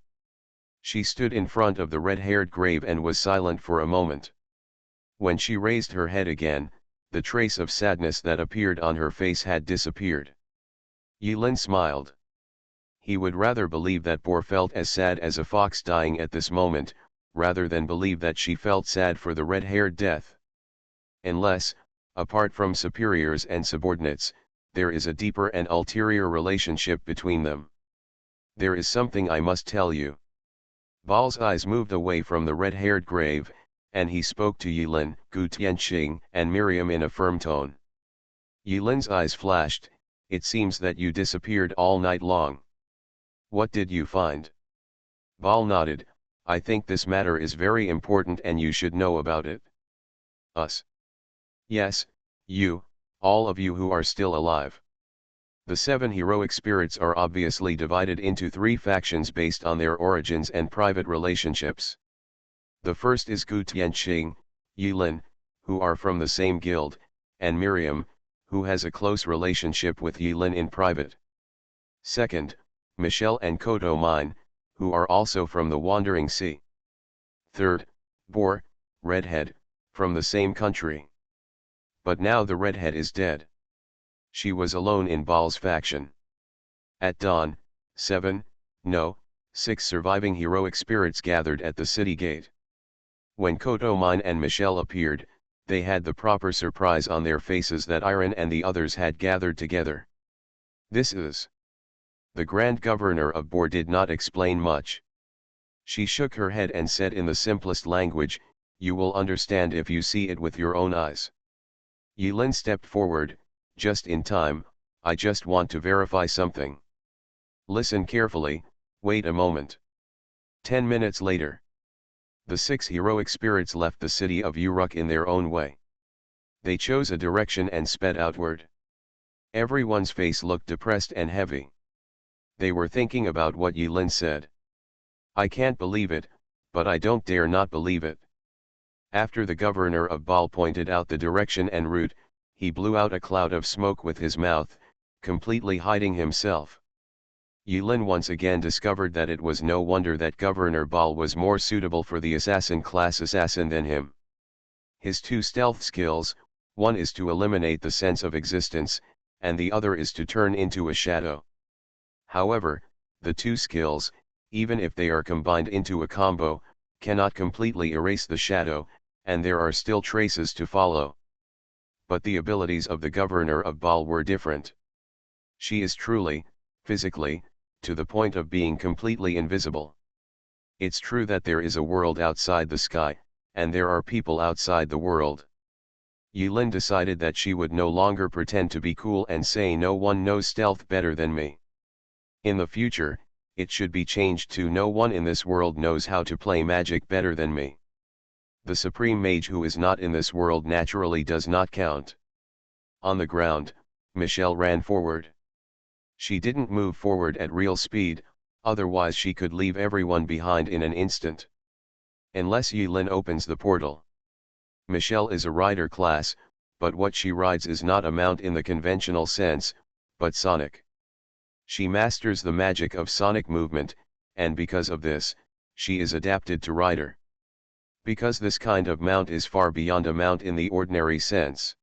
She stood in front of the red-haired grave and was silent for a moment. When she raised her head again, the trace of sadness that appeared on her face had disappeared. Yilin smiled. He would rather believe that Boar felt as sad as a fox dying at this moment, rather than believe that she felt sad for the red-haired death. Unless, apart from superiors and subordinates, there is a deeper and ulterior relationship between them. There is something I must tell you. Baal's eyes moved away from the red-haired grave, and he spoke to Yilin, Gu Tianqing, and Miriam in a firm tone. Yilin's eyes flashed. It seems that you disappeared all night long. What did you find? Baal nodded. I think this matter is very important and you should know about it. Us. Yes, you, all of you who are still alive. The 7 heroic spirits are obviously divided into 3 factions based on their origins and private relationships. The first is Gu Tianqing, Yilin, who are from the same guild, and Miriam, who has a close relationship with Yilin in private. Second, Michelle and Koto Mine, who are also from the Wandering Sea. Third, Boar, redhead, from the same country. But now the redhead is dead. She was alone in Baal's faction. At dawn, 7, No, 6 surviving heroic spirits gathered at the city gate. When Kotomine and Michelle appeared, they had the proper surprise on their faces that Iron and the others had gathered together. This is. The Grand Governor of Bor did not explain much. She shook her head and said in the simplest language, "You will understand if you see it with your own eyes." Yilin stepped forward, just in time. "I just want to verify something." "Listen carefully, wait a moment." 10 minutes later. The 6 heroic spirits left the city of Uruk in their own way. They chose a direction and sped outward. Everyone's face looked depressed and heavy. They were thinking about what Yilin said. "I can't believe it, but I don't dare not believe it." After the governor of Bal pointed out the direction en route, he blew out a cloud of smoke with his mouth, completely hiding himself. Yilin once again discovered that it was no wonder that Governor Bal was more suitable for the assassin class assassin than him. His 2 stealth skills, one is to eliminate the sense of existence, and the other is to turn into a shadow. However, the 2 skills, even if they are combined into a combo, cannot completely erase the shadow, and there are still traces to follow. But the abilities of the Governor of Bal were different. She is truly, physically, to the point of being completely invisible. It's true that there is a world outside the sky, and there are people outside the world. Yilin decided that she would no longer pretend to be cool and say no one knows stealth better than me. In the future, it should be changed to no one in this world knows how to play magic better than me. The supreme mage who is not in this world naturally does not count. On the ground, Michelle ran forward. She didn't move forward at real speed, otherwise she could leave everyone behind in an instant. Unless Yilin opens the portal. Michelle is a rider class, but what she rides is not a mount in the conventional sense, but sonic. She masters the magic of sonic movement, and because of this, she is adapted to rider. Because this kind of mount is far beyond a mount in the ordinary sense.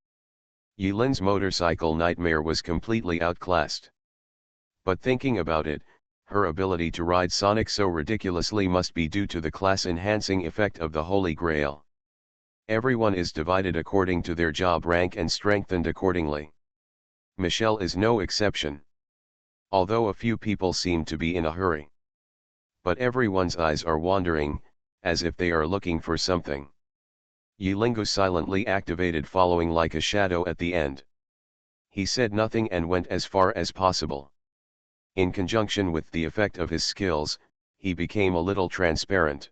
Yilin's motorcycle nightmare was completely outclassed. But thinking about it, her ability to ride sonic so ridiculously must be due to the class-enhancing effect of the Holy Grail. Everyone is divided according to their job rank and strengthened accordingly. Michelle is no exception. Although a few people seem to be in a hurry. But everyone's eyes are wandering, as if they are looking for something. Yilingo silently activated following like a shadow at the end. He said nothing and went as far as possible. In conjunction with the effect of his skills, he became a little transparent.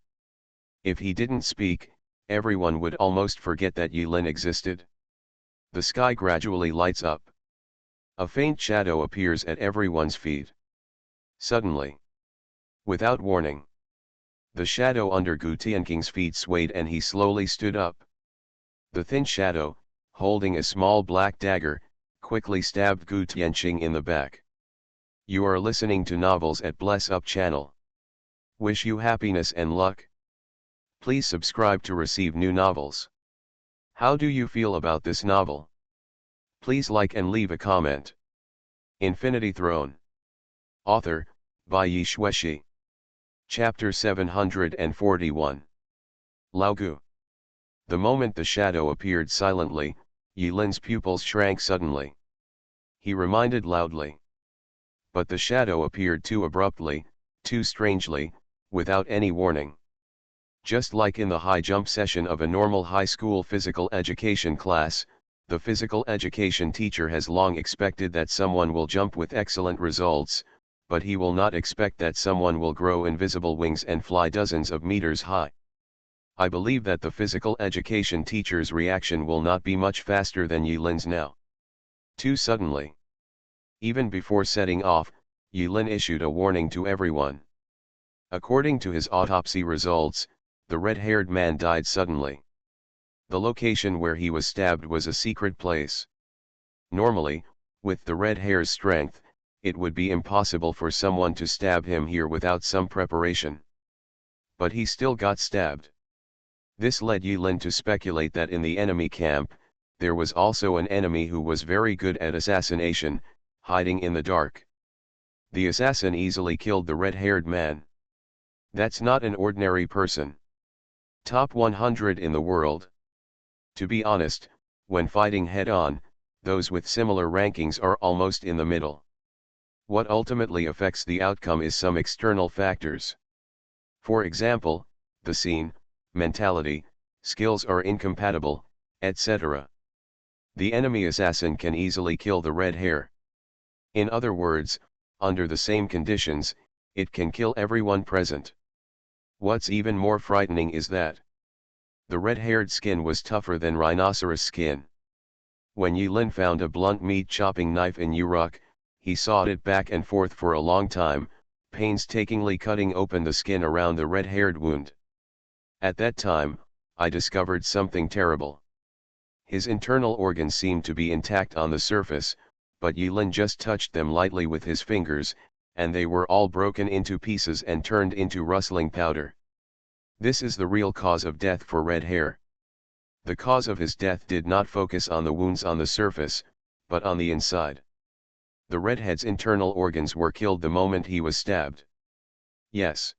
If he didn't speak, everyone would almost forget that Yilin existed. The sky gradually lights up. A faint shadow appears at everyone's feet. Suddenly. Without warning. The shadow under Gu Tianqing's feet swayed and he slowly stood up. The thin shadow, holding a small black dagger, quickly stabbed Gu Tianqing in the back. You are listening to Novels at Bless Up channel. Wish you happiness and luck. Please subscribe to receive new novels. How do you feel about this novel? Please like and leave a comment. Infinity Throne. Author, Bai Xueshi. Chapter 741. Lao Gu. The moment the shadow appeared silently, Yilin's pupils shrank suddenly. He reminded loudly. But the shadow appeared too abruptly, too strangely, without any warning. Just like in the high jump session of a normal high school physical education class, the physical education teacher has long expected that someone will jump with excellent results, but he will not expect that someone will grow invisible wings and fly dozens of meters high. I believe that the physical education teacher's reaction will not be much faster than Yilin's now. Too suddenly. Even before setting off, Yilin issued a warning to everyone. According to his autopsy results, the red-haired man died suddenly. The location where he was stabbed was a secret place. Normally, with the red hair's strength, it would be impossible for someone to stab him here without some preparation. But he still got stabbed. This led Yilin to speculate that in the enemy camp, there was also an enemy who was very good at assassination, hiding in the dark. The assassin easily killed the red-haired man. That's not an ordinary person. Top 100 in the world. To be honest, when fighting head-on, those with similar rankings are almost in the middle. What ultimately affects the outcome is some external factors. For example, the scene, mentality, skills are incompatible, etc. The enemy assassin can easily kill the red hair. In other words, under the same conditions, it can kill everyone present. What's even more frightening is that the red-haired skin was tougher than rhinoceros skin. When Yulin found a blunt meat chopping knife in Uruk, he sawed it back and forth for a long time, painstakingly cutting open the skin around the red-haired wound. At that time, I discovered something terrible. His internal organs seemed to be intact on the surface, but Yulin just touched them lightly with his fingers, and they were all broken into pieces and turned into rustling powder. This is the real cause of death for red hair. The cause of his death did not focus on the wounds on the surface, but on the inside. The redhead's internal organs were killed the moment he was stabbed. Yes.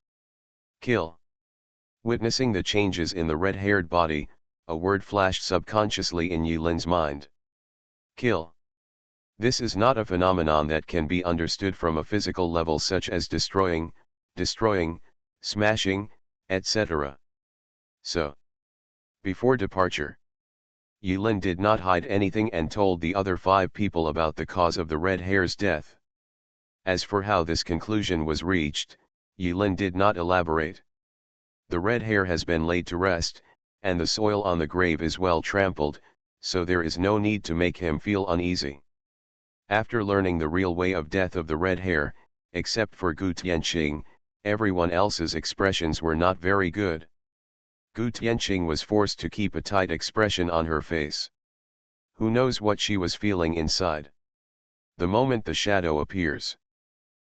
Kill. Witnessing the changes in the red-haired body, a word flashed subconsciously in Yulin's mind. Kill. This is not a phenomenon that can be understood from a physical level such as destroying, smashing, etc. So, before departure, Yulin did not hide anything and told the other 5 people about the cause of the red hair's death. As for how this conclusion was reached, Yulin did not elaborate. The red hair has been laid to rest, and the soil on the grave is well trampled, so there is no need to make him feel uneasy. After learning the real way of death of the red hair, except for Gu Tianqing, everyone else's expressions were not very good. Gu Tianqing was forced to keep a tight expression on her face. Who knows what she was feeling inside? The moment the shadow appears,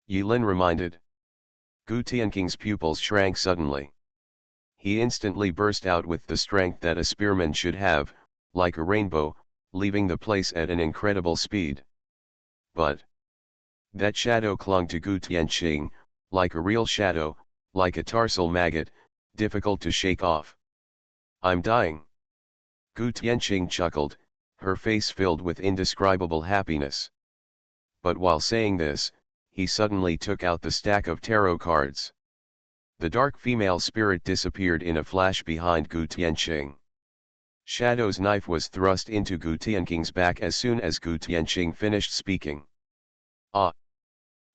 Yulin reminded. Gu Tianqing's pupils shrank suddenly. He instantly burst out with the strength that a spearman should have, like a rainbow, leaving the place at an incredible speed. But that shadow clung to Gu Tianqing, like a real shadow, like a tarsal maggot, difficult to shake off. I'm dying. Gu Tianqing chuckled, her face filled with indescribable happiness. But while saying this, he suddenly took out the stack of tarot cards. The dark female spirit disappeared in a flash behind Gu Tianqing. Shadow's knife was thrust into Gu Tianqing's back as soon as Gu Tianqing finished speaking. Ah!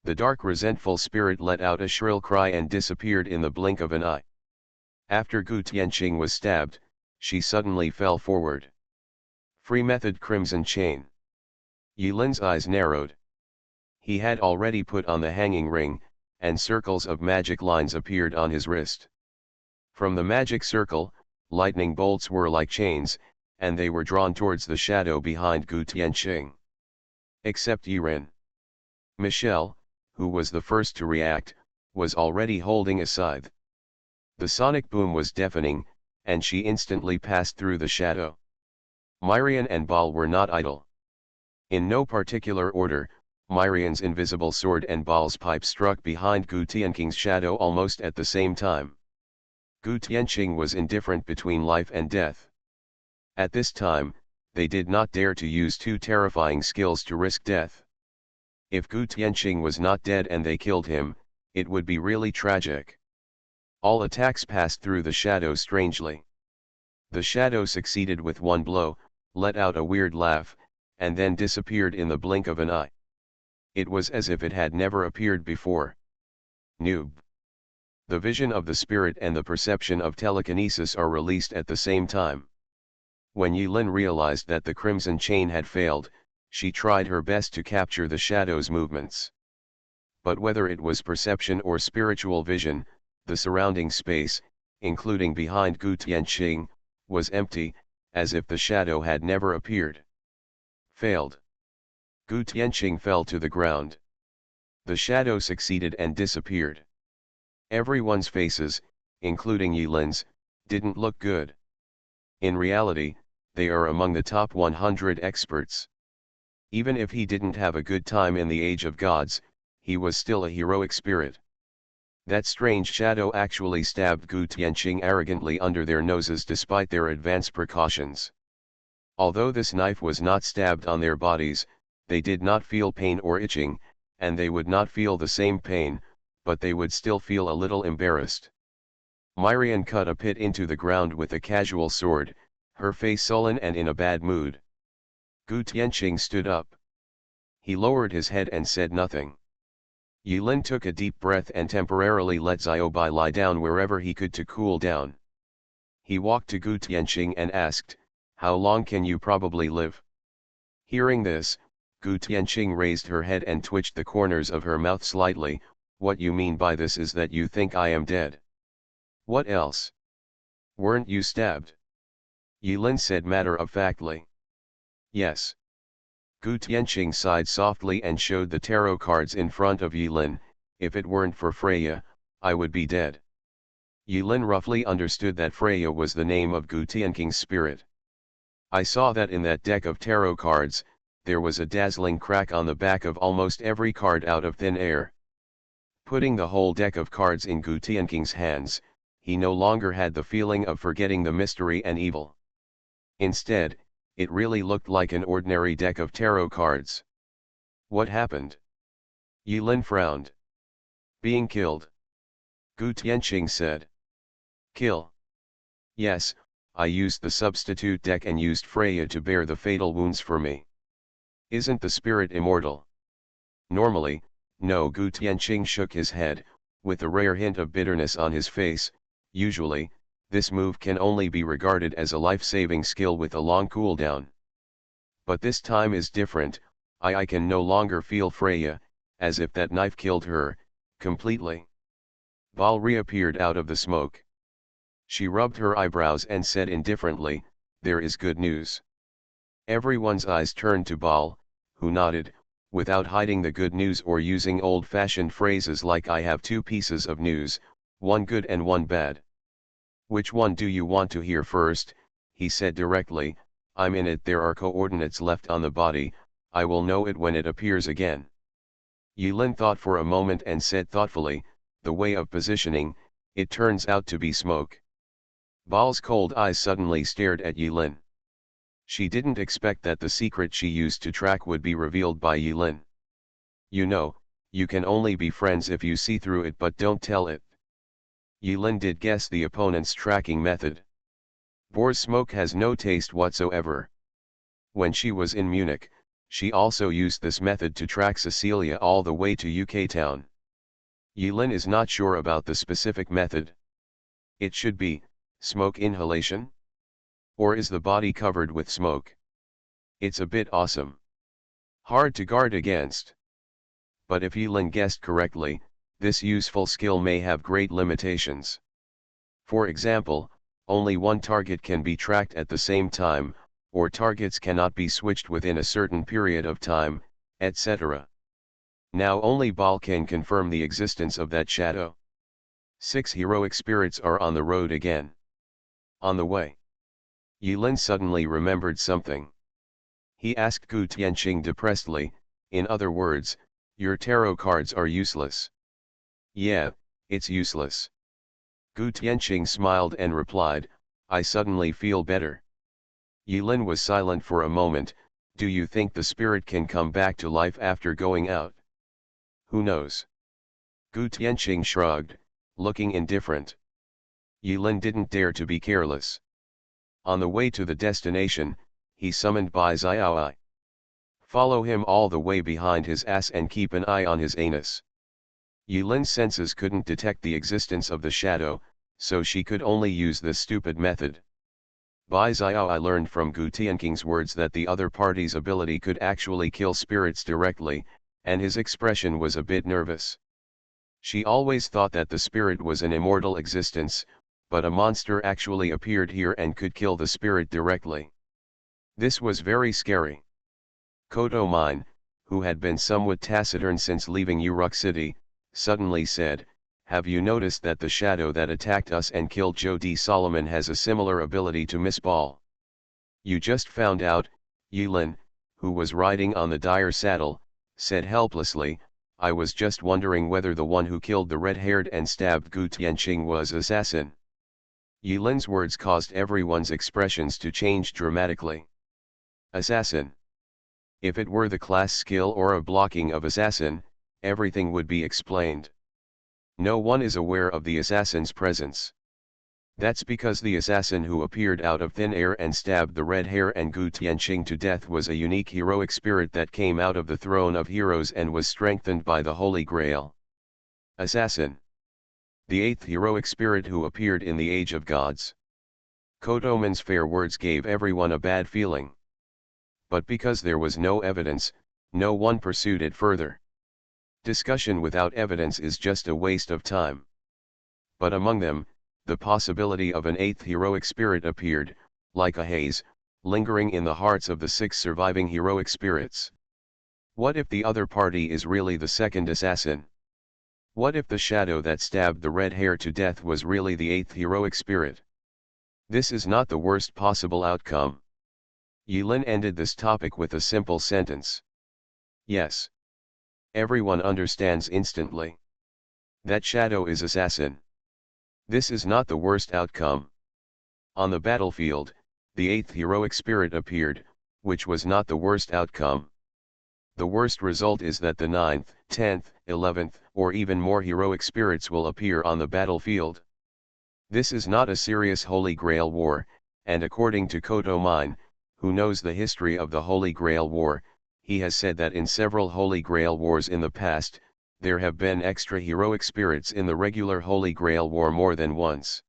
The dark resentful spirit let out a shrill cry and disappeared in the blink of an eye. After Gu Tianqing was stabbed, she suddenly fell forward. Free method crimson chain. Yulin's eyes narrowed. He had already put on the hanging ring, and circles of magic lines appeared on his wrist. From the magic circle, lightning bolts were like chains, and they were drawn towards the shadow behind Gu Tianqing. Except Yiren. Michelle, who was the first to react, was already holding a scythe. The sonic boom was deafening, and she instantly passed through the shadow. Myrian and Baal were not idle. In no particular order, Myrian's invisible sword and Baal's pipe struck behind Gu Tianqing's shadow almost at the same time. Gu Tianqing was indifferent between life and death. At this time, they did not dare to use 2 terrifying skills to risk death. If Gu Tianqing was not dead and they killed him, it would be really tragic. All attacks passed through the shadow strangely. The shadow succeeded with one blow, let out a weird laugh, and then disappeared in the blink of an eye. It was as if it had never appeared before. Noob. The vision of the spirit and the perception of telekinesis are released at the same time. When Yulin realized that the crimson chain had failed, she tried her best to capture the shadow's movements. But whether it was perception or spiritual vision, the surrounding space, including behind Gu Tianqing, was empty, as if the shadow had never appeared. Failed. Gu Tianqing fell to the ground. The shadow succeeded and disappeared. Everyone's faces, including Yulin's, didn't look good. In reality, they are among the top 100 experts. Even if he didn't have a good time in the Age of Gods, he was still a heroic spirit. That strange shadow actually stabbed Gu Tianqing arrogantly under their noses despite their advanced precautions. Although this knife was not stabbed on their bodies, they did not feel pain or itching, and they would not feel the same pain, but they would still feel a little embarrassed. Myrian cut a pit into the ground with a casual sword, her face sullen and in a bad mood. Gu Tianqing stood up. He lowered his head and said nothing. Yilin took a deep breath and temporarily let Xiaobai lie down wherever he could to cool down. He walked to Gu Tianqing and asked, "How long can you probably live?" Hearing this, Gu Tianqing raised her head and twitched the corners of her mouth slightly. "What you mean by this is that you think I am dead. What else? Weren't you stabbed?" Yilin said matter-of-factly. "Yes." Gu Tianqing sighed softly and showed the tarot cards in front of Yilin. "If it weren't for Freya, I would be dead." Yilin roughly understood that Freya was the name of Gu Tianqing's spirit. "I saw that in that deck of tarot cards, there was a dazzling crack on the back of almost every card out of thin air." Putting the whole deck of cards in Gu Tianqing's hands, he no longer had the feeling of forgetting the mystery and evil. Instead, it really looked like an ordinary deck of tarot cards. "What happened?" Yilin frowned. "Being killed." Gu Tianqing said. "Kill?" "Yes, I used the substitute deck and used Freya to bear the fatal wounds for me." "Isn't the spirit immortal?" "Normally, no." Gu Tianqing shook his head, with a rare hint of bitterness on his face. "Usually, this move can only be regarded as a life-saving skill with a long cooldown. But this time is different. I can no longer feel Freya, as if that knife killed her, completely." Baal reappeared out of the smoke. She rubbed her eyebrows and said indifferently, "There is good news." Everyone's eyes turned to Baal, who nodded, without hiding the good news or using old-fashioned phrases like "I have two pieces of news, one good and one bad." "Which one do you want to hear first?" he said directly. "I'm in it. There are coordinates left on the body. I will know it when it appears again." Yilin thought for a moment and said thoughtfully, "The way of positioning, it turns out to be smoke." Baal's cold eyes suddenly stared at Yilin. She didn't expect that the secret she used to track would be revealed by Yilin. "You know, you can only be friends if you see through it, but don't tell it." Yilin did guess the opponent's tracking method. Boar's smoke has no taste whatsoever. When she was in Munich, she also used this method to track Cecilia all the way to UK town. Yilin is not sure about the specific method. It should be smoke inhalation? Or is the body covered with smoke? It's a bit awesome. Hard to guard against. But if Yilin guessed correctly, this useful skill may have great limitations. For example, only one target can be tracked at the same time, or targets cannot be switched within a certain period of time, etc. Now only Baal can confirm the existence of that shadow. 6 heroic spirits are on the road again. On the way, Yilin suddenly remembered something. He asked Gu Tianqing depressedly, "In other words, your tarot cards are useless?" "Yeah, it's useless." Gu Tianqing smiled and replied, "I suddenly feel better." Yilin was silent for a moment. "Do you think the spirit can come back to life after going out?" "Who knows?" Gu Tianqing shrugged, looking indifferent. Yilin didn't dare to be careless. On the way to the destination, he summoned Bai Xiaoai. "Follow him all the way behind his ass and keep an eye on his anus." Yilin's senses couldn't detect the existence of the shadow, so she could only use this stupid method. Bai Xiaoai learned from Gu Tianqing's words that the other party's ability could actually kill spirits directly, and his expression was a bit nervous. She always thought that the spirit was an immortal existence, but a monster actually appeared here and could kill the spirit directly. This was very scary. Koto Mine, who had been somewhat taciturn since leaving Uruk City, suddenly said, "Have you noticed that the shadow that attacked us and killed Jody Solomon has a similar ability to miss Baal?" "You just found out," Yilin, who was riding on the dire saddle, said helplessly. I was just wondering whether the one who killed the red-haired and stabbed Gu Tianqing was assassin. Yilin's words caused everyone's expressions to change dramatically. Assassin. If it were the class skill or a blocking of assassin, everything would be explained. No one is aware of the assassin's presence. That's because the assassin who appeared out of thin air and stabbed the red hair and Gu Tianqing to death was a unique heroic spirit that came out of the throne of heroes and was strengthened by the Holy Grail. Assassin. The eighth heroic spirit who appeared in the Age of Gods. Kodoman's fair words gave everyone a bad feeling. But because there was no evidence, no one pursued it further. Discussion without evidence is just a waste of time. But among them, the possibility of an eighth heroic spirit appeared, like a haze, lingering in the hearts of the six surviving heroic spirits. What if the other party is really the second assassin? What if the shadow that stabbed the red hair to death was really the eighth heroic spirit? This is not the worst possible outcome. Yilin ended this topic with a simple sentence. Yes. Everyone understands instantly. That shadow is assassin. This is not the worst outcome. On the battlefield, the eighth heroic spirit appeared, which was not the worst outcome. The worst result is that the 9th, 10th, 11th, or even more heroic spirits will appear on the battlefield. This is not a serious Holy Grail war, and according to Kodoman, who knows the history of the Holy Grail war, he has said that in several Holy Grail wars in the past, there have been extra heroic spirits in the regular Holy Grail war more than once.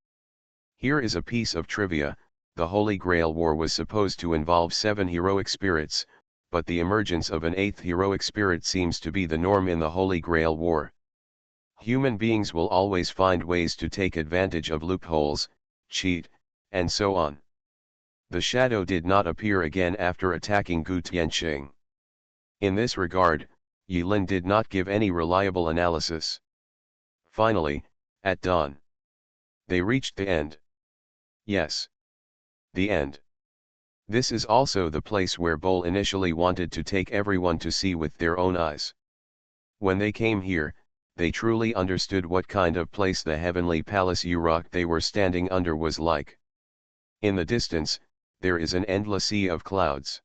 Here is a piece of trivia: the Holy Grail war was supposed to involve 7 heroic spirits, but the emergence of an 8th heroic spirit seems to be the norm in the Holy Grail war. Human beings will always find ways to take advantage of loopholes, cheat, and so on. The shadow did not appear again after attacking Gu Tianqing. In this regard, Yilin did not give any reliable analysis. Finally, at dawn, they reached the end. Yes. The end. This is also the place where Bol initially wanted to take everyone to see with their own eyes. When they came here, they truly understood what kind of place the heavenly palace Uruk they were standing under was like. In the distance, there is an endless sea of clouds.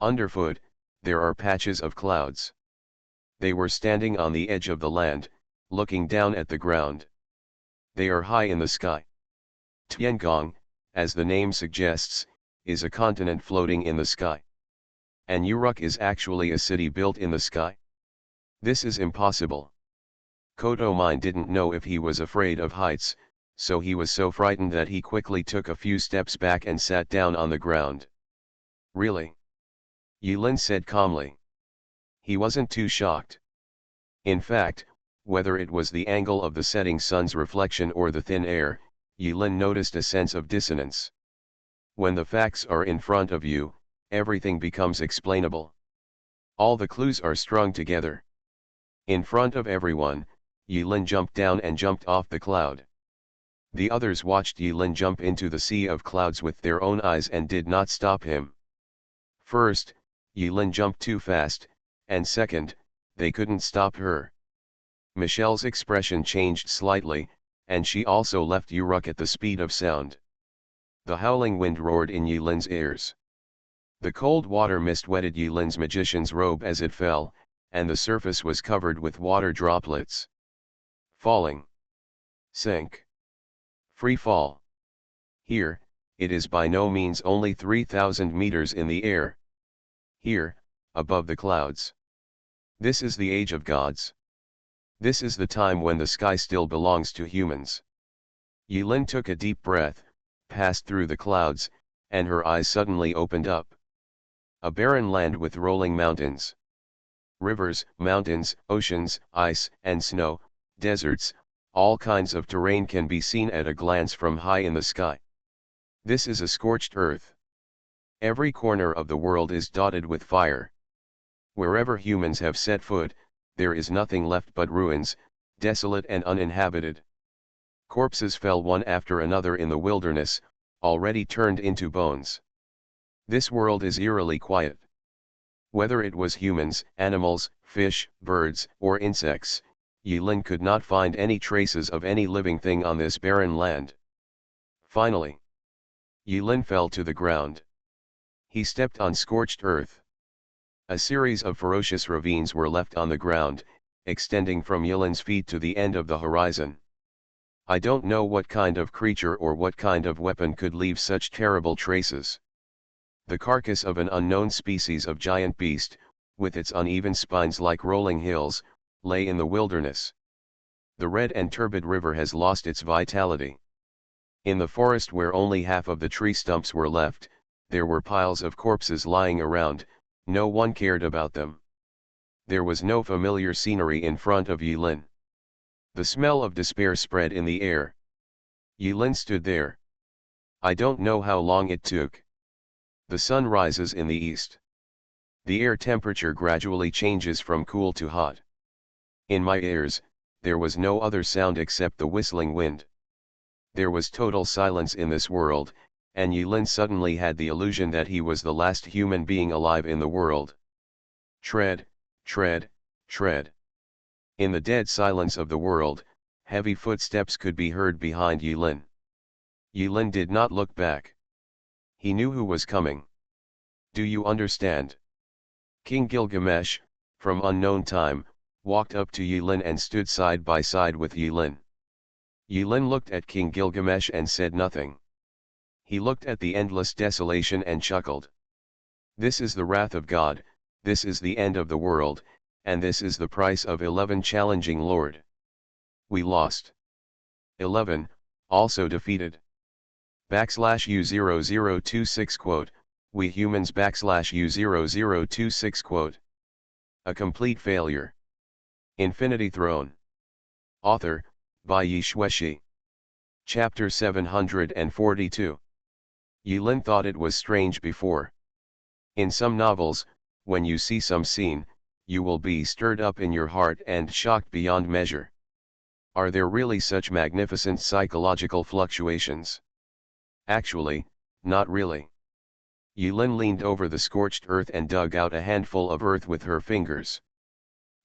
Underfoot, there are patches of clouds. They were standing on the edge of the land, looking down at the ground. They are high in the sky. Tiangong, as the name suggests, is a continent floating in the sky. And Uruk is actually a city built in the sky. This is impossible. Kodoman didn't know if he was afraid of heights, so he was so frightened that he quickly took a few steps back and sat down on the ground. Really? Yilin said calmly. He wasn't too shocked. In fact, whether it was the angle of the setting sun's reflection or the thin air, Yilin noticed a sense of dissonance. When the facts are in front of you, everything becomes explainable. All the clues are strung together. In front of everyone, Yilin jumped down and jumped off the cloud. The others watched Yilin jump into the sea of clouds with their own eyes and did not stop him. First, Yilin jumped too fast, and second, they couldn't stop her. Michelle's expression changed slightly, and she also left Uruk at the speed of sound. The howling wind roared in Yilin's ears. The cold water mist wetted Yilin's magician's robe as it fell, and the surface was covered with water droplets. Falling. Sink. Free fall. Here, it is by no means only 3,000 meters in the air. Here, above the clouds. This is the Age of Gods. This is the time when the sky still belongs to humans. Yilin took a deep breath, passed through the clouds, and her eyes suddenly opened up. A barren land with rolling mountains. Rivers, mountains, oceans, ice and snow, deserts, all kinds of terrain can be seen at a glance from high in the sky. This is a scorched earth. Every corner of the world is dotted with fire. Wherever humans have set foot, there is nothing left but ruins, desolate and uninhabited. Corpses fell one after another in the wilderness, already turned into bones. This world is eerily quiet. Whether it was humans, animals, fish, birds, or insects, Yulin could not find any traces of any living thing on this barren land. Finally, Yulin fell to the ground. He stepped on scorched earth. A series of ferocious ravines were left on the ground, extending from Yulin's feet to the end of the horizon. I don't know what kind of creature or what kind of weapon could leave such terrible traces. The carcass of an unknown species of giant beast, with its uneven spines like rolling hills, lay in the wilderness. The red and turbid river has lost its vitality. In the forest where only half of the tree stumps were left, there were piles of corpses lying around, no one cared about them. There was no familiar scenery in front of Yulin. The smell of despair spread in the air. Yulin stood there. I don't know how long it took. The sun rises in the east. The air temperature gradually changes from cool to hot. In my ears, there was no other sound except the whistling wind. There was total silence in this world, and Yulin suddenly had the illusion that he was the last human being alive in the world. Tread, tread, tread. In the dead silence of the world, heavy footsteps could be heard behind Yulin. Yulin did not look back. He knew who was coming. Do you understand? King Gilgamesh, from unknown time, walked up to Yulin and stood side by side with Yulin. Yulin looked at King Gilgamesh and said nothing. He looked at the endless desolation and chuckled. This is the wrath of God, this is the end of the world, and this is the price of 11 challenging Lord. We lost. 11, also defeated. \U0026 quote, we humans \U0026 quote. A complete failure. Infinity Throne. Author, Bai Xueshi. Chapter 742. Yulin thought it was strange before. In some novels, when you see some scene, you will be stirred up in your heart and shocked beyond measure. Are there really such magnificent psychological fluctuations? Actually, not really. Yulin leaned over the scorched earth and dug out a handful of earth with her fingers.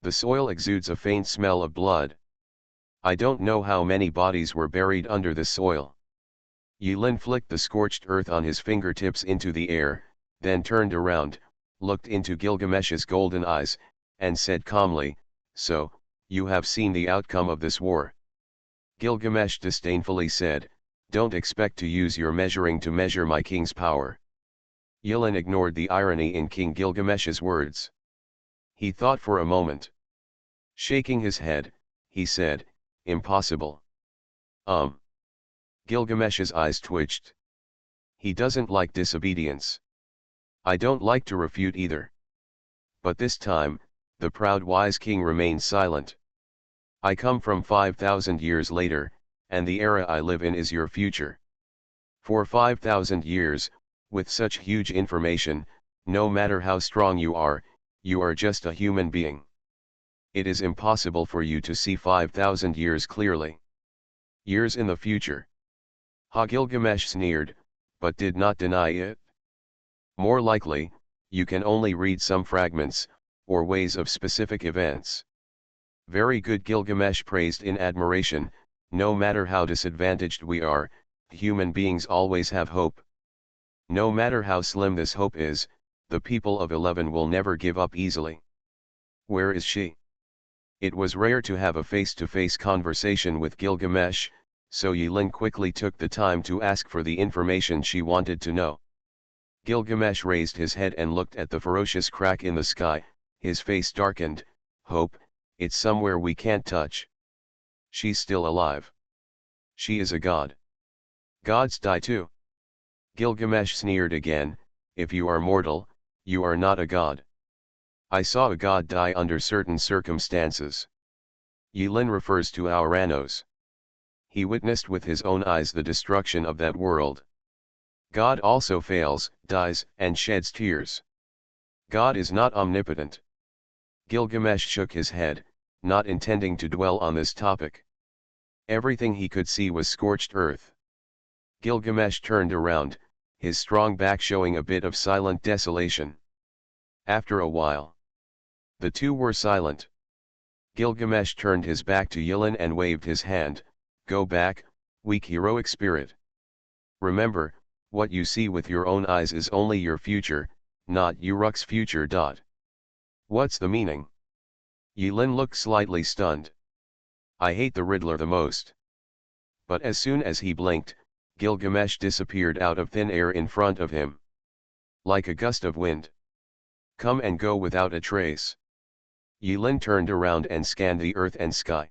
The soil exudes a faint smell of blood. I don't know how many bodies were buried under the soil. Yulin flicked the scorched earth on his fingertips into the air, then turned around, looked into Gilgamesh's golden eyes, and said calmly, "So, you have seen the outcome of this war." Gilgamesh disdainfully said, "Don't expect to use your measuring to measure my king's power." Yulin ignored the irony in King Gilgamesh's words. He thought for a moment. Shaking his head, he said, "Impossible." Gilgamesh's eyes twitched. He doesn't like disobedience. I don't like to refute either. But this time, the proud wise king remained silent. I come from 5,000 years later, and the era I live in is your future. For 5,000 years, with such huge information, no matter how strong you are just a human being. It is impossible for you to see 5,000 years clearly. Years in the future. Gilgamesh sneered, but did not deny it. More likely, you can only read some fragments, or ways of specific events. Very good, Gilgamesh praised in admiration. No matter how disadvantaged we are, human beings always have hope. No matter how slim this hope is, the people of 11 will never give up easily. Where is she? It was rare to have a face-to-face conversation with Gilgamesh, so Yulin quickly took the time to ask for the information she wanted to know. Gilgamesh raised his head and looked at the ferocious crack in the sky, his face darkened. "Hope, it's somewhere we can't touch. She's still alive. She is a god. Gods die too." Gilgamesh sneered again, "If you are mortal, you are not a god. I saw a god die under certain circumstances." Yulin refers to Ouranos. He witnessed with his own eyes the destruction of that world. God also fails, dies, and sheds tears. God is not omnipotent. Gilgamesh shook his head, not intending to dwell on this topic. Everything he could see was scorched earth. Gilgamesh turned around, his strong back showing a bit of silent desolation. After a while, the two were silent. Gilgamesh turned his back to Yulin and waved his hand. Go back, weak heroic spirit. Remember, what you see with your own eyes is only your future, not Uruk's future. What's the meaning? Yulin looked slightly stunned. I hate the Riddler the most. But as soon as he blinked, Gilgamesh disappeared out of thin air in front of him. Like a gust of wind. Come and go without a trace. Yulin turned around and scanned the earth and sky.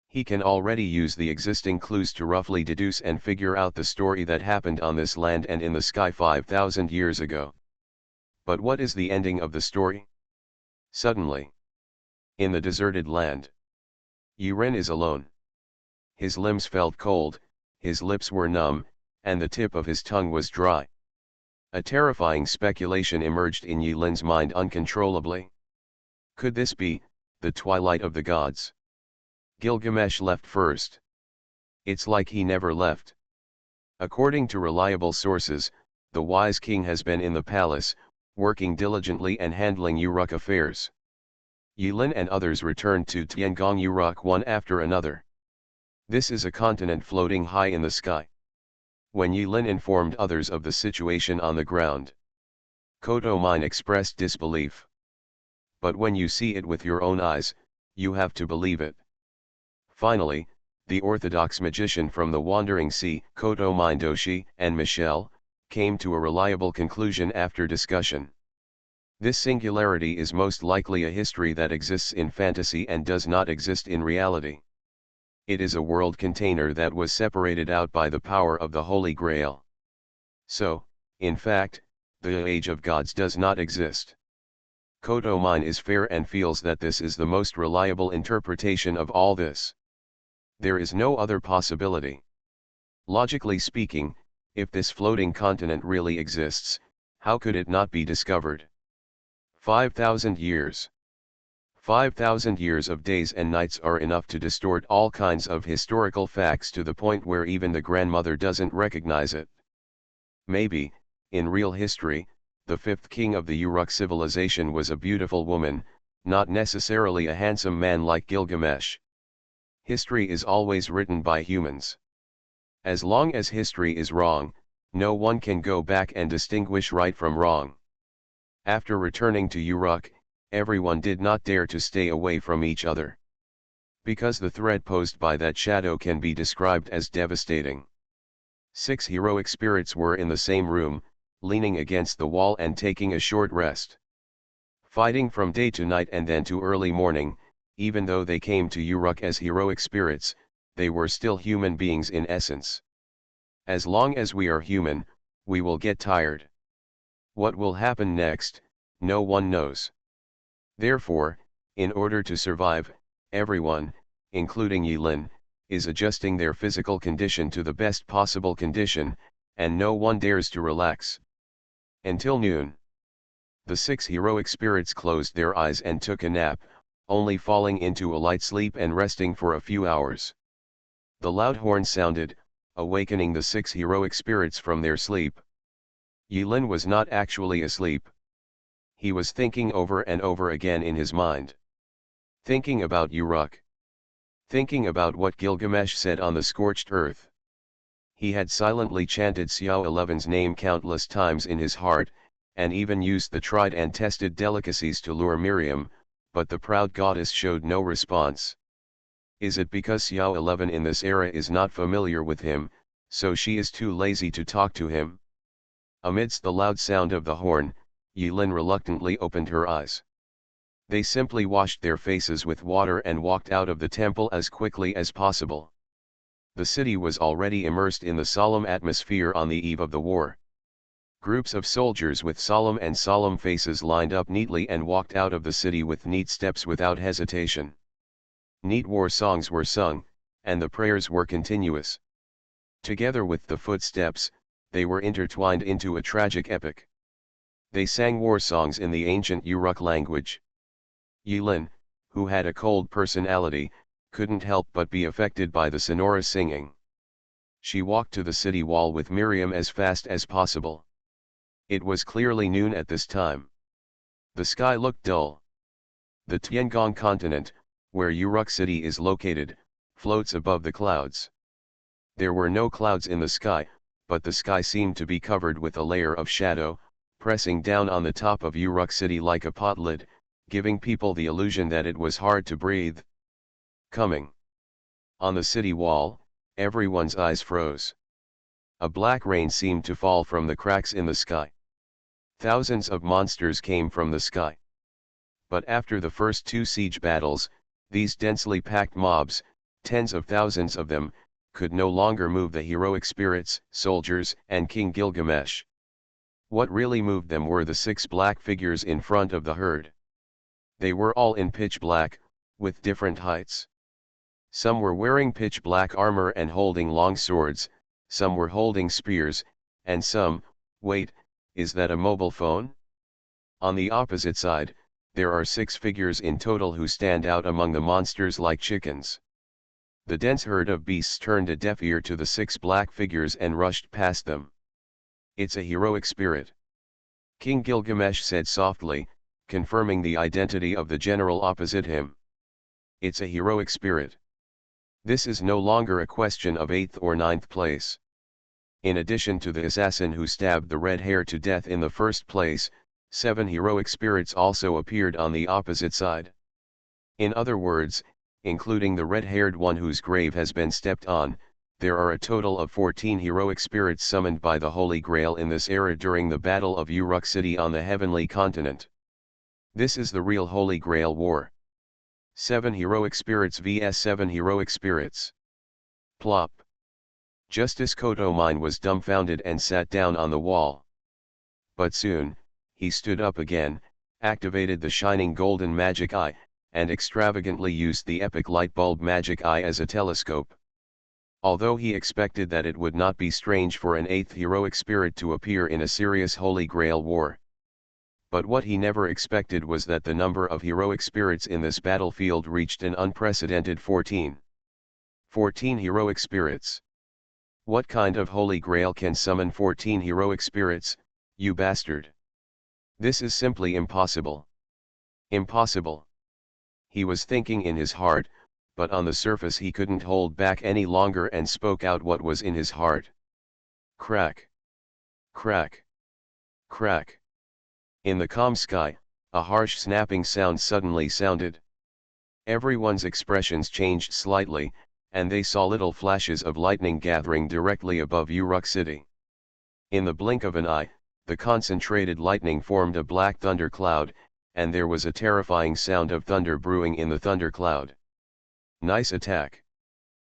He can already use the existing clues to roughly deduce and figure out the story that happened on this land and in the sky 5,000 years ago. But what is the ending of the story? Suddenly, in the deserted land, Yulin is alone. His limbs felt cold, his lips were numb, and the tip of his tongue was dry. A terrifying speculation emerged in Yulin's mind uncontrollably. Could this be the twilight of the gods? Gilgamesh left first. It's like he never left. According to reliable sources, the wise king has been in the palace, working diligently and handling Uruk affairs. Yulin and others returned to Tiangong Uruk one after another. This is a continent floating high in the sky. When Yulin informed others of the situation on the ground, Kodo Mine expressed disbelief. But when you see it with your own eyes, you have to believe it. Finally, the orthodox magician from the Wandering Sea, Kodo Mine Doshi and Michelle, came to a reliable conclusion after discussion. This singularity is most likely a history that exists in fantasy and does not exist in reality. It is a world container that was separated out by the power of the Holy Grail. So, in fact, the Age of Gods does not exist. Kodo Mine is fair and feels that this is the most reliable interpretation of all this. There is no other possibility. Logically speaking, if this floating continent really exists, how could it not be discovered? 5,000 years. 5,000 years of days and nights are enough to distort all kinds of historical facts to the point where even the grandmother doesn't recognize it. Maybe, in real history, the fifth king of the Uruk civilization was a beautiful woman, not necessarily a handsome man like Gilgamesh. History is always written by humans. As long as history is wrong, no one can go back and distinguish right from wrong. After returning to Uruk, everyone did not dare to stay away from each other. Because the threat posed by that shadow can be described as devastating. 6 heroic spirits were in the same room, leaning against the wall and taking a short rest. Fighting from day to night and then to early morning, even though they came to Uruk as heroic spirits, they were still human beings in essence. As long as we are human, we will get tired. What will happen next, no one knows. Therefore, in order to survive, everyone, including Yulin, is adjusting their physical condition to the best possible condition, and no one dares to relax. Until noon. The 6 heroic spirits closed their eyes and took a nap, only falling into a light sleep and resting for a few hours. The loud horn sounded, awakening the 6 heroic spirits from their sleep. Yulin was not actually asleep. He was thinking over and over again in his mind. Thinking about Uruk. Thinking about what Gilgamesh said on the scorched earth. He had silently chanted Xiao 11's name countless times in his heart, and even used the tried and tested delicacies to lure Miriam, but the proud goddess showed no response. Is it because Xiao 11 in this era is not familiar with him, so she is too lazy to talk to him? Amidst the loud sound of the horn, Yulin reluctantly opened her eyes. They simply washed their faces with water and walked out of the temple as quickly as possible. The city was already immersed in the solemn atmosphere on the eve of the war. Groups of soldiers with solemn faces lined up neatly and walked out of the city with neat steps without hesitation. Neat war songs were sung, and the prayers were continuous. Together with the footsteps, they were intertwined into a tragic epic. They sang war songs in the ancient Uruk language. Yulin, who had a cold personality, couldn't help but be affected by the sonorous singing. She walked to the city wall with Miriam as fast as possible. It was clearly noon at this time. The sky looked dull. The Tiangong continent, where Uruk City is located, floats above the clouds. There were no clouds in the sky, but the sky seemed to be covered with a layer of shadow, pressing down on the top of Uruk City like a pot lid, giving people the illusion that it was hard to breathe. Coming. On the city wall, everyone's eyes froze. A black rain seemed to fall from the cracks in the sky. Thousands of monsters came from the sky. But after the first two siege battles, these densely packed mobs, tens of thousands of them, could no longer move the heroic spirits, soldiers, and King Gilgamesh. What really moved them were the 6 black figures in front of the herd. They were all in pitch black, with different heights. Some were wearing pitch black armor and holding long swords, some were holding spears, and some, wait, is that a mobile phone? On the opposite side, there are 6 figures in total who stand out among the monsters like chickens. The dense herd of beasts turned a deaf ear to the 6 black figures and rushed past them. It's a heroic spirit. King Gilgamesh said softly, confirming the identity of the general opposite him. It's a heroic spirit. This is no longer a question of 8th or 9th place. In addition to the assassin who stabbed the red hair to death in the first place, 7 heroic spirits also appeared on the opposite side. In other words, including the red-haired one whose grave has been stepped on, there are a total of 14 heroic spirits summoned by the Holy Grail in this era during the Battle of Uruk City on the Heavenly Continent. This is the real Holy Grail War. 7 heroic spirits vs 7 heroic spirits. Plop. Justice Kotomine was dumbfounded and sat down on the wall. But soon, he stood up again, activated the shining golden magic eye, and extravagantly used the epic light bulb magic eye as a telescope. Although he expected that it would not be strange for an 8th heroic spirit to appear in a serious Holy Grail war. But what he never expected was that the number of heroic spirits in this battlefield reached an unprecedented 14. 14 heroic spirits. What kind of Holy Grail can summon 14 heroic spirits, you bastard? This is simply impossible. Impossible. He was thinking in his heart, but on the surface he couldn't hold back any longer and spoke out what was in his heart. Crack. Crack. Crack. In the calm sky, a harsh snapping sound suddenly sounded. Everyone's expressions changed slightly, and they saw little flashes of lightning gathering directly above Uruk City. In the blink of an eye, the concentrated lightning formed a black thunder cloud, and there was a terrifying sound of thunder brewing in the thunder cloud. Nice attack.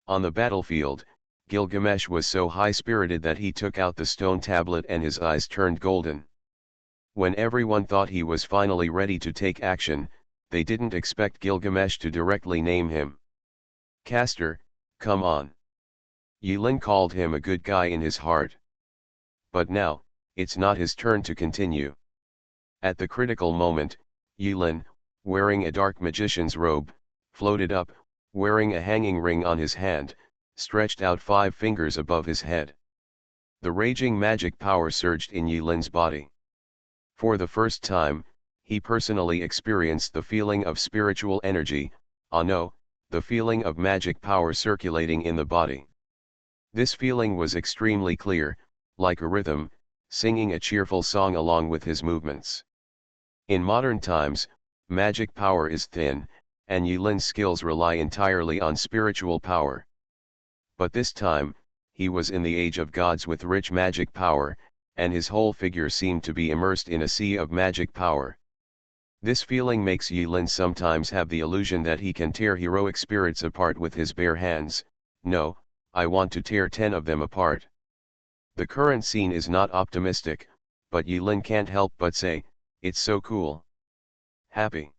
On the battlefield, Gilgamesh was so high-spirited that he took out the stone tablet and his eyes turned golden. When everyone thought he was finally ready to take action, they didn't expect Gilgamesh to directly name him. Castor, come on. Yulin called him a good guy in his heart. But now, it's not his turn to continue. At the critical moment, Yulin, wearing a dark magician's robe, floated up, wearing a hanging ring on his hand, stretched out 5 fingers above his head. The raging magic power surged in Yulin's body. For the first time, he personally experienced the feeling of spiritual energy, no, the feeling of magic power circulating in the body. This feeling was extremely clear, like a rhythm, singing a cheerful song along with his movements. In modern times, magic power is thin, and Yulin's skills rely entirely on spiritual power. But this time, he was in the age of gods with rich magic power, and his whole figure seemed to be immersed in a sea of magic power. This feeling makes Yulin sometimes have the illusion that he can tear heroic spirits apart with his bare hands. No, I want to tear 10 of them apart. The current scene is not optimistic, but Yulin can't help but say, it's so cool. Happy.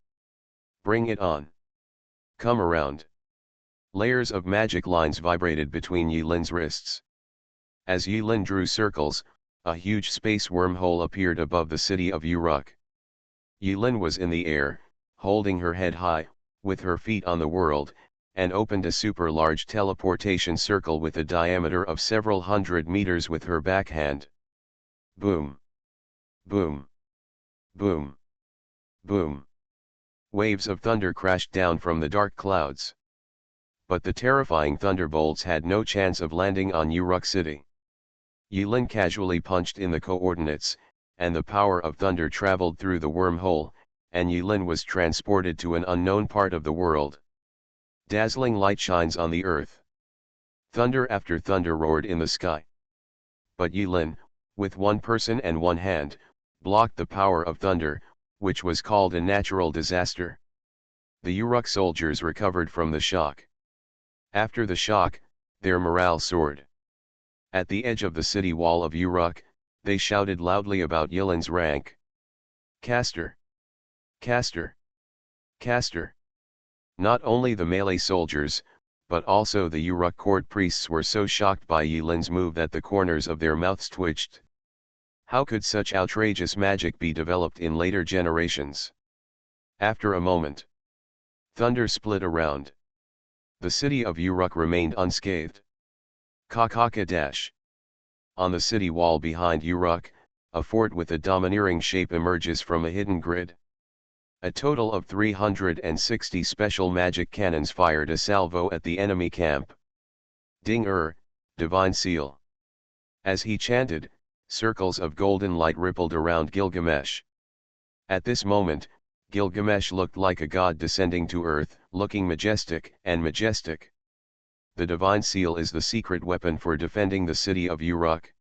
Bring it on. Come around. Layers of magic lines vibrated between Yulin's wrists. As Yulin drew circles, a huge space wormhole appeared above the city of Uruk. Yulin was in the air, holding her head high, with her feet on the world, and opened a super-large teleportation circle with a diameter of several hundred meters with her backhand. Boom. Boom. Boom. Boom! Waves of thunder crashed down from the dark clouds. But the terrifying thunderbolts had no chance of landing on Uruk City. Yulin casually punched in the coordinates, and the power of thunder traveled through the wormhole, and Yulin was transported to an unknown part of the world. Dazzling light shines on the earth. Thunder after thunder roared in the sky. But Yulin, with one person and one hand, blocked the power of thunder, which was called a natural disaster. The Uruk soldiers recovered from the shock. After the shock, their morale soared. At the edge of the city wall of Uruk, they shouted loudly about Yulin's rank. Caster! Caster! Caster! Not only the Malay soldiers, but also the Uruk court priests were so shocked by Yulin's move that the corners of their mouths twitched. How could such outrageous magic be developed in later generations? After a moment, thunder split around. The city of Uruk remained unscathed. Kakaka-dash. On the city wall behind Uruk, a fort with a domineering shape emerges from a hidden grid. A total of 360 special magic cannons fired a salvo at the enemy camp. Ding-er, divine seal. As he chanted, circles of golden light rippled around Gilgamesh. At this moment, Gilgamesh looked like a god descending to earth, looking majestic and majestic. The divine seal is the secret weapon for defending the city of Uruk.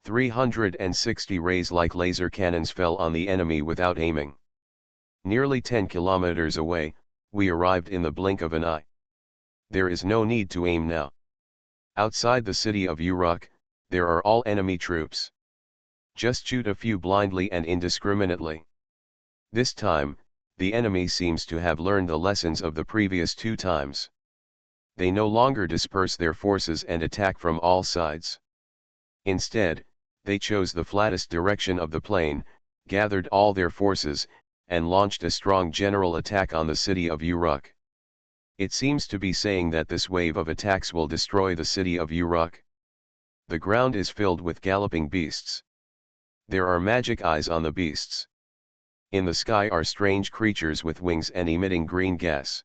360 rays like laser cannons fell on the enemy without aiming. Nearly 10 kilometers away, we arrived in the blink of an eye. There is no need to aim now. Outside the city of Uruk, there are all enemy troops. Just shoot a few blindly and indiscriminately. This time, the enemy seems to have learned the lessons of the previous 2 times. They no longer disperse their forces and attack from all sides. Instead, they chose the flattest direction of the plain, gathered all their forces, and launched a strong general attack on the city of Uruk. It seems to be saying that this wave of attacks will destroy the city of Uruk. The ground is filled with galloping beasts. There are magic eyes on the beasts. In the sky are strange creatures with wings and emitting green gas.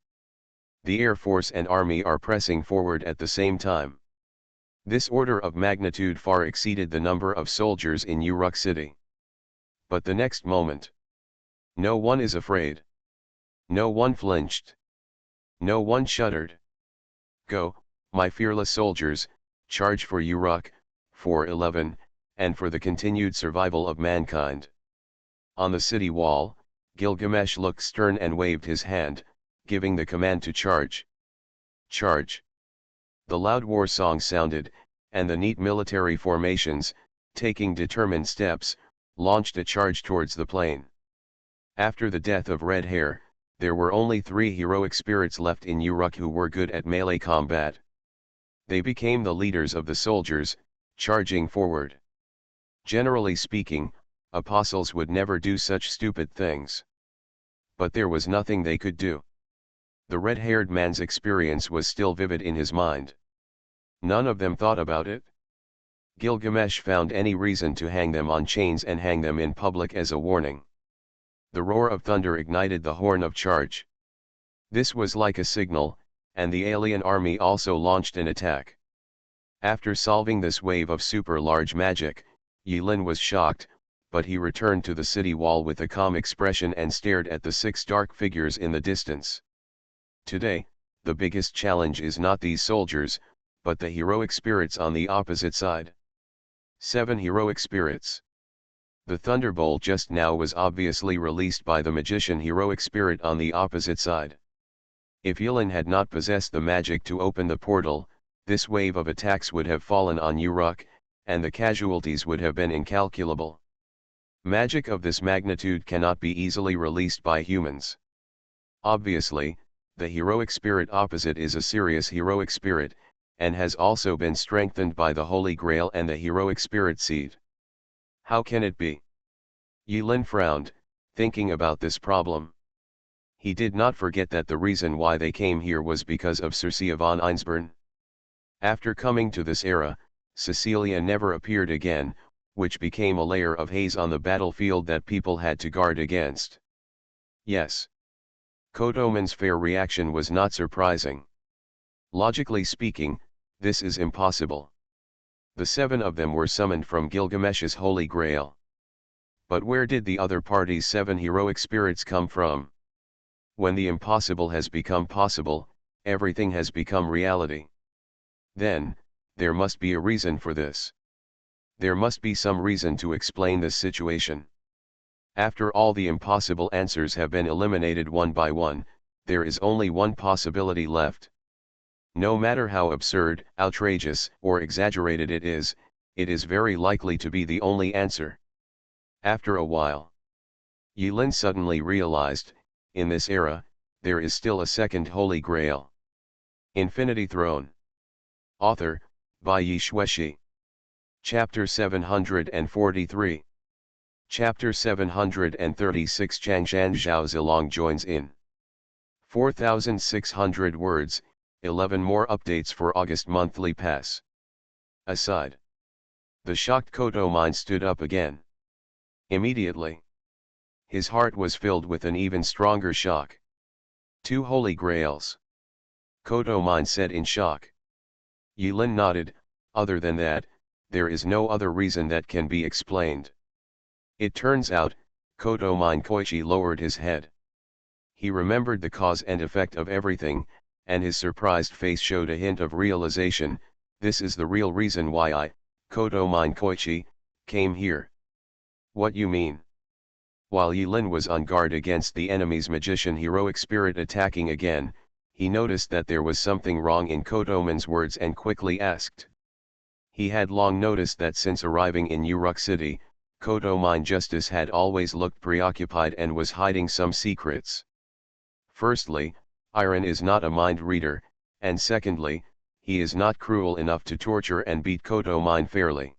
The Air Force and Army are pressing forward at the same time. This order of magnitude far exceeded the number of soldiers in Uruk City. But the next moment, no one is afraid. No one flinched. No one shuddered. Go, my fearless soldiers, charge for Uruk, 411, and for the continued survival of mankind. On the city wall, Gilgamesh looked stern and waved his hand, giving the command to charge. Charge! The loud war song sounded, and the neat military formations, taking determined steps, launched a charge towards the plain. After the death of Red Hair, there were only 3 heroic spirits left in Uruk who were good at melee combat. They became the leaders of the soldiers, charging forward. Generally speaking, apostles would never do such stupid things. But there was nothing they could do. The red-haired man's experience was still vivid in his mind. None of them thought about it. Gilgamesh found any reason to hang them on chains and hang them in public as a warning. The roar of thunder ignited the horn of charge. This was like a signal, and the alien army also launched an attack. After solving this wave of super-large magic, Yulin was shocked, but he returned to the city wall with a calm expression and stared at the 6 dark figures in the distance. Today, the biggest challenge is not these soldiers, but the heroic spirits on the opposite side. 7 heroic spirits. The thunderbolt just now was obviously released by the magician heroic spirit on the opposite side. If Yulin had not possessed the magic to open the portal, this wave of attacks would have fallen on Uruk, and the casualties would have been incalculable. Magic of this magnitude cannot be easily released by humans. Obviously, the heroic spirit opposite is a serious heroic spirit, and has also been strengthened by the Holy Grail and the heroic spirit seed. How can it be? Yulin frowned, thinking about this problem. He did not forget that the reason why they came here was because of Circe von Einsborn. After coming to this era, Cecilia never appeared again, which became a layer of haze on the battlefield that people had to guard against. Yes. Kodoman's fair reaction was not surprising. Logically speaking, this is impossible. The 7 of them were summoned from Gilgamesh's Holy Grail. But where did the other party's 7 heroic spirits come from? When the impossible has become possible, everything has become reality. Then, there must be a reason for this. There must be some reason to explain this situation. After all the impossible answers have been eliminated one by one, there is only one possibility left. No matter how absurd, outrageous, or exaggerated it is very likely to be the only answer. After a while, Yulin suddenly realized, in this era, there is still a second Holy Grail. Infinity Throne. Author, by Yi Shueshi. Chapter 743. Chapter 736. Changshan Zhao Zilong joins in. 4,600 words, 11 more updates for August monthly pass. Aside. The shocked Kodoman stood up again. Immediately. His heart was filled with an even stronger shock. 2 Holy Grails. Kodoman said in shock. Yulin nodded. Other than that, there is no other reason that can be explained. It turns out, Kodoman Koichi lowered his head. He remembered the cause and effect of everything, and his surprised face showed a hint of realization. This is the real reason why I, Kodoman Koichi, came here. What you mean? While Yulin was on guard against the enemy's magician heroic spirit attacking again, he noticed that there was something wrong in Kodoman's words and quickly asked. He had long noticed that since arriving in Uruk City, Kodoman Justice had always looked preoccupied and was hiding some secrets. Firstly, Iron is not a mind reader, and secondly, he is not cruel enough to torture and beat Kodoman fairly.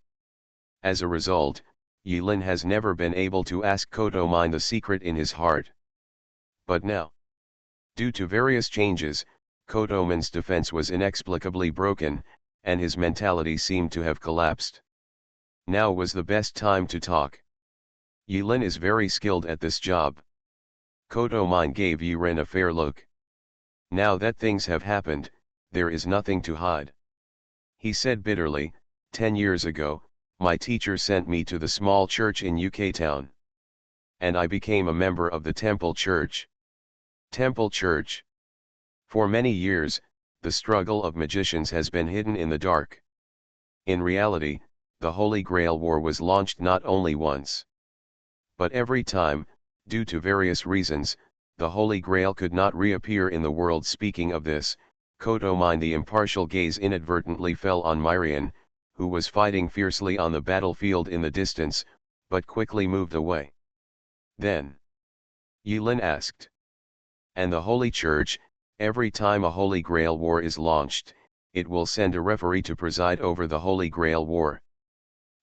As a result, Yulin has never been able to ask Kodoman the secret in his heart. But now, due to various changes, Kodoman's defense was inexplicably broken, and his mentality seemed to have collapsed. Now was the best time to talk. Yulin is very skilled at this job. Kodoman gave Yulin a fair look. Now that things have happened, there is nothing to hide. He said bitterly, 10 years ago, my teacher sent me to the small church in UK town. And I became a member of the Temple Church. Temple Church. For many years, the struggle of magicians has been hidden in the dark. In reality, the Holy Grail War was launched not only once, but every time, due to various reasons, the Holy Grail could not reappear in the world. Speaking of this, Kodoman the impartial gaze inadvertently fell on Myrian, who was fighting fiercely on the battlefield in the distance, but quickly moved away. Then, Yulin asked. And the Holy Church, every time a Holy Grail War is launched, it will send a referee to preside over the Holy Grail War.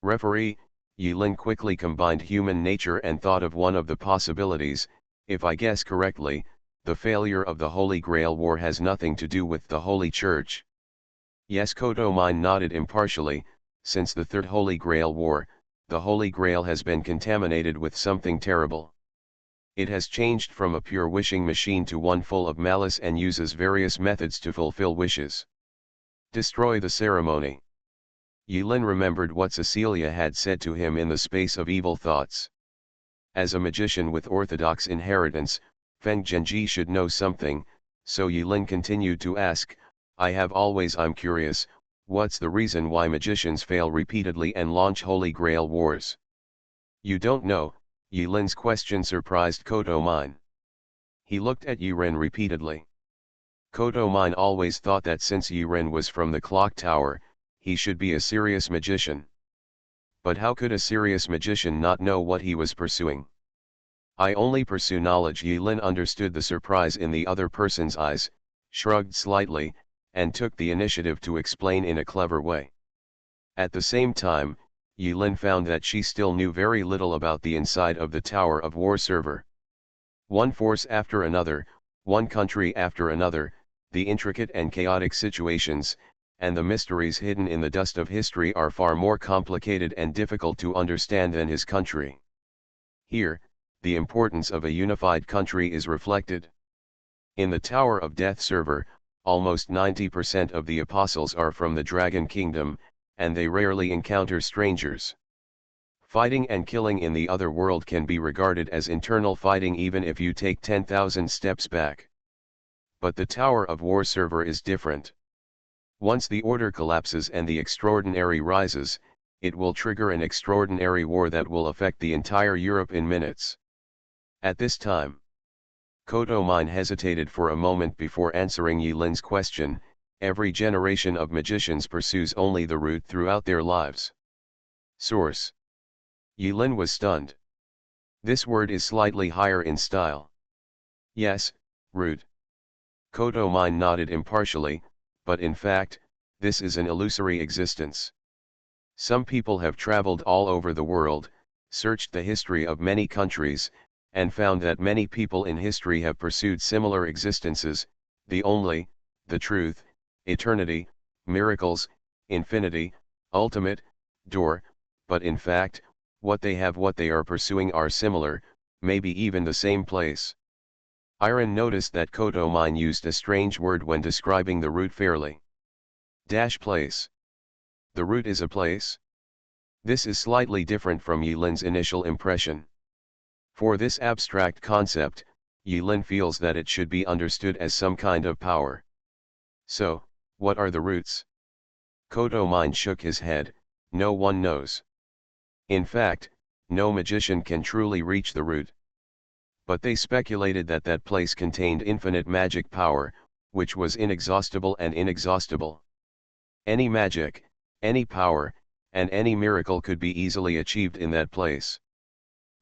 Referee, Yulin quickly combined human nature and thought of one of the possibilities. If I guess correctly, the failure of the Holy Grail War has nothing to do with the Holy Church. Yes, Kodoman nodded impartially. Since the Third Holy Grail War, the Holy Grail has been contaminated with something terrible. It has changed from a pure wishing machine to one full of malice and uses various methods to fulfill wishes. Destroy the ceremony. Yulin remembered what Cecilia had said to him in the space of evil thoughts. As a magician with orthodox inheritance, Feng Zhenji should know something, so Yulin continued to ask, I'm curious, what's the reason why magicians fail repeatedly and launch Holy Grail Wars? You don't know? Yulin's question surprised Kodoman. He looked at Yulin repeatedly. Kodoman always thought that since Yulin was from the clock tower, he should be a serious magician. But how could a serious magician not know what he was pursuing? I only pursue knowledge. Yulin understood the surprise in the other person's eyes, shrugged slightly, and took the initiative to explain in a clever way. At the same time, Yulin found that she still knew very little about the inside of the Tower of War server. One force after another, one country after another, the intricate and chaotic situations, and the mysteries hidden in the dust of history are far more complicated and difficult to understand than his country. Here, the importance of a unified country is reflected. In the Tower of Death server, almost 90% of the apostles are from the Dragon Kingdom, and they rarely encounter strangers. Fighting and killing in the other world can be regarded as internal fighting even if you take 10,000 steps back. But the Tower of War server is different. Once the order collapses and the extraordinary rises, it will trigger an extraordinary war that will affect the entire Europe in minutes. At this time, Kodo Mine hesitated for a moment before answering Yilin's question. Every generation of magicians pursues only the root throughout their lives. Source. Yilin was stunned. This word is slightly higher in style. Yes, root. Kodo Mine nodded impartially, but in fact, this is an illusory existence. Some people have traveled all over the world, searched the history of many countries, and found that many people in history have pursued similar existences, the only, the truth, eternity, miracles, infinity, ultimate, door, but in fact, what they are pursuing are similar, maybe even the same place. Iron noticed that Kodo Mine used a strange word when describing the root fairly. Place. The root is a place? This is slightly different from Yilin's initial impression. For this abstract concept, Yilin feels that it should be understood as some kind of power. So, what are the roots? Kodo Mine shook his head. No one knows. In fact, no magician can truly reach the root. But they speculated that that place contained infinite magic power, which was inexhaustible and inexhaustible. Any magic, any power, and any miracle could be easily achieved in that place.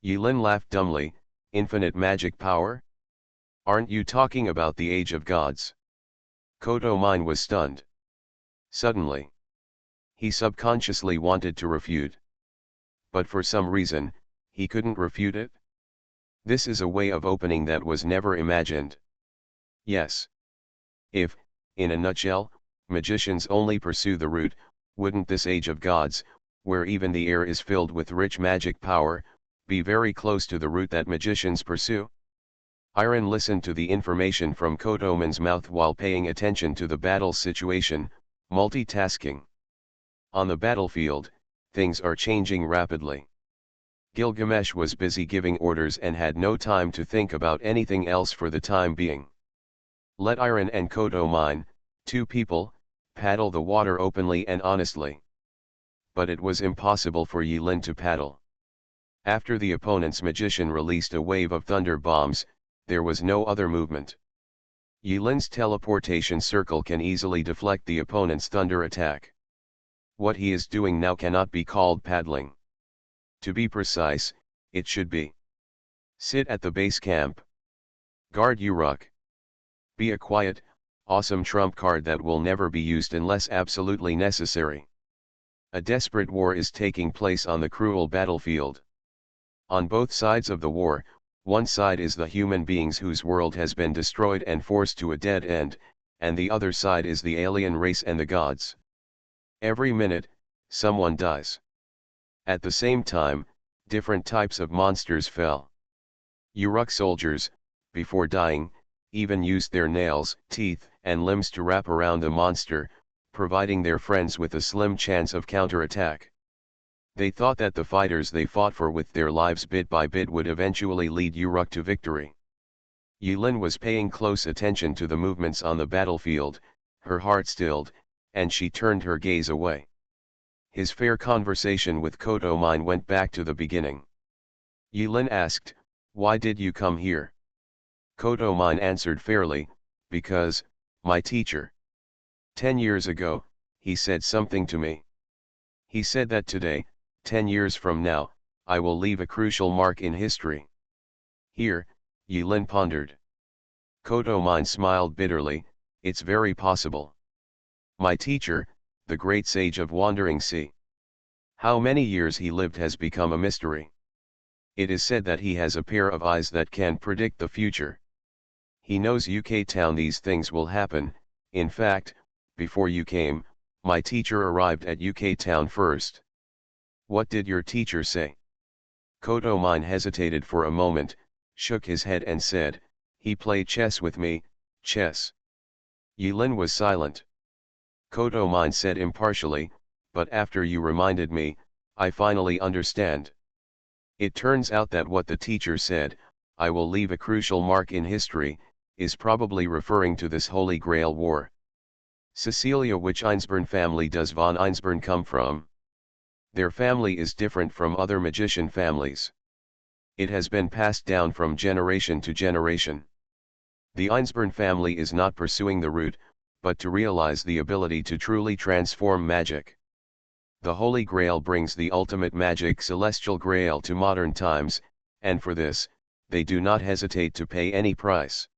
Yilin laughed dumbly. Infinite magic power? Aren't you talking about the age of gods? Kodo Mine was stunned. Suddenly, he subconsciously wanted to refute. But for some reason, he couldn't refute it. This is a way of opening that was never imagined. Yes. If, in a nutshell, magicians only pursue the root, wouldn't this age of gods, where even the air is filled with rich magic power, be very close to the root that magicians pursue? Iron listened to the information from Kodo Mine's mouth while paying attention to the battle situation, multitasking. On the battlefield, things are changing rapidly. Gilgamesh was busy giving orders and had no time to think about anything else for the time being. Let Iron and Kodo Mine, two people, paddle the water openly and honestly. But it was impossible for Yilin to paddle. After the opponent's magician released a wave of thunder bombs, there was no other movement. Yilin's teleportation circle can easily deflect the opponent's thunder attack. What he is doing now cannot be called paddling. To be precise, it should be. Sit at the base camp. Guard Uruk. Be a quiet, awesome trump card that will never be used unless absolutely necessary. A desperate war is taking place on the cruel battlefield. On both sides of the war, one side is the human beings whose world has been destroyed and forced to a dead end, and the other side is the alien race and the gods. Every minute, someone dies. At the same time, different types of monsters fell. Uruk soldiers, before dying, even used their nails, teeth, and limbs to wrap around the monster, providing their friends with a slim chance of counterattack. They thought that the fighters they fought for with their lives bit by bit would eventually lead Uruk to victory. Yilin was paying close attention to the movements on the battlefield, her heart stilled, and she turned her gaze away. His fair conversation with Kodo Mine went back to the beginning. Yilin asked, "Why did you come here?" Kodo Mine answered fairly, "Because, my teacher. 10 years ago, he said something to me. He said that today, 10 years from now, I will leave a crucial mark in history." Here, Yilin pondered. Kodo Mine smiled bitterly. "It's very possible. My teacher, the great sage of Wandering Sea. How many years he lived has become a mystery. It is said that he has a pair of eyes that can predict the future. He knows UK town these things will happen. In fact, before you came, my teacher arrived at UK town first." "What did your teacher say?" Kodomine hesitated for a moment, shook his head and said, "He played chess with me, chess." Yilin was silent. Kodomine said impartially, "But after you reminded me, I finally understand. It turns out that what the teacher said, 'I will leave a crucial mark in history,' is probably referring to this Holy Grail war. Cecilia, which Einsborn family does von Einsborn come from? Their family is different from other magician families. It has been passed down from generation to generation. The Einsborn family is not pursuing the route, but to realize the ability to truly transform magic. The Holy Grail brings the ultimate magic celestial grail to modern times, and for this, they do not hesitate to pay any price.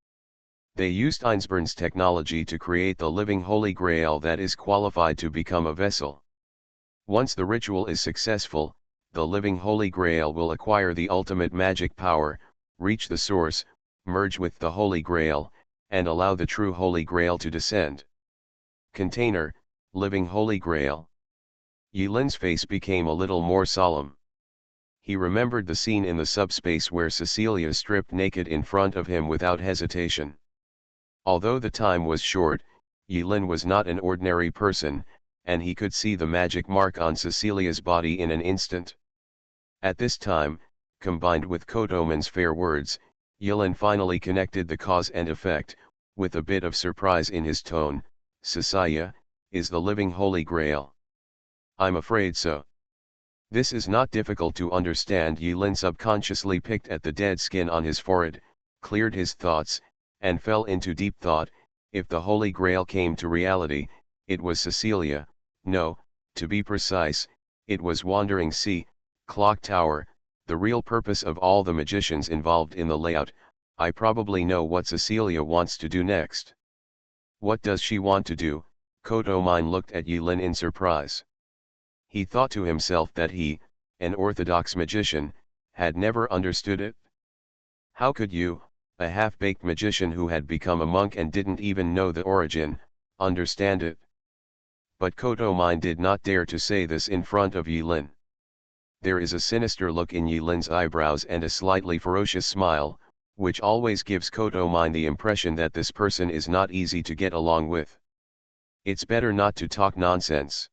They used Einsborn's technology to create the living Holy Grail that is qualified to become a vessel. Once the ritual is successful, the living Holy Grail will acquire the ultimate magic power, reach the source, merge with the Holy Grail, and allow the true Holy Grail to descend. Container, living Holy Grail. Yilin's face became a little more solemn. He remembered the scene in the subspace where Cecilia stripped naked in front of him without hesitation. Although the time was short, Yilin was not an ordinary person, and he could see the magic mark on Cecilia's body in an instant. At this time, combined with Kodomine's fair words, Yilin finally connected the cause and effect, with a bit of surprise in his tone. "Cecilia, is the living Holy Grail?" "I'm afraid so." This is not difficult to understand. Yilin subconsciously picked at the dead skin on his forehead, cleared his thoughts, and fell into deep thought. If the Holy Grail came to reality, it was Cecilia. No, to be precise, it was Wandering Sea, Clock Tower, the real purpose of all the magicians involved in the layout. I probably know what Cecilia wants to do next. What does she want to do? Kodomine looked at Yilin in surprise. He thought to himself that he, an orthodox magician, had never understood it. How could you, a half-baked magician who had become a monk and didn't even know the origin, understand it? But Kodomine did not dare to say this in front of Yilin. There is a sinister look in Yilin's eyebrows and a slightly ferocious smile, which always gives Kodomine the impression that this person is not easy to get along with. It's better not to talk nonsense.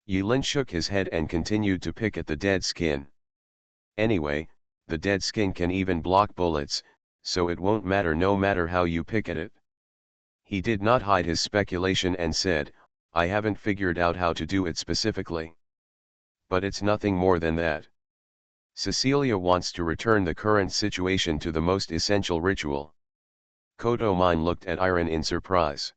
Yilin shook his head and continued to pick at the dead skin. Anyway, the dead skin can even block bullets, so it won't matter no matter how you pick at it. He did not hide his speculation and said, "I haven't figured out how to do it specifically. But it's nothing more than that. Cecilia wants to return the current situation to the most essential ritual." Kodomine looked at Iron in surprise.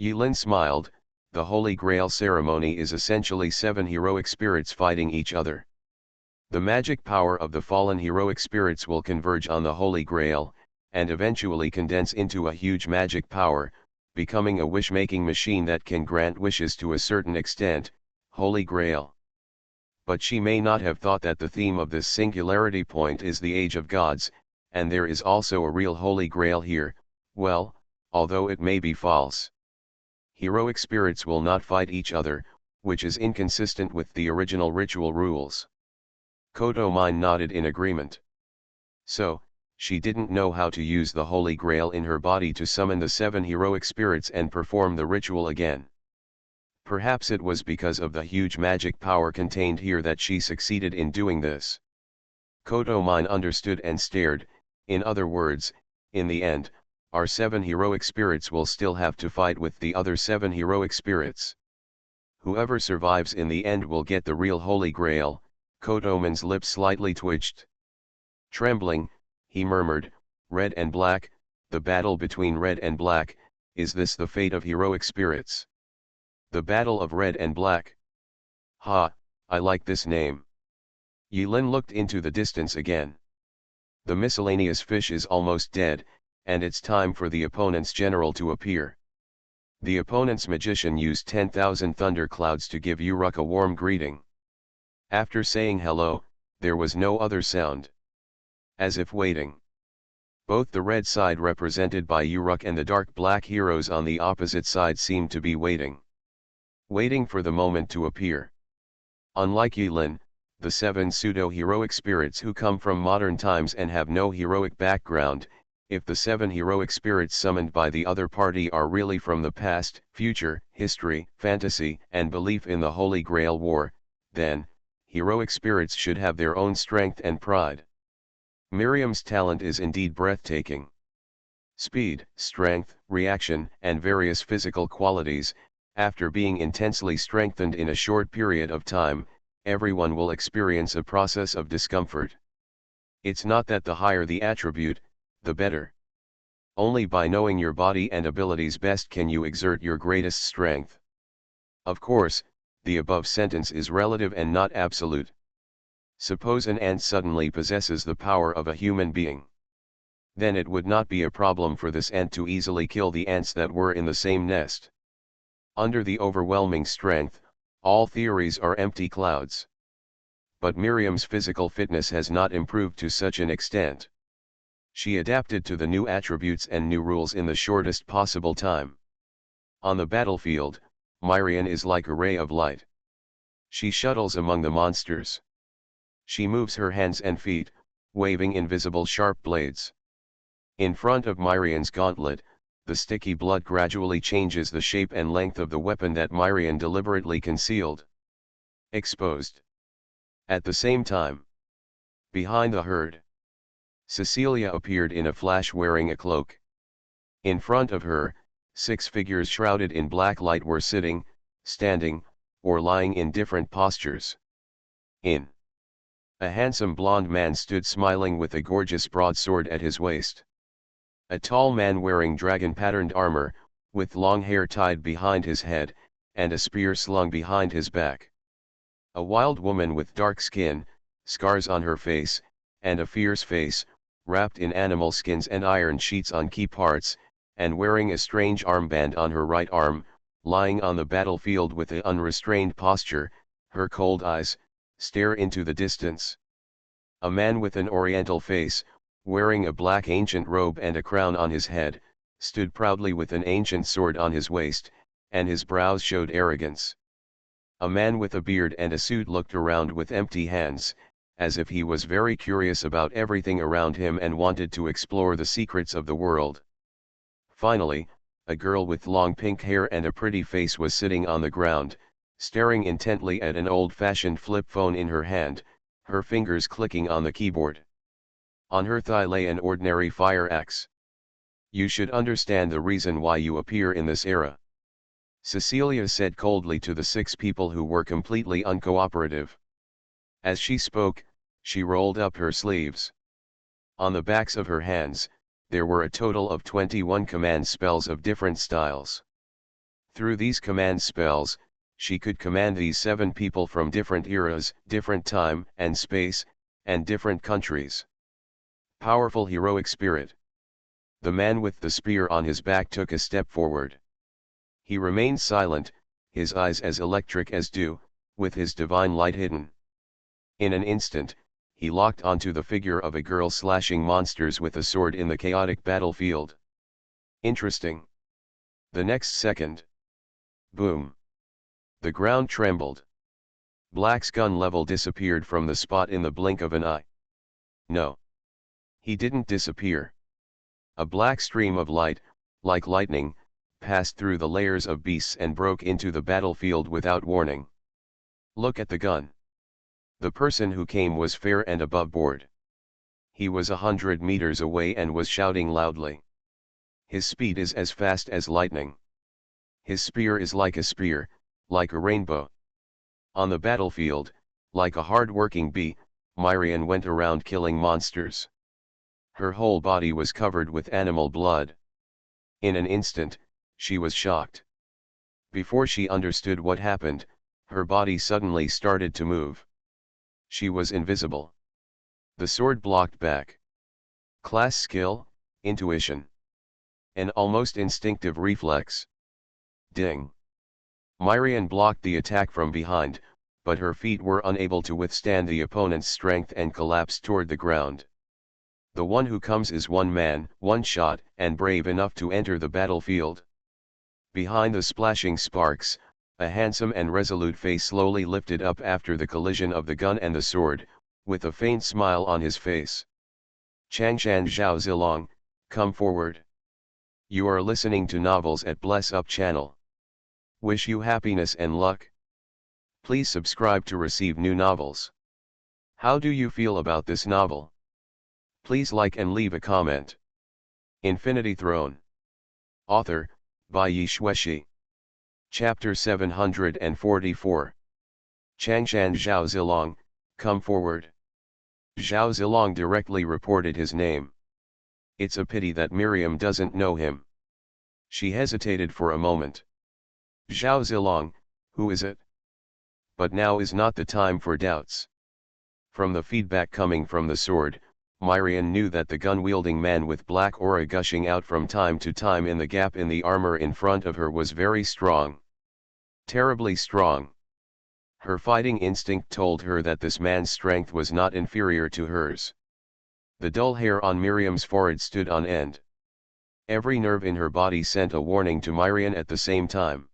Yilin smiled. The Holy Grail ceremony is essentially 7 heroic spirits fighting each other. The magic power of the fallen heroic spirits will converge on the Holy Grail, and eventually condense into a huge magic power, becoming a wish-making machine that can grant wishes to a certain extent. Holy Grail. But she may not have thought that the theme of this singularity point is the Age of Gods, and there is also a real Holy Grail here. Well, although it may be false. Heroic spirits will not fight each other, which is inconsistent with the original ritual rules. Kodomine nodded in agreement. So, she didn't know how to use the Holy Grail in her body to summon the 7 heroic spirits and perform the ritual again. Perhaps it was because of the huge magic power contained here that she succeeded in doing this. Kodomine understood and stared. In other words, in the end, our 7 heroic spirits will still have to fight with the other 7 heroic spirits. Whoever survives in the end will get the real Holy Grail. Kodomine's lips slightly twitched. Trembling, he murmured, "Red and Black, the battle between Red and Black, is this the fate of heroic spirits? The Battle of Red and Black. Ha, I like this name." Yilin looked into the distance again. The miscellaneous fish is almost dead, and it's time for the opponent's general to appear. The opponent's magician used 10,000 thunderclouds to give Uruk a warm greeting. After saying hello, there was no other sound. As if waiting. Both the red side represented by Uruk and the dark black heroes on the opposite side seemed to be waiting. Waiting for the moment to appear. Unlike Yilin, the 7 pseudo-heroic spirits who come from modern times and have no heroic background. If the 7 heroic spirits summoned by the other party are really from the past, future, history, fantasy, and belief in the Holy Grail War, then, heroic spirits should have their own strength and pride. Miriam's talent is indeed breathtaking. Speed, strength, reaction, and various physical qualities. After being intensely strengthened in a short period of time, everyone will experience a process of discomfort. It's not that the higher the attribute, the better. Only by knowing your body and abilities best can you exert your greatest strength. Of course, the above sentence is relative and not absolute. Suppose an ant suddenly possesses the power of a human being. Then it would not be a problem for this ant to easily kill the ants that were in the same nest. Under the overwhelming strength, all theories are empty clouds. But Miriam's physical fitness has not improved to such an extent. She adapted to the new attributes and new rules in the shortest possible time. On the battlefield, Miriam is like a ray of light. She shuttles among the monsters. She moves her hands and feet, waving invisible sharp blades. In front of Miriam's gauntlet, the sticky blood gradually changes the shape and length of the weapon that Miriam deliberately concealed. Exposed. At the same time, behind the herd, Cecilia appeared in a flash wearing a cloak. In front of her, 6 figures shrouded in black light were sitting, standing, or lying in different postures. A handsome blond man stood smiling with a gorgeous broadsword at his waist. A tall man wearing dragon-patterned armor, with long hair tied behind his head, and a spear slung behind his back. A wild woman with dark skin, scars on her face, and a fierce face, wrapped in animal skins and iron sheets on key parts, and wearing a strange armband on her right arm, lying on the battlefield with an unrestrained posture, her cold eyes stare into the distance. A man with an oriental face, wearing a black ancient robe and a crown on his head, stood proudly with an ancient sword on his waist, and his brows showed arrogance. A man with a beard and a suit looked around with empty hands, as if he was very curious about everything around him and wanted to explore the secrets of the world. Finally, a girl with long pink hair and a pretty face was sitting on the ground, staring intently at an old-fashioned flip phone in her hand, her fingers clicking on the keyboard. On her thigh lay an ordinary fire axe. "You should understand the reason why you appear in this era," Cecilia said coldly to the 6 people who were completely uncooperative. As she spoke, she rolled up her sleeves. On the backs of her hands, there were a total of 21 command spells of different styles. Through these command spells, she could command these 7 people from different eras, different time and space, and different countries. Powerful heroic spirit. The man with the spear on his back took a step forward. He remained silent, his eyes as electric as dew, with his divine light hidden. In an instant, he locked onto the figure of a girl slashing monsters with a sword in the chaotic battlefield. Interesting. The next second. Boom. The ground trembled. Black's gun level disappeared from the spot in the blink of an eye. No. He didn't disappear. A black stream of light, like lightning, passed through the layers of beasts and broke into the battlefield without warning. Look at the gun. The person who came was fair and above board. He was 100 meters away and was shouting loudly. His speed is as fast as lightning. His spear is like a spear, like a rainbow. On the battlefield, like a hard-working bee, Miriam went around killing monsters. Her whole body was covered with animal blood. In an instant, she was shocked. Before she understood what happened, her body suddenly started to move. She was invisible. The sword blocked back. Class skill, intuition. An almost instinctive reflex. Ding. Miriam blocked the attack from behind, but her feet were unable to withstand the opponent's strength and collapsed toward the ground. The one who comes is one man, one shot, and brave enough to enter the battlefield. Behind the splashing sparks, A handsome and resolute face slowly lifted up after the collision of the gun and the sword, with a faint smile on his face. Changshan Zhao Zilong, come forward. You are listening to Novels at Bless Up channel. Wish you happiness and luck. Please subscribe to receive new novels. How do you feel about this novel? Please like and leave a comment. Infinity Throne. Author, by Yi Shueshi. Chapter 744. Changshan Zhao Zilong, come forward. Zhao Zilong directly reported his name. It's a pity that Miriam doesn't know him. She hesitated for a moment. Zhao Zilong, who is it? But now is not the time for doubts. From the feedback coming from the sword, Myrian knew that the gun-wielding man with black aura gushing out from time to time in the gap in the armor in front of her was very strong. Terribly strong. Her fighting instinct told her that this man's strength was not inferior to hers. The dull hair on Miriam's forehead stood on end. Every nerve in her body sent a warning to Myrian at the same time.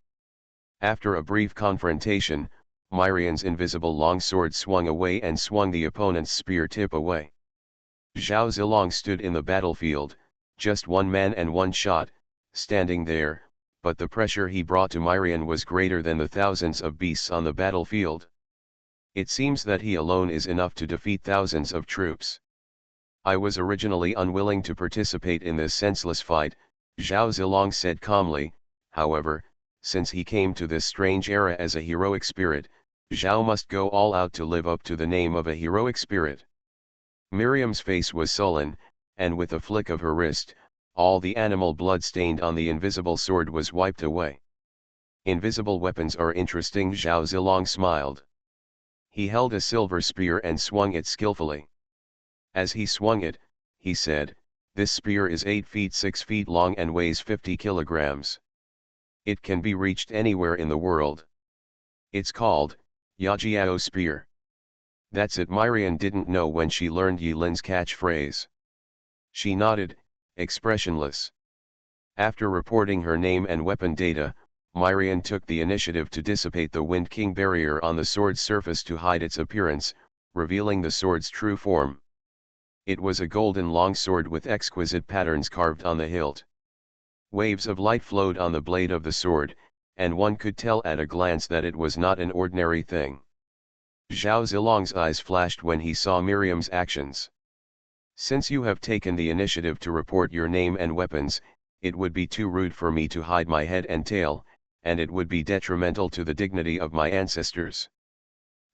After a brief confrontation, Myrian's invisible longsword swung away and swung the opponent's spear tip away. Zhao Zilong stood in the battlefield, just one man and one shot, standing there, but the pressure he brought to Myrian was greater than the thousands of beasts on the battlefield. It seems that he alone is enough to defeat thousands of troops. I was originally unwilling to participate in this senseless fight, Zhao Zilong said calmly. However, since he came to this strange era as a heroic spirit, Zhao must go all out to live up to the name of a heroic spirit. Miriam's face was sullen, and with a flick of her wrist, all the animal blood stained on the invisible sword was wiped away. Invisible weapons are interesting, Zhao Zilong smiled. He held a silver spear and swung it skillfully. As he swung it, he said, "This spear is 8 feet 6 feet long and weighs 50 kilograms. It can be reached anywhere in the world. It's called, Yajiao Spear." That's it. Myrian didn't know when she learned Yilin's catchphrase. She nodded, expressionless. After reporting her name and weapon data, Myrian took the initiative to dissipate the Wind King barrier on the sword's surface to hide its appearance, revealing the sword's true form. It was a golden longsword with exquisite patterns carved on the hilt. Waves of light flowed on the blade of the sword, and one could tell at a glance that it was not an ordinary thing. Zhao Zilong's eyes flashed when he saw Miriam's actions. "Since you have taken the initiative to report your name and weapons, it would be too rude for me to hide my head and tail, and it would be detrimental to the dignity of my ancestors."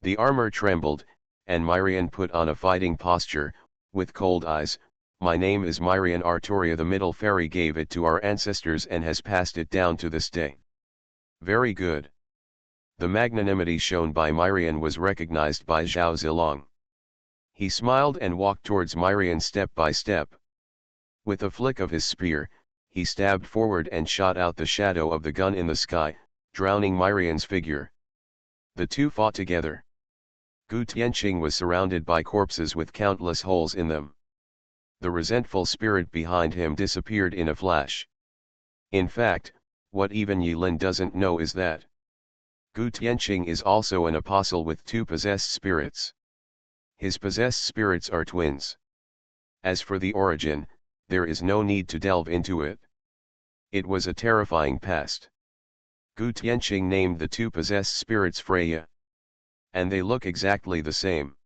The armor trembled, and Myrian put on a fighting posture, with cold eyes. "My name is Myrian Artoria. The Middle Fairy gave it to our ancestors and has passed it down to this day." "Very good." The magnanimity shown by Myrian was recognized by Zhao Zilong. He smiled and walked towards Myrian step by step. With a flick of his spear, he stabbed forward and shot out the shadow of the gun in the sky, drowning Myrian's figure. The two fought together. Gu Tianqing was surrounded by corpses with countless holes in them. The resentful spirit behind him disappeared in a flash. In fact, what even Yilin doesn't know is that Gu Tianqing is also an apostle with 2 possessed spirits. His possessed spirits are twins. As for the origin, there is no need to delve into it. It was a terrifying past. Gu Tianqing named the 2 possessed spirits Freya. And they look exactly the same.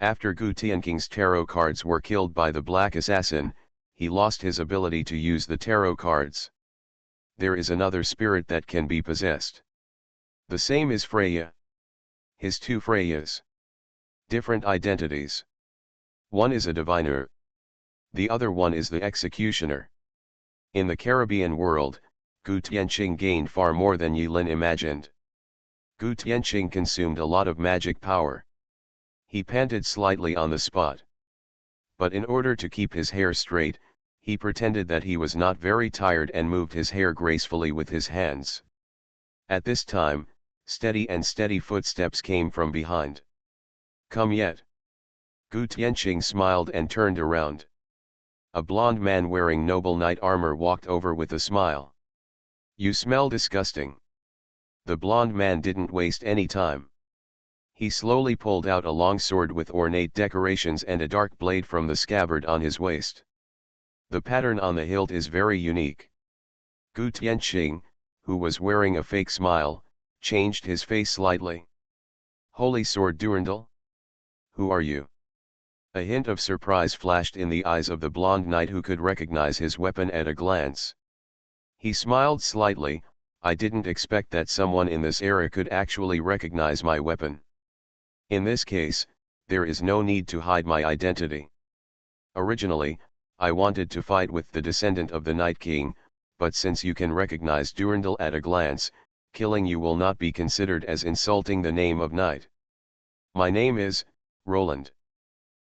After Gu Tianqing's tarot cards were killed by the Black Assassin, he lost his ability to use the tarot cards. There is another spirit that can be possessed. The same is Freya. His 2 Freyas. Different identities. One is a diviner. The other one is the executioner. In the Caribbean world, Gu Tianqing gained far more than Yilin imagined. Gu Tianqing consumed a lot of magic power. He panted slightly on the spot. But in order to keep his hair straight, he pretended that he was not very tired and moved his hair gracefully with his hands. At this time, steady footsteps came from behind. "Come yet." Gu Tianqing smiled and turned around. A blond man wearing noble knight armor walked over with a smile. "You smell disgusting." The blond man didn't waste any time. He slowly pulled out a long sword with ornate decorations and a dark blade from the scabbard on his waist. The pattern on the hilt is very unique. Gu Tianqing, who was wearing a fake smile, changed his face slightly. Holy Sword Durandal? Who are you? A hint of surprise flashed in the eyes of the blond knight, who could recognize his weapon at a glance. He smiled slightly. I didn't expect that someone in this era could actually recognize my weapon. In this case, there is no need to hide my identity. Originally, I wanted to fight with the descendant of the Night King, but since you can recognize Durandal at a glance, killing you will not be considered as insulting the name of Knight. My name is Roland.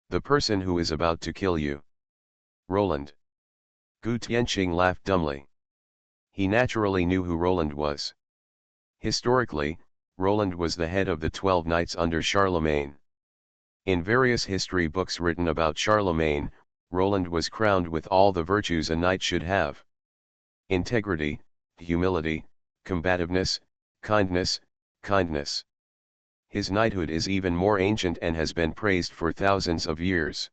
The person who is about to kill you. Roland. Gu Tianqing laughed dumbly. He naturally knew who Roland was. Historically, Roland was the head of the 12 knights under Charlemagne. In various history books written about Charlemagne, Roland was crowned with all the virtues a knight should have: integrity, humility, combativeness, kindness. His knighthood is even more ancient and has been praised for thousands of years.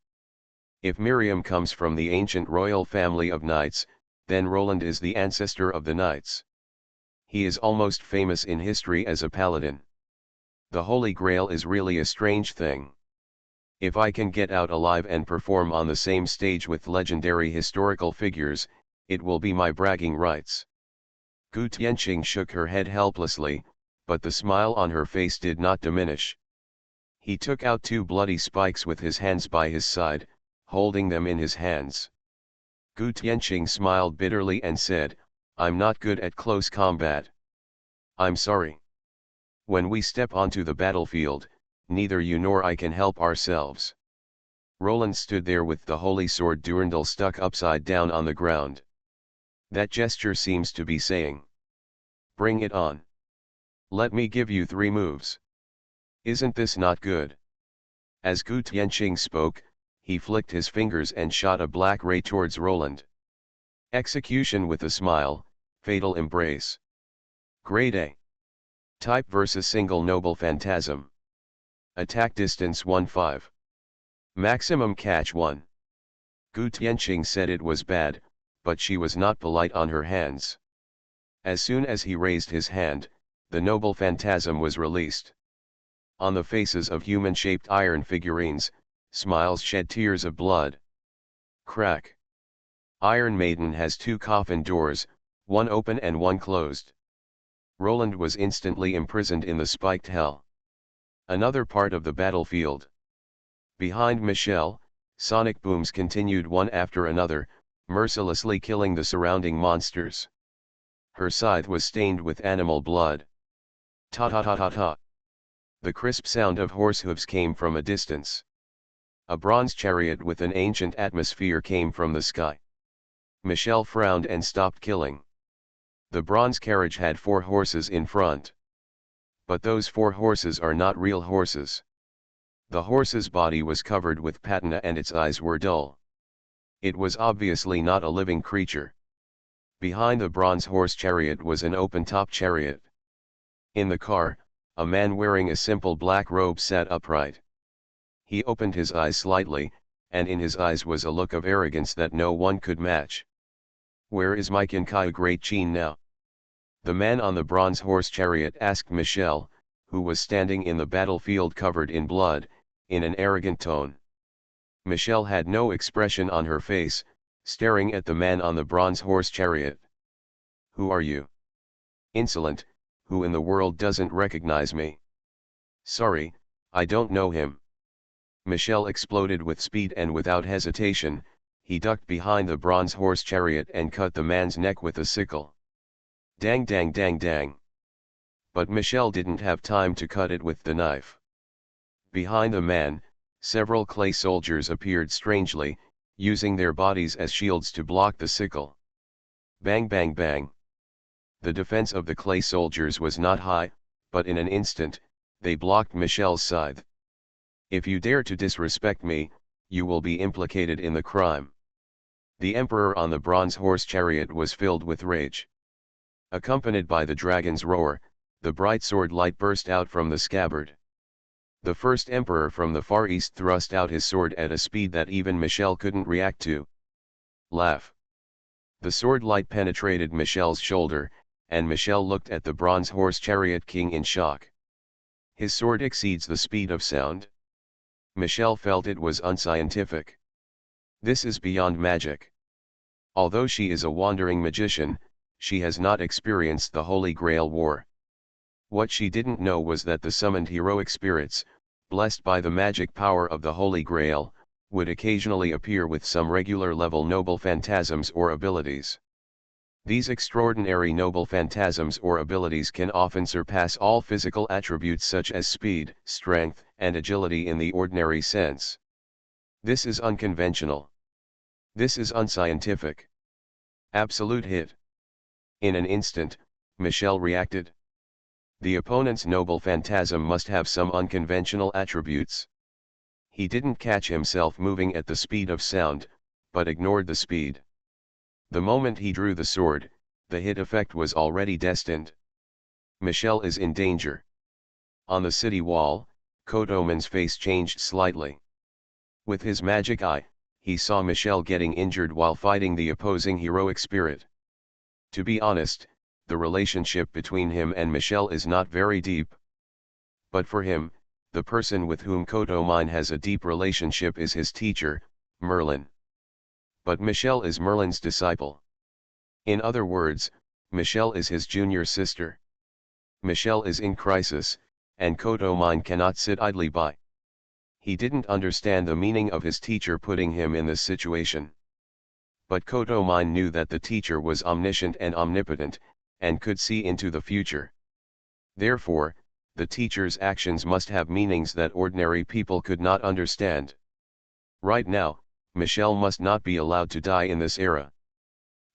If Miriam comes from the ancient royal family of knights, then Roland is the ancestor of the knights. He is almost famous in history as a paladin. The Holy Grail is really a strange thing. If I can get out alive and perform on the same stage with legendary historical figures, it will be my bragging rights. Gu Tianqing shook her head helplessly, but the smile on her face did not diminish. He took out 2 bloody spikes with his hands by his side, holding them in his hands. Gu Tianqing smiled bitterly and said, I'm not good at close combat. I'm sorry. When we step onto the battlefield, neither you nor I can help ourselves. Roland stood there with the holy sword Durandal stuck upside down on the ground. That gesture seems to be saying, bring it on. Let me give you 3 moves. Isn't this not good? As Gu Tianqing spoke, he flicked his fingers and shot a black ray towards Roland. Execution with a smile, fatal embrace. Grade A. Type versus single noble phantasm. Attack distance 1-5. Maximum catch 1. Gu Tianqing said it was bad, but she was not polite on her hands. As soon as he raised his hand, the noble phantasm was released. On the faces of human-shaped iron figurines, smiles shed tears of blood. Crack. Iron Maiden has 2 coffin doors, one open and one closed. Roland was instantly imprisoned in the spiked hell. Another part of the battlefield. Behind Michelle, sonic booms continued one after another, mercilessly killing the surrounding monsters. Her scythe was stained with animal blood. Ta ta ta ta ta. The crisp sound of horse hooves came from a distance. A bronze chariot with an ancient atmosphere came from the sky. Michelle frowned and stopped killing. The bronze carriage had 4 horses in front. But those 4 horses are not real horses. The horse's body was covered with patina and its eyes were dull. It was obviously not a living creature. Behind the bronze horse chariot was an open-top chariot. In the car, a man wearing a simple black robe sat upright. He opened his eyes slightly, and in his eyes was a look of arrogance that no one could match. Where is my Kinkai Great Qin now? The man on the bronze horse chariot asked Michelle, who was standing in the battlefield covered in blood, in an arrogant tone. Michelle had no expression on her face, staring at the man on the bronze horse chariot. Who are you? Insolent, who in the world doesn't recognize me? Sorry, I don't know him. Michelle exploded with speed and without hesitation, he ducked behind the bronze horse chariot and cut the man's neck with a sickle. Dang dang dang dang. But Michelle didn't have time to cut it with the knife. Behind the man, several clay soldiers appeared strangely, using their bodies as shields to block the sickle. Bang bang bang. The defense of the clay soldiers was not high, but in an instant, they blocked Michelle's scythe. If you dare to disrespect me, you will be implicated in the crime. The emperor on the bronze horse chariot was filled with rage. Accompanied by the dragon's roar, The bright sword light burst out from the scabbard. The first emperor from the Far East thrust out his sword at a speed that even Michelle couldn't react to. Laugh. The sword light penetrated Michelle's shoulder, and Michelle looked at the bronze horse chariot king in shock. His sword exceeds the speed of sound. Michelle felt it was unscientific. This is beyond magic. Although she is a wandering magician, she has not experienced the Holy Grail War. What she didn't know was that the summoned heroic spirits, blessed by the magic power of the Holy Grail, would occasionally appear with some regular level noble phantasms or abilities. These extraordinary noble phantasms or abilities can often surpass all physical attributes such as speed, strength, and agility in the ordinary sense. This is unconventional. This is unscientific. Absolute hit. In an instant, Michelle reacted. The opponent's noble phantasm must have some unconventional attributes. He didn't catch himself moving at the speed of sound, but ignored the speed. The moment he drew the sword, the hit effect was already destined. Michelle is in danger. On the city wall, Kodoman's face changed slightly. With his magic eye, he saw Michelle getting injured while fighting the opposing heroic spirit. To be honest, the relationship between him and Michelle is not very deep. But for him, the person with whom Kodoman has a deep relationship is his teacher, Merlin. But Michelle is Merlin's disciple. In other words, Michelle is his junior sister. Michelle is in crisis, and Kodoman cannot sit idly by. He didn't understand the meaning of his teacher putting him in this situation. But Kodoman knew that the teacher was omniscient and omnipotent, and could see into the future. Therefore, the teacher's actions must have meanings that ordinary people could not understand. Right now, Michelle must not be allowed to die in this era.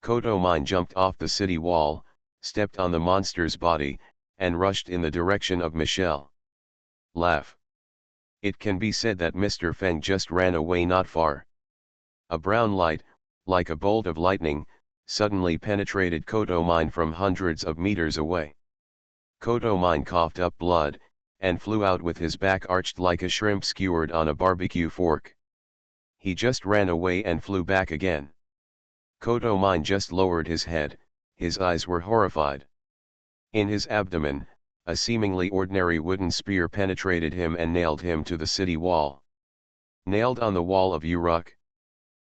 Kodoman jumped off the city wall, stepped on the monster's body, and rushed in the direction of Michelle. Laugh. It can be said that Mr. Feng just ran away not far. A brown light, like a bolt of lightning, suddenly penetrated Kodoman from hundreds of meters away. Kodoman coughed up blood, and flew out with his back arched like a shrimp skewered on a barbecue fork. He just ran away and flew back again. Kodoman just lowered his head, his eyes were horrified. In his abdomen, a seemingly ordinary wooden spear penetrated him and nailed him to the city wall. Nailed on the wall of Uruk.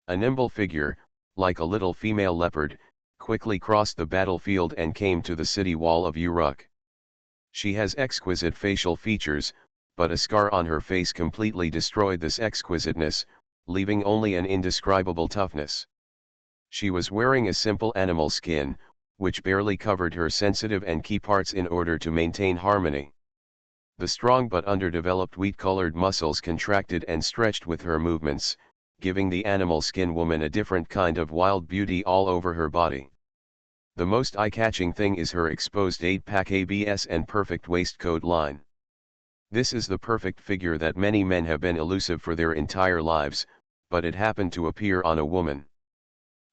A nimble figure, like a little female leopard, quickly crossed the battlefield and came to the city wall of Uruk. She has exquisite facial features, but a scar on her face completely destroyed this exquisiteness, leaving only an indescribable toughness. She was wearing a simple animal skin, which barely covered her sensitive and key parts in order to maintain harmony. The strong but underdeveloped wheat-colored muscles contracted and stretched with her movements, giving the animal skin woman a different kind of wild beauty all over her body. The most eye-catching thing is her exposed 8-pack abs and perfect waistcoat line. This is the perfect figure that many men have been elusive for their entire lives, but it happened to appear on a woman.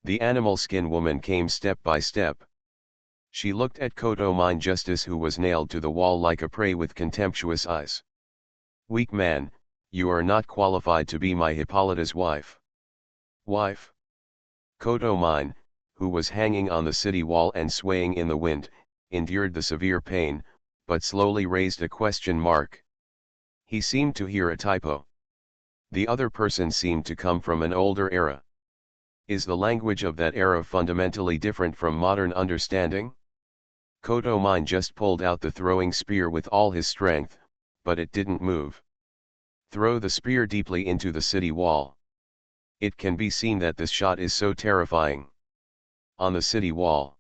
The animal skin woman came step by step. She looked at Kodoman Justice, who was nailed to the wall like a prey, with contemptuous eyes. "Weak man, you are not qualified to be my Hippolyta's wife." "Wife?" Kodoman, who was hanging on the city wall and swaying in the wind, endured the severe pain, but slowly raised a question mark. He seemed to hear a typo. The other person seemed to come from an older era. Is the language of that era fundamentally different from modern understanding? Kodoman just pulled out the throwing spear with all his strength, but it didn't move. Throw the spear deeply into the city wall. It can be seen that this shot is so terrifying. On the city wall,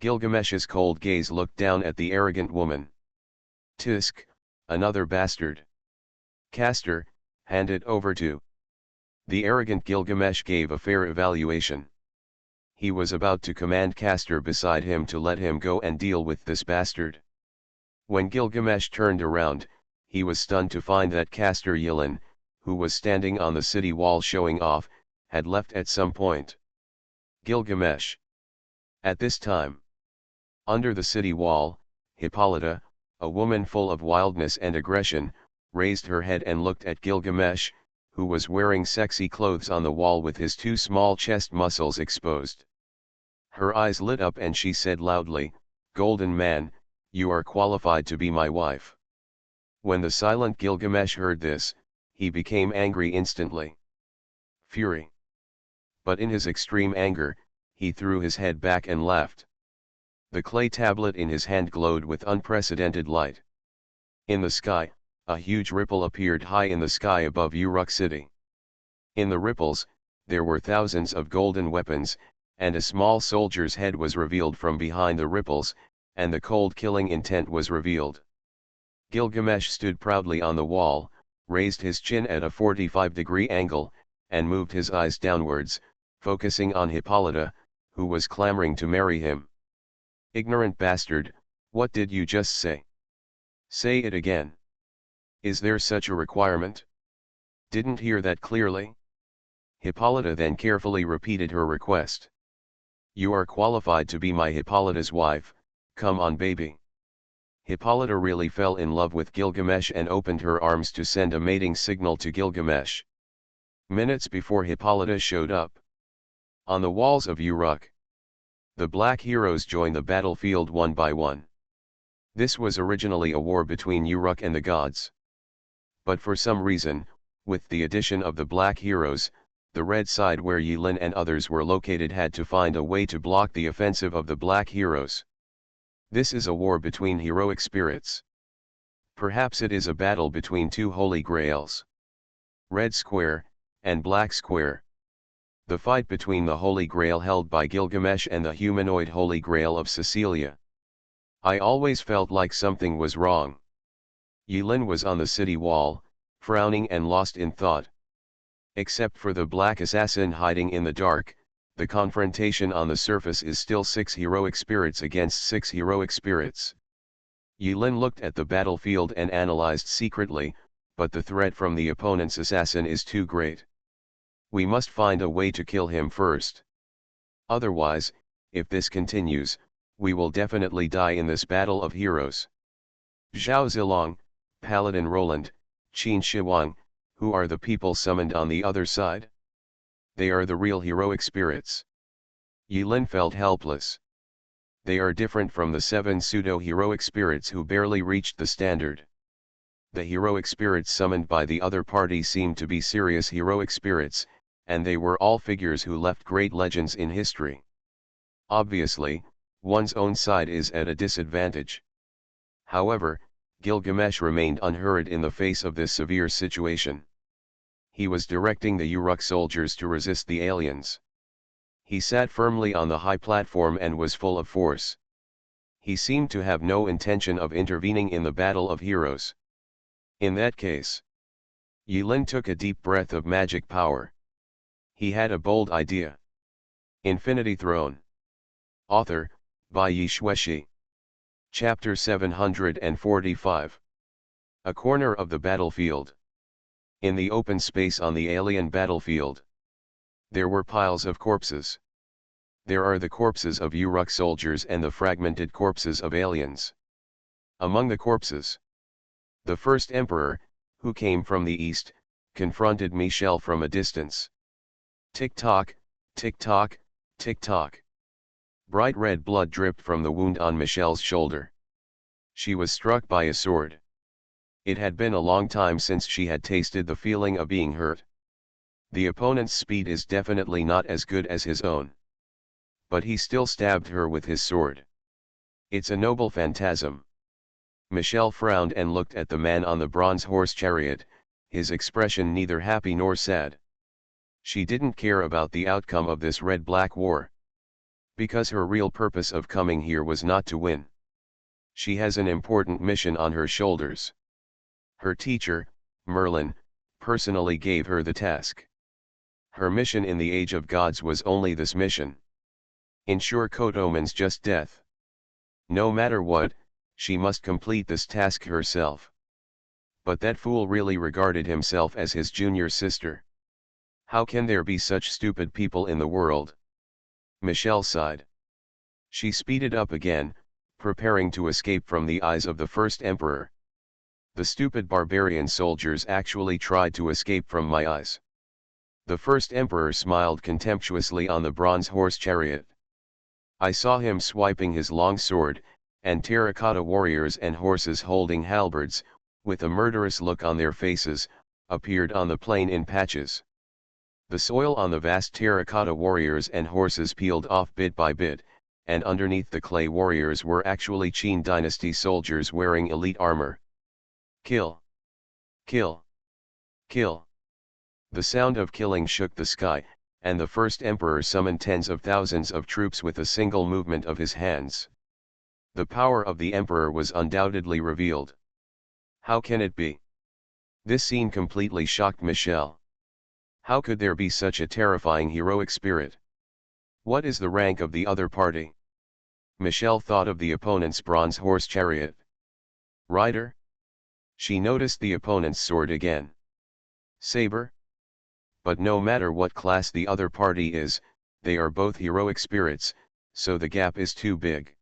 Gilgamesh's cold gaze looked down at the arrogant woman. "Tisk, another bastard. Castor, hand it over to." The arrogant Gilgamesh gave a fair evaluation. He was about to command Castor beside him to let him go and deal with this bastard. When Gilgamesh turned around, he was stunned to find that Castor Yilin, who was standing on the city wall showing off, had left at some point. Gilgamesh. At this time, under the city wall, Hippolyta, a woman full of wildness and aggression, raised her head and looked at Gilgamesh, who was wearing sexy clothes on the wall with his two small chest muscles exposed. Her eyes lit up and she said loudly, "Golden man, you are qualified to be my wife." When the silent Gilgamesh heard this, he became angry instantly. Fury. But in his extreme anger, he threw his head back and laughed. The clay tablet in his hand glowed with unprecedented light. In the sky, a huge ripple appeared high in the sky above Uruk city. In the ripples, there were thousands of golden weapons, and a small soldier's head was revealed from behind the ripples, and the cold killing intent was revealed. Gilgamesh stood proudly on the wall, raised his chin at a 45-degree angle, and moved his eyes downwards, focusing on Hippolyta, who was clamoring to marry him. "Ignorant bastard, what did you just say? Say it again. Is there such a requirement? Didn't hear that clearly?" Hippolyta then carefully repeated her request. "You are qualified to be my Hippolyta's wife, come on baby." Hippolyta really fell in love with Gilgamesh and opened her arms to send a mating signal to Gilgamesh. Minutes before Hippolyta showed up on the walls of Uruk, the black heroes joined the battlefield one by one. This was originally a war between Uruk and the gods. But for some reason, with the addition of the black heroes, the red side where Yilin and others were located had to find a way to block the offensive of the black heroes. This is a war between heroic spirits. Perhaps it is a battle between two holy grails. Red square, and black square. The fight between the holy grail held by Gilgamesh and the humanoid holy grail of Cecilia. I always felt like something was wrong. Yilin was on the city wall, frowning and lost in thought. Except for the black assassin hiding in the dark, the confrontation on the surface is still 6 heroic spirits against 6 heroic spirits. Yilin looked at the battlefield and analyzed secretly, but the threat from the opponent's assassin is too great. We must find a way to kill him first. Otherwise, if this continues, we will definitely die in this battle of heroes. Zhao Zilong, Paladin Roland, Qin Shiwang, who are the people summoned on the other side? They are the real heroic spirits. Yilin felt helpless. They are different from the 7 pseudo-heroic spirits who barely reached the standard. The heroic spirits summoned by the other party seemed to be serious heroic spirits, and they were all figures who left great legends in history. Obviously, one's own side is at a disadvantage. However, Gilgamesh remained unhurried in the face of this severe situation. He was directing the Uruk soldiers to resist the aliens. He sat firmly on the high platform and was full of force. He seemed to have no intention of intervening in the battle of heroes. In that case, Yilin took a deep breath of magic power. He had a bold idea. Infinity Throne. Author, by Yi Shueshi. Chapter 745. A corner of the battlefield. In the open space on the alien battlefield, there were piles of corpses. There are the corpses of Uruk soldiers and the fragmented corpses of aliens. Among the corpses, the first emperor, who came from the east, confronted Michelle from a distance. Tick-tock, tick-tock, tick-tock. Bright red blood dripped from the wound on Michelle's shoulder. She was struck by a sword. It had been a long time since she had tasted the feeling of being hurt. The opponent's speed is definitely not as good as his own. But he still stabbed her with his sword. It's a noble phantasm. Michelle frowned and looked at the man on the bronze horse chariot, his expression neither happy nor sad. She didn't care about the outcome of this red-black war. Because her real purpose of coming here was not to win. She has an important mission on her shoulders. Her teacher, Merlin, personally gave her the task. Her mission in the Age of Gods was only this mission. Ensure Kotoman's just death. No matter what, she must complete this task herself. But that fool really regarded himself as his junior sister. How can there be such stupid people in the world? Michelle sighed. She speeded up again, preparing to escape from the eyes of the first emperor. The stupid barbarian soldiers actually tried to escape from my eyes. The first emperor smiled contemptuously on the bronze horse chariot. I saw him swiping his long sword, and terracotta warriors and horses holding halberds, with a murderous look on their faces, appeared on the plain in patches. The soil on the vast terracotta warriors and horses peeled off bit by bit, and underneath the clay warriors were actually Qin dynasty soldiers wearing elite armor. Kill! Kill! Kill! The sound of killing shook the sky, and the first emperor summoned tens of thousands of troops with a single movement of his hands. The power of the emperor was undoubtedly revealed. How can it be? This scene completely shocked Michel. How could there be such a terrifying heroic spirit? What is the rank of the other party? Michel thought of the opponent's bronze horse chariot. Rider? She noticed the opponent's sword again. Saber? But no matter what class the other party is, they are both heroic spirits, so the gap is too big.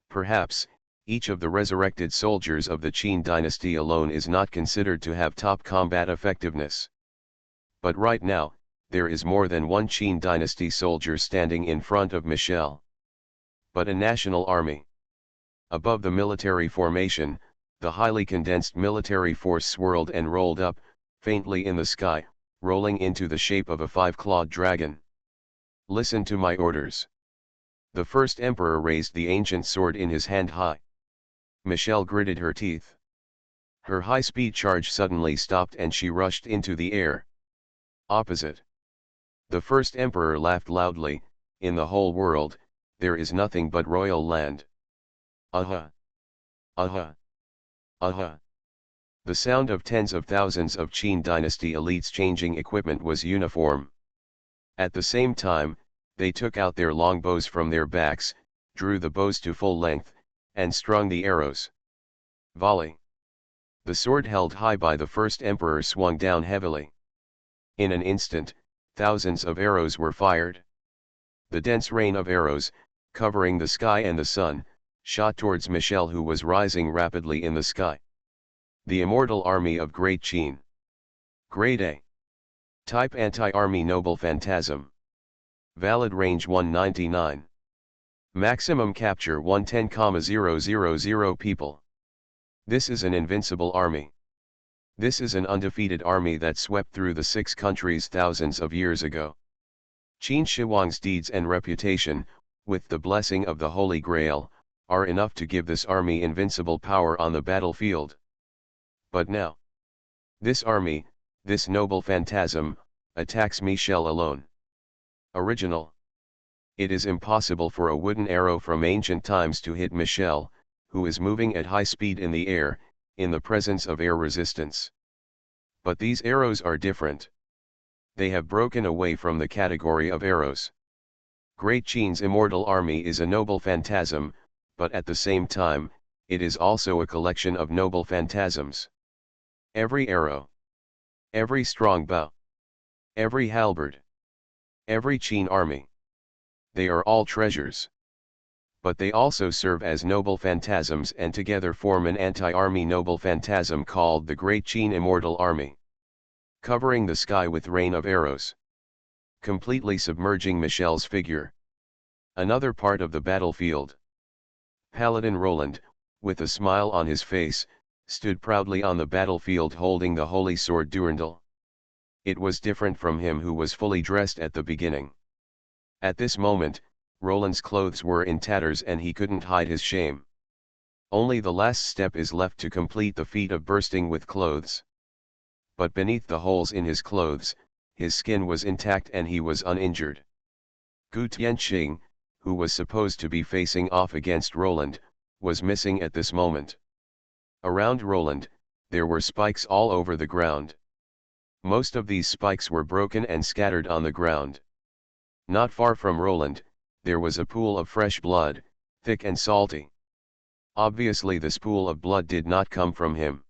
Perhaps, each of the resurrected soldiers of the Qin dynasty alone is not considered to have top combat effectiveness. But right now, there is more than one Qin dynasty soldier standing in front of Michel. But a national army. Above the military formation, the highly condensed military force swirled and rolled up, faintly in the sky, rolling into the shape of a five-clawed dragon. Listen to my orders. The first emperor raised the ancient sword in his hand high. Michel gritted her teeth. Her high-speed charge suddenly stopped and she rushed into the air. Opposite. The first emperor laughed loudly. In the whole world, there is nothing but royal land. Aha! Aha! Aha! The sound of tens of thousands of Qin dynasty elites changing equipment was uniform. At the same time, they took out their long bows from their backs, drew the bows to full length, and strung the arrows. Volley! The sword held high by the first emperor swung down heavily. In an instant, thousands of arrows were fired. The dense rain of arrows, covering the sky and the sun, shot towards Michel, who was rising rapidly in the sky. The immortal army of Great Qin. Grade A. Type Anti-Army Noble Phantasm. Valid range 199. Maximum capture 110,000 people. This is an invincible army. This is an undefeated army that swept through the 6 countries thousands of years ago. Qin Shi Huang's deeds and reputation, with the blessing of the Holy Grail, are enough to give this army invincible power on the battlefield. But now, this army, this noble phantasm, attacks Michel alone. Original. It is impossible for a wooden arrow from ancient times to hit Michel, who is moving at high speed in the air, in the presence of air resistance. But these arrows are different. They have broken away from the category of arrows. Great Qin's immortal army is a noble phantasm, but at the same time, it is also a collection of noble phantasms. Every arrow, every strong bow, every halberd, every Qin army. They are all treasures. But they also serve as noble phantasms and together form an anti-army noble phantasm called the Great Qin Immortal Army. Covering the sky with rain of arrows. Completely submerging Michel's figure. Another part of the battlefield. Paladin Roland, with a smile on his face, stood proudly on the battlefield holding the holy sword Durandal. It was different from him who was fully dressed at the beginning. At this moment, Roland's clothes were in tatters and he couldn't hide his shame. Only the last step is left to complete the feat of bursting with clothes. But beneath the holes in his clothes, his skin was intact and he was uninjured. Gu Tianqing, who was supposed to be facing off against Roland, was missing at this moment. Around Roland, there were spikes all over the ground. Most of these spikes were broken and scattered on the ground. Not far from Roland, there was a pool of fresh blood, thick and salty. Obviously this pool of blood did not come from him.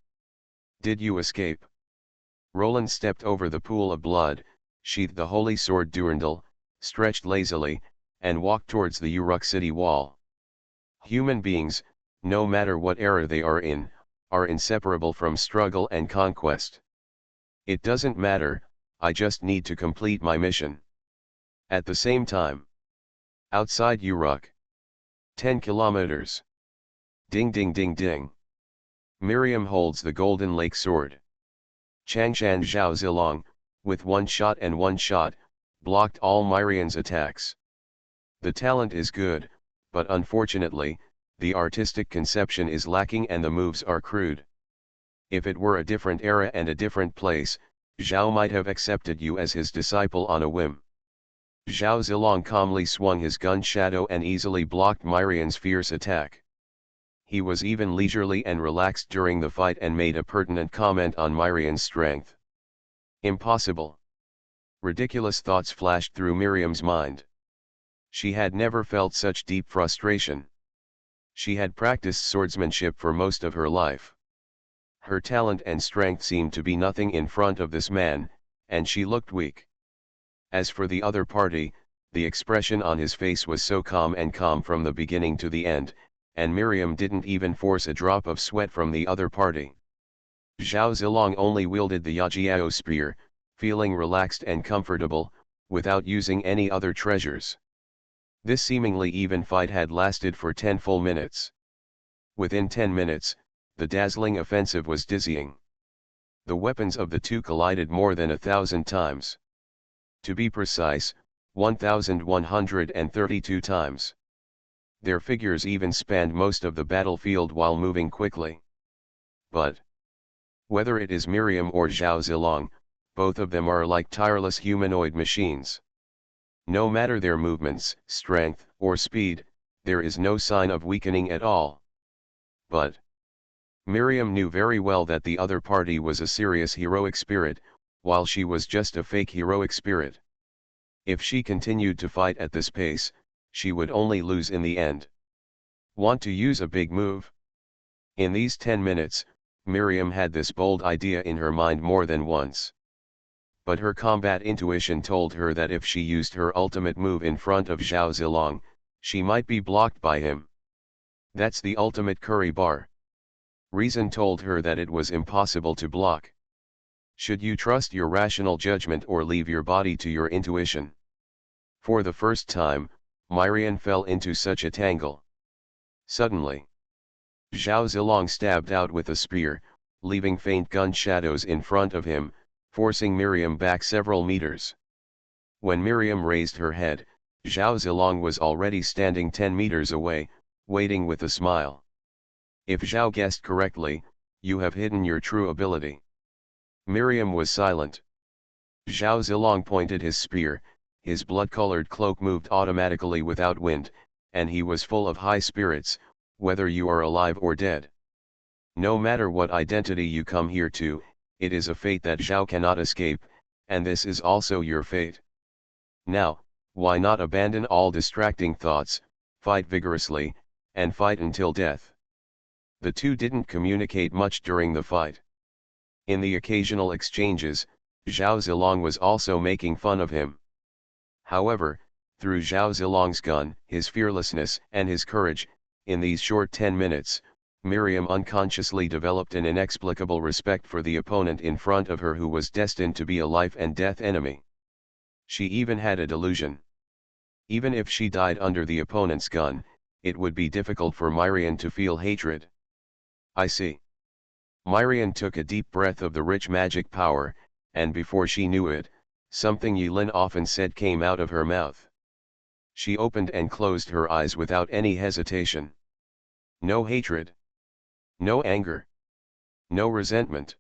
Did you escape? Roland stepped over the pool of blood, sheathed the holy sword Durandal, stretched lazily, and walked towards the Uruk city wall. Human beings, no matter what era they are in, are inseparable from struggle and conquest. It doesn't matter, I just need to complete my mission. At the same time. Outside Uruk. 10 kilometers. Ding ding ding ding. Miriam holds the golden lake sword. Changshan Zhao Zilong, with one shot, blocked all Myrian's attacks. The talent is good, but unfortunately, the artistic conception is lacking and the moves are crude. If it were a different era and a different place, Zhao might have accepted you as his disciple on a whim. Zhao Zilong calmly swung his gun shadow and easily blocked Myrian's fierce attack. He was even leisurely and relaxed during the fight and made a pertinent comment on Myrian's strength. Impossible. Ridiculous thoughts flashed through Miriam's mind. She had never felt such deep frustration. She had practiced swordsmanship for most of her life. Her talent and strength seemed to be nothing in front of this man, and she looked weak. As for the other party, the expression on his face was so calm from the beginning to the end, and Miriam didn't even force a drop of sweat from the other party. Zhao Zilong only wielded the Yajiao spear, feeling relaxed and comfortable, without using any other treasures. This seemingly even fight had lasted for 10 full minutes. Within 10 minutes, the dazzling offensive was dizzying. The weapons of the two collided more than 1,000 times. To be precise, 1,132 times. Their figures even spanned most of the battlefield while moving quickly. But whether it is Miriam or Zhao Zilong, both of them are like tireless humanoid machines. No matter their movements, strength, or speed, there is no sign of weakening at all. But Miriam knew very well that the other party was a serious heroic spirit, while she was just a fake heroic spirit. If she continued to fight at this pace, she would only lose in the end. Want to use a big move? In these 10 minutes, Miriam had this bold idea in her mind more than once. But her combat intuition told her that if she used her ultimate move in front of Zhao Zilong, she might be blocked by him. That's the ultimate curry bar. Reason told her that it was impossible to block. Should you trust your rational judgment or leave your body to your intuition? For the first time, Myrian fell into such a tangle. Suddenly, Zhao Zilong stabbed out with a spear, leaving faint gun shadows in front of him, forcing Miriam back several meters. When Miriam raised her head, Zhao Zilong was already standing 10 meters away, waiting with a smile. If Zhao guessed correctly, you have hidden your true ability. Miriam was silent. Zhao Zilong pointed his spear, his blood-colored cloak moved automatically without wind, and he was full of high spirits, whether you are alive or dead. No matter what identity you come here to, it is a fate that Zhao cannot escape, and this is also your fate. Now, why not abandon all distracting thoughts, fight vigorously, and fight until death? The two didn't communicate much during the fight. In the occasional exchanges, Zhao Zilong was also making fun of him. However, through Zhao Zilong's gun, his fearlessness, and his courage, in these short 10 minutes, Miriam unconsciously developed an inexplicable respect for the opponent in front of her who was destined to be a life-and-death enemy. She even had a delusion. Even if she died under the opponent's gun, it would be difficult for Myrian to feel hatred. I see. Myrian took a deep breath of the rich magic power, and before she knew it, something Yilin often said came out of her mouth. She opened and closed her eyes without any hesitation. No hatred. No anger. No resentment.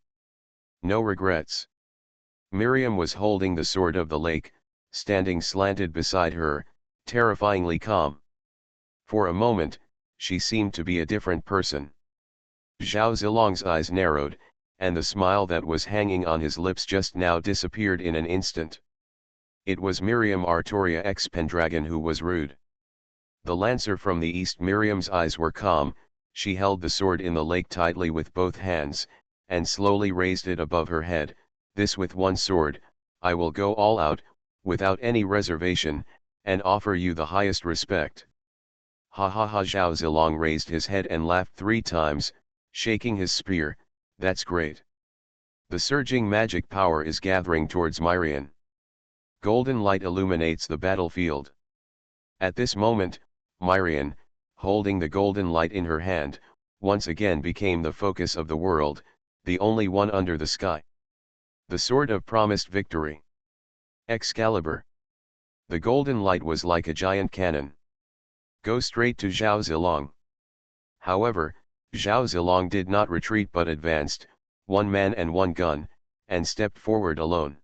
No regrets. Miriam was holding the sword of the lake, standing slanted beside her, terrifyingly calm. For a moment, she seemed to be a different person. Zhao Zilong's eyes narrowed, and the smile that was hanging on his lips just now disappeared in an instant. It was Miriam Artoria ex Pendragon who was rude. The lancer from the east. Miriam's eyes were calm, she held the sword in the lake tightly with both hands, and slowly raised it above her head. This with one sword, I will go all out, without any reservation, and offer you the highest respect. Ha ha ha. Zhao Zilong raised his head and laughed 3 times, shaking his spear. That's great. The surging magic power is gathering towards Myrian. Golden light illuminates the battlefield. At this moment, Myrian, holding the golden light in her hand, once again became the focus of the world, the only one under the sky. The sword of promised victory. Excalibur. The golden light was like a giant cannon. Go straight to Zhao Zilong. However, Zhao Zilong did not retreat but advanced, 1 man and 1 gun, and stepped forward alone.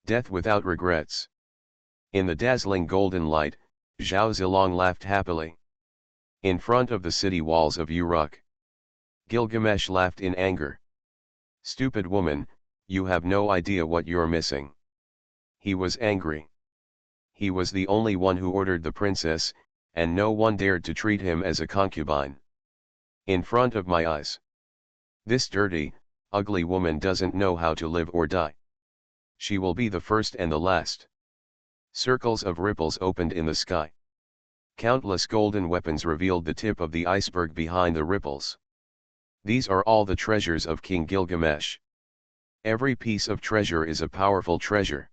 Death without regrets. In the dazzling golden light, Zhao Zilong laughed happily. In front of the city walls of Uruk, Gilgamesh laughed in anger. Stupid woman, you have no idea what you're missing. He was angry. He was the only one who ordered the princess, and no one dared to treat him as a concubine. In front of my eyes. This dirty, ugly woman doesn't know how to live or die. She will be the first and the last. Circles of ripples opened in the sky. Countless golden weapons revealed the tip of the iceberg behind the ripples. These are all the treasures of King Gilgamesh. Every piece of treasure is a powerful treasure.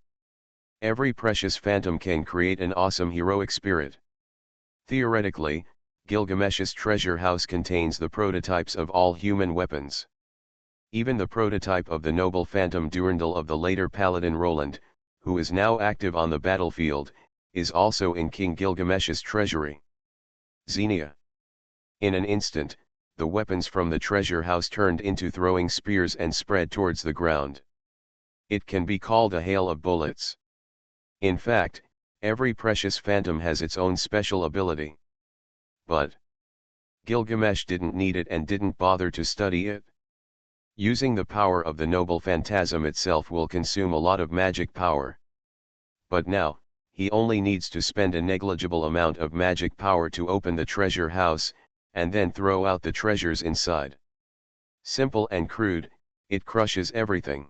Every precious phantom can create an awesome heroic spirit. Theoretically, Gilgamesh's treasure house contains the prototypes of all human weapons. Even the prototype of the noble phantom Durandal of the later paladin Roland, who is now active on the battlefield, is also in King Gilgamesh's treasury. Xenia. In an instant, the weapons from the treasure house turned into throwing spears and spread towards the ground. It can be called a hail of bullets. In fact, every precious phantom has its own special ability. But Gilgamesh didn't need it and didn't bother to study it. Using the power of the noble phantasm itself will consume a lot of magic power. But now, he only needs to spend a negligible amount of magic power to open the treasure house, and then throw out the treasures inside. Simple and crude, it crushes everything.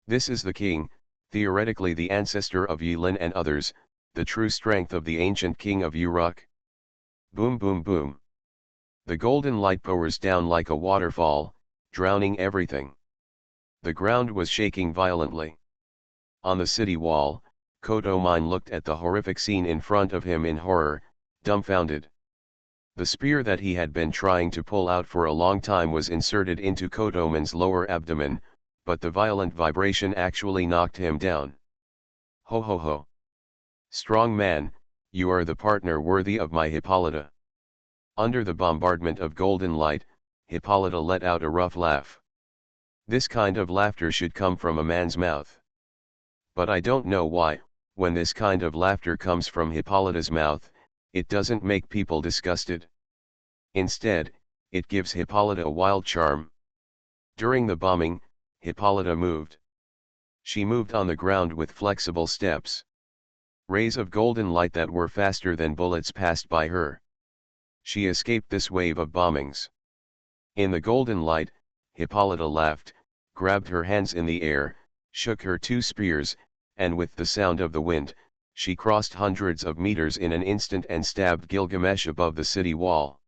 This is the king, theoretically the ancestor of Yulin and others, the true strength of the ancient king of Uruk. Boom boom boom. The golden light pours down like a waterfall, drowning everything. The ground was shaking violently. On the city wall, Kotomine looked at the horrific scene in front of him in horror, dumbfounded. The spear that he had been trying to pull out for a long time was inserted into Kotomine's lower abdomen, but the violent vibration actually knocked him down. Ho ho ho. Strong man, you are the partner worthy of my Hippolyta. Under the bombardment of golden light, Hippolyta let out a rough laugh. This kind of laughter should come from a man's mouth. But I don't know why, when this kind of laughter comes from Hippolyta's mouth, it doesn't make people disgusted. Instead, it gives Hippolyta a wild charm. During the bombing, Hippolyta moved. She moved on the ground with flexible steps. Rays of golden light that were faster than bullets passed by her. She escaped this wave of bombings. In the golden light, Hippolyta laughed, grabbed her hands in the air, shook her 2 spears, and with the sound of the wind, she crossed hundreds of meters in an instant and stabbed Gilgamesh above the city wall.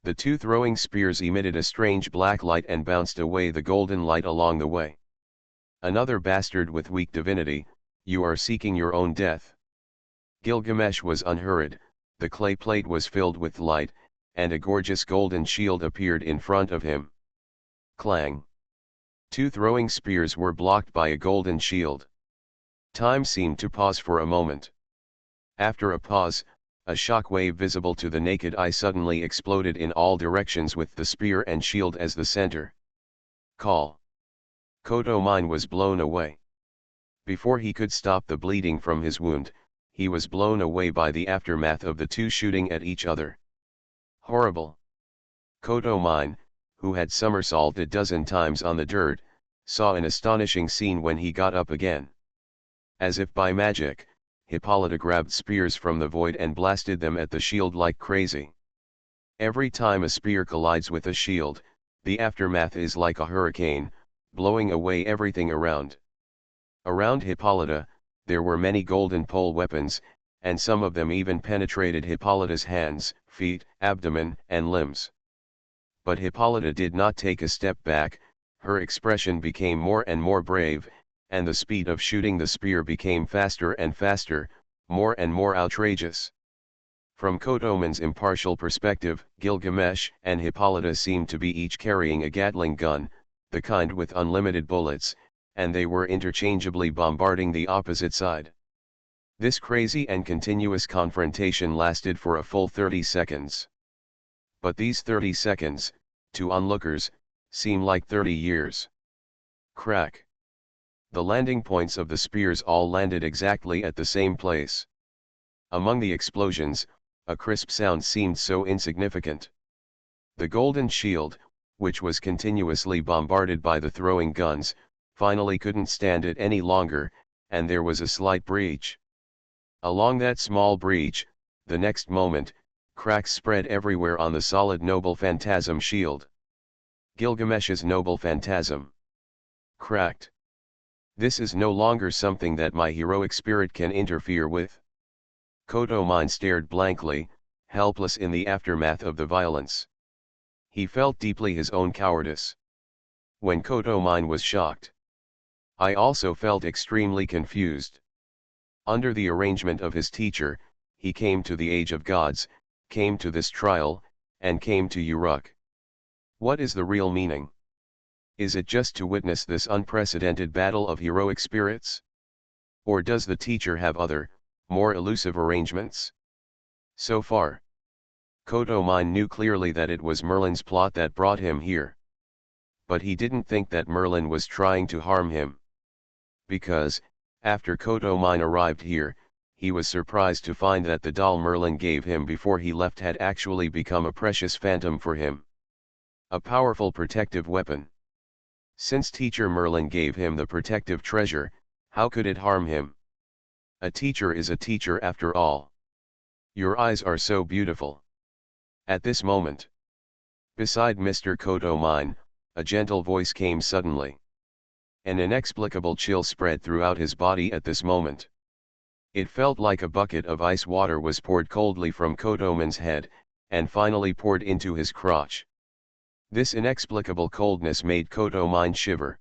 The 2 throwing spears emitted a strange black light and bounced away the golden light along the way. Another bastard with weak divinity, you are seeking your own death. Gilgamesh was unhurried, the clay plate was filled with light, and a gorgeous golden shield appeared in front of him. Clang! 2 throwing spears were blocked by a golden shield. Time seemed to pause for a moment. After a pause, a shock wave visible to the naked eye suddenly exploded in all directions with the spear and shield as the center. Call! Kotomine was blown away. Before he could stop the bleeding from his wound, he was blown away by the aftermath of the 2 shooting at each other. Horrible! Kotomine, who had somersaulted a dozen times on the dirt, saw an astonishing scene when he got up again. As if by magic, Hippolyta grabbed spears from the void and blasted them at the shield like crazy. Every time a spear collides with a shield, the aftermath is like a hurricane, blowing away everything around. Around Hippolyta, there were many golden pole weapons, and some of them even penetrated Hippolyta's hands, feet, abdomen, and limbs. But Hippolyta did not take a step back, her expression became more and more brave, and the speed of shooting the spear became faster and faster, more and more outrageous. From Kotoman's impartial perspective, Gilgamesh and Hippolyta seemed to be each carrying a Gatling gun, the kind with unlimited bullets, and they were interchangeably bombarding the opposite side. This crazy and continuous confrontation lasted for a full 30 seconds. But these 30 seconds, to onlookers, seem like 30 years. Crack. The landing points of the spears all landed exactly at the same place. Among the explosions, a crisp sound seemed so insignificant. The golden shield, which was continuously bombarded by the throwing guns, finally couldn't stand it any longer, and there was a slight breach. Along that small breach, the next moment, cracks spread everywhere on the solid noble phantasm shield. Gilgamesh's noble phantasm. Cracked. This is no longer something that my heroic spirit can interfere with. Kotoman stared blankly, helpless in the aftermath of the violence. He felt deeply his own cowardice. When Kotoman was shocked, I also felt extremely confused. Under the arrangement of his teacher, he came to the age of gods, came to this trial, and came to Uruk. What is the real meaning? Is it just to witness this unprecedented battle of heroic spirits? Or does the teacher have other, more elusive arrangements? So far, Kotoman knew clearly that it was Merlin's plot that brought him here. But he didn't think that Merlin was trying to harm him. Because, after Kotoman arrived here, he was surprised to find that the doll Merlin gave him before he left had actually become a precious phantom for him. A powerful protective weapon. Since Teacher Merlin gave him the protective treasure, how could it harm him? A teacher is a teacher after all. Your eyes are so beautiful. At this moment, beside Mr. Kotoman, a gentle voice came suddenly. An inexplicable chill spread throughout his body at this moment. It felt like a bucket of ice water was poured coldly from Kotoman's head, and finally poured into his crotch. This inexplicable coldness made Kotoman shiver.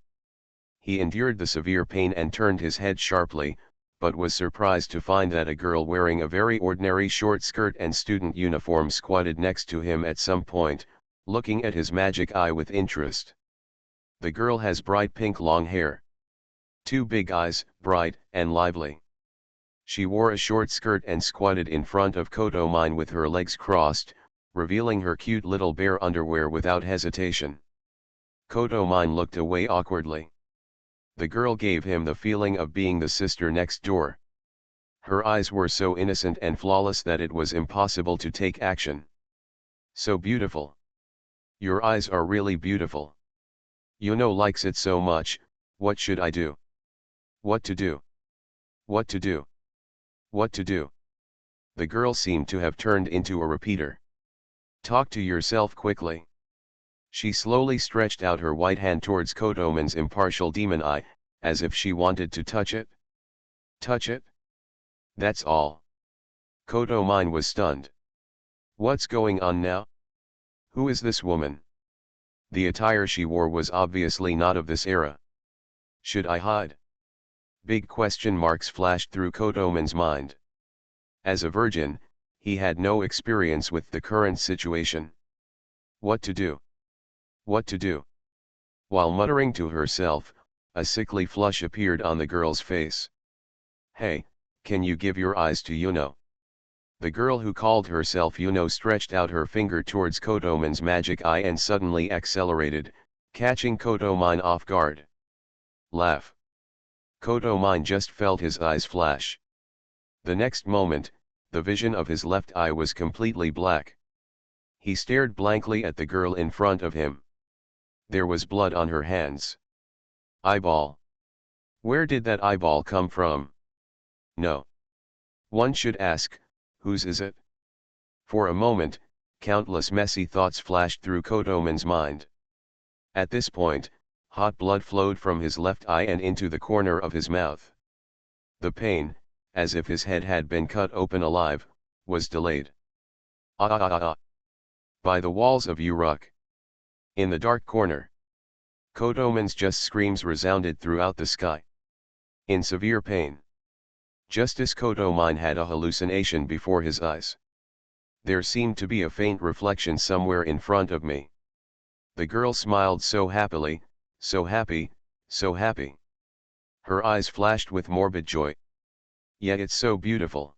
He endured the severe pain and turned his head sharply, but was surprised to find that a girl wearing a very ordinary short skirt and student uniform squatted next to him at some point, looking at his magic eye with interest. The girl has bright pink long hair. Two big eyes, bright and lively. She wore a short skirt and squatted in front of Kotoman with her legs crossed, revealing her cute little bare underwear without hesitation. Kotoman looked away awkwardly. The girl gave him the feeling of being the sister next door. Her eyes were so innocent and flawless that it was impossible to take action. So beautiful. Your eyes are really beautiful. Yuno likes it so much. What should I do? What to do? What to do? What to do? The girl seemed to have turned into a repeater. Talk to yourself quickly. She slowly stretched out her white hand towards Kotoman's impartial demon eye, as if she wanted to touch it. Touch it? That's all. Kotoman was stunned. What's going on now? Who is this woman? The attire she wore was obviously not of this era. Should I hide? Big question marks flashed through Kotoman's mind. As a virgin, he had no experience with the current situation. What to do? What to do? While muttering to herself, a sickly flush appeared on the girl's face. Hey, can you give your eyes to Yuno? The girl who called herself Yuno stretched out her finger towards Kotoman's magic eye and suddenly accelerated, catching Kotoman off guard. Laugh. Kotoman just felt his eyes flash. The next moment, the vision of his left eye was completely black. He stared blankly at the girl in front of him. There was blood on her hands. Eyeball. Where did that eyeball come from? No. One should ask, whose is it? For a moment, countless messy thoughts flashed through Kotoman's mind. At this point, hot blood flowed from his left eye and into the corner of his mouth. The pain, as if his head had been cut open alive, was delayed. Ah ah ah ah. By the walls of Uruk. In the dark corner. Kodoman's just screams resounded throughout the sky. In severe pain. Justice Kodomine had a hallucination before his eyes. There seemed to be a faint reflection somewhere in front of me. The girl smiled so happily, so happy, so happy. Her eyes flashed with morbid joy. Yet it's so beautiful.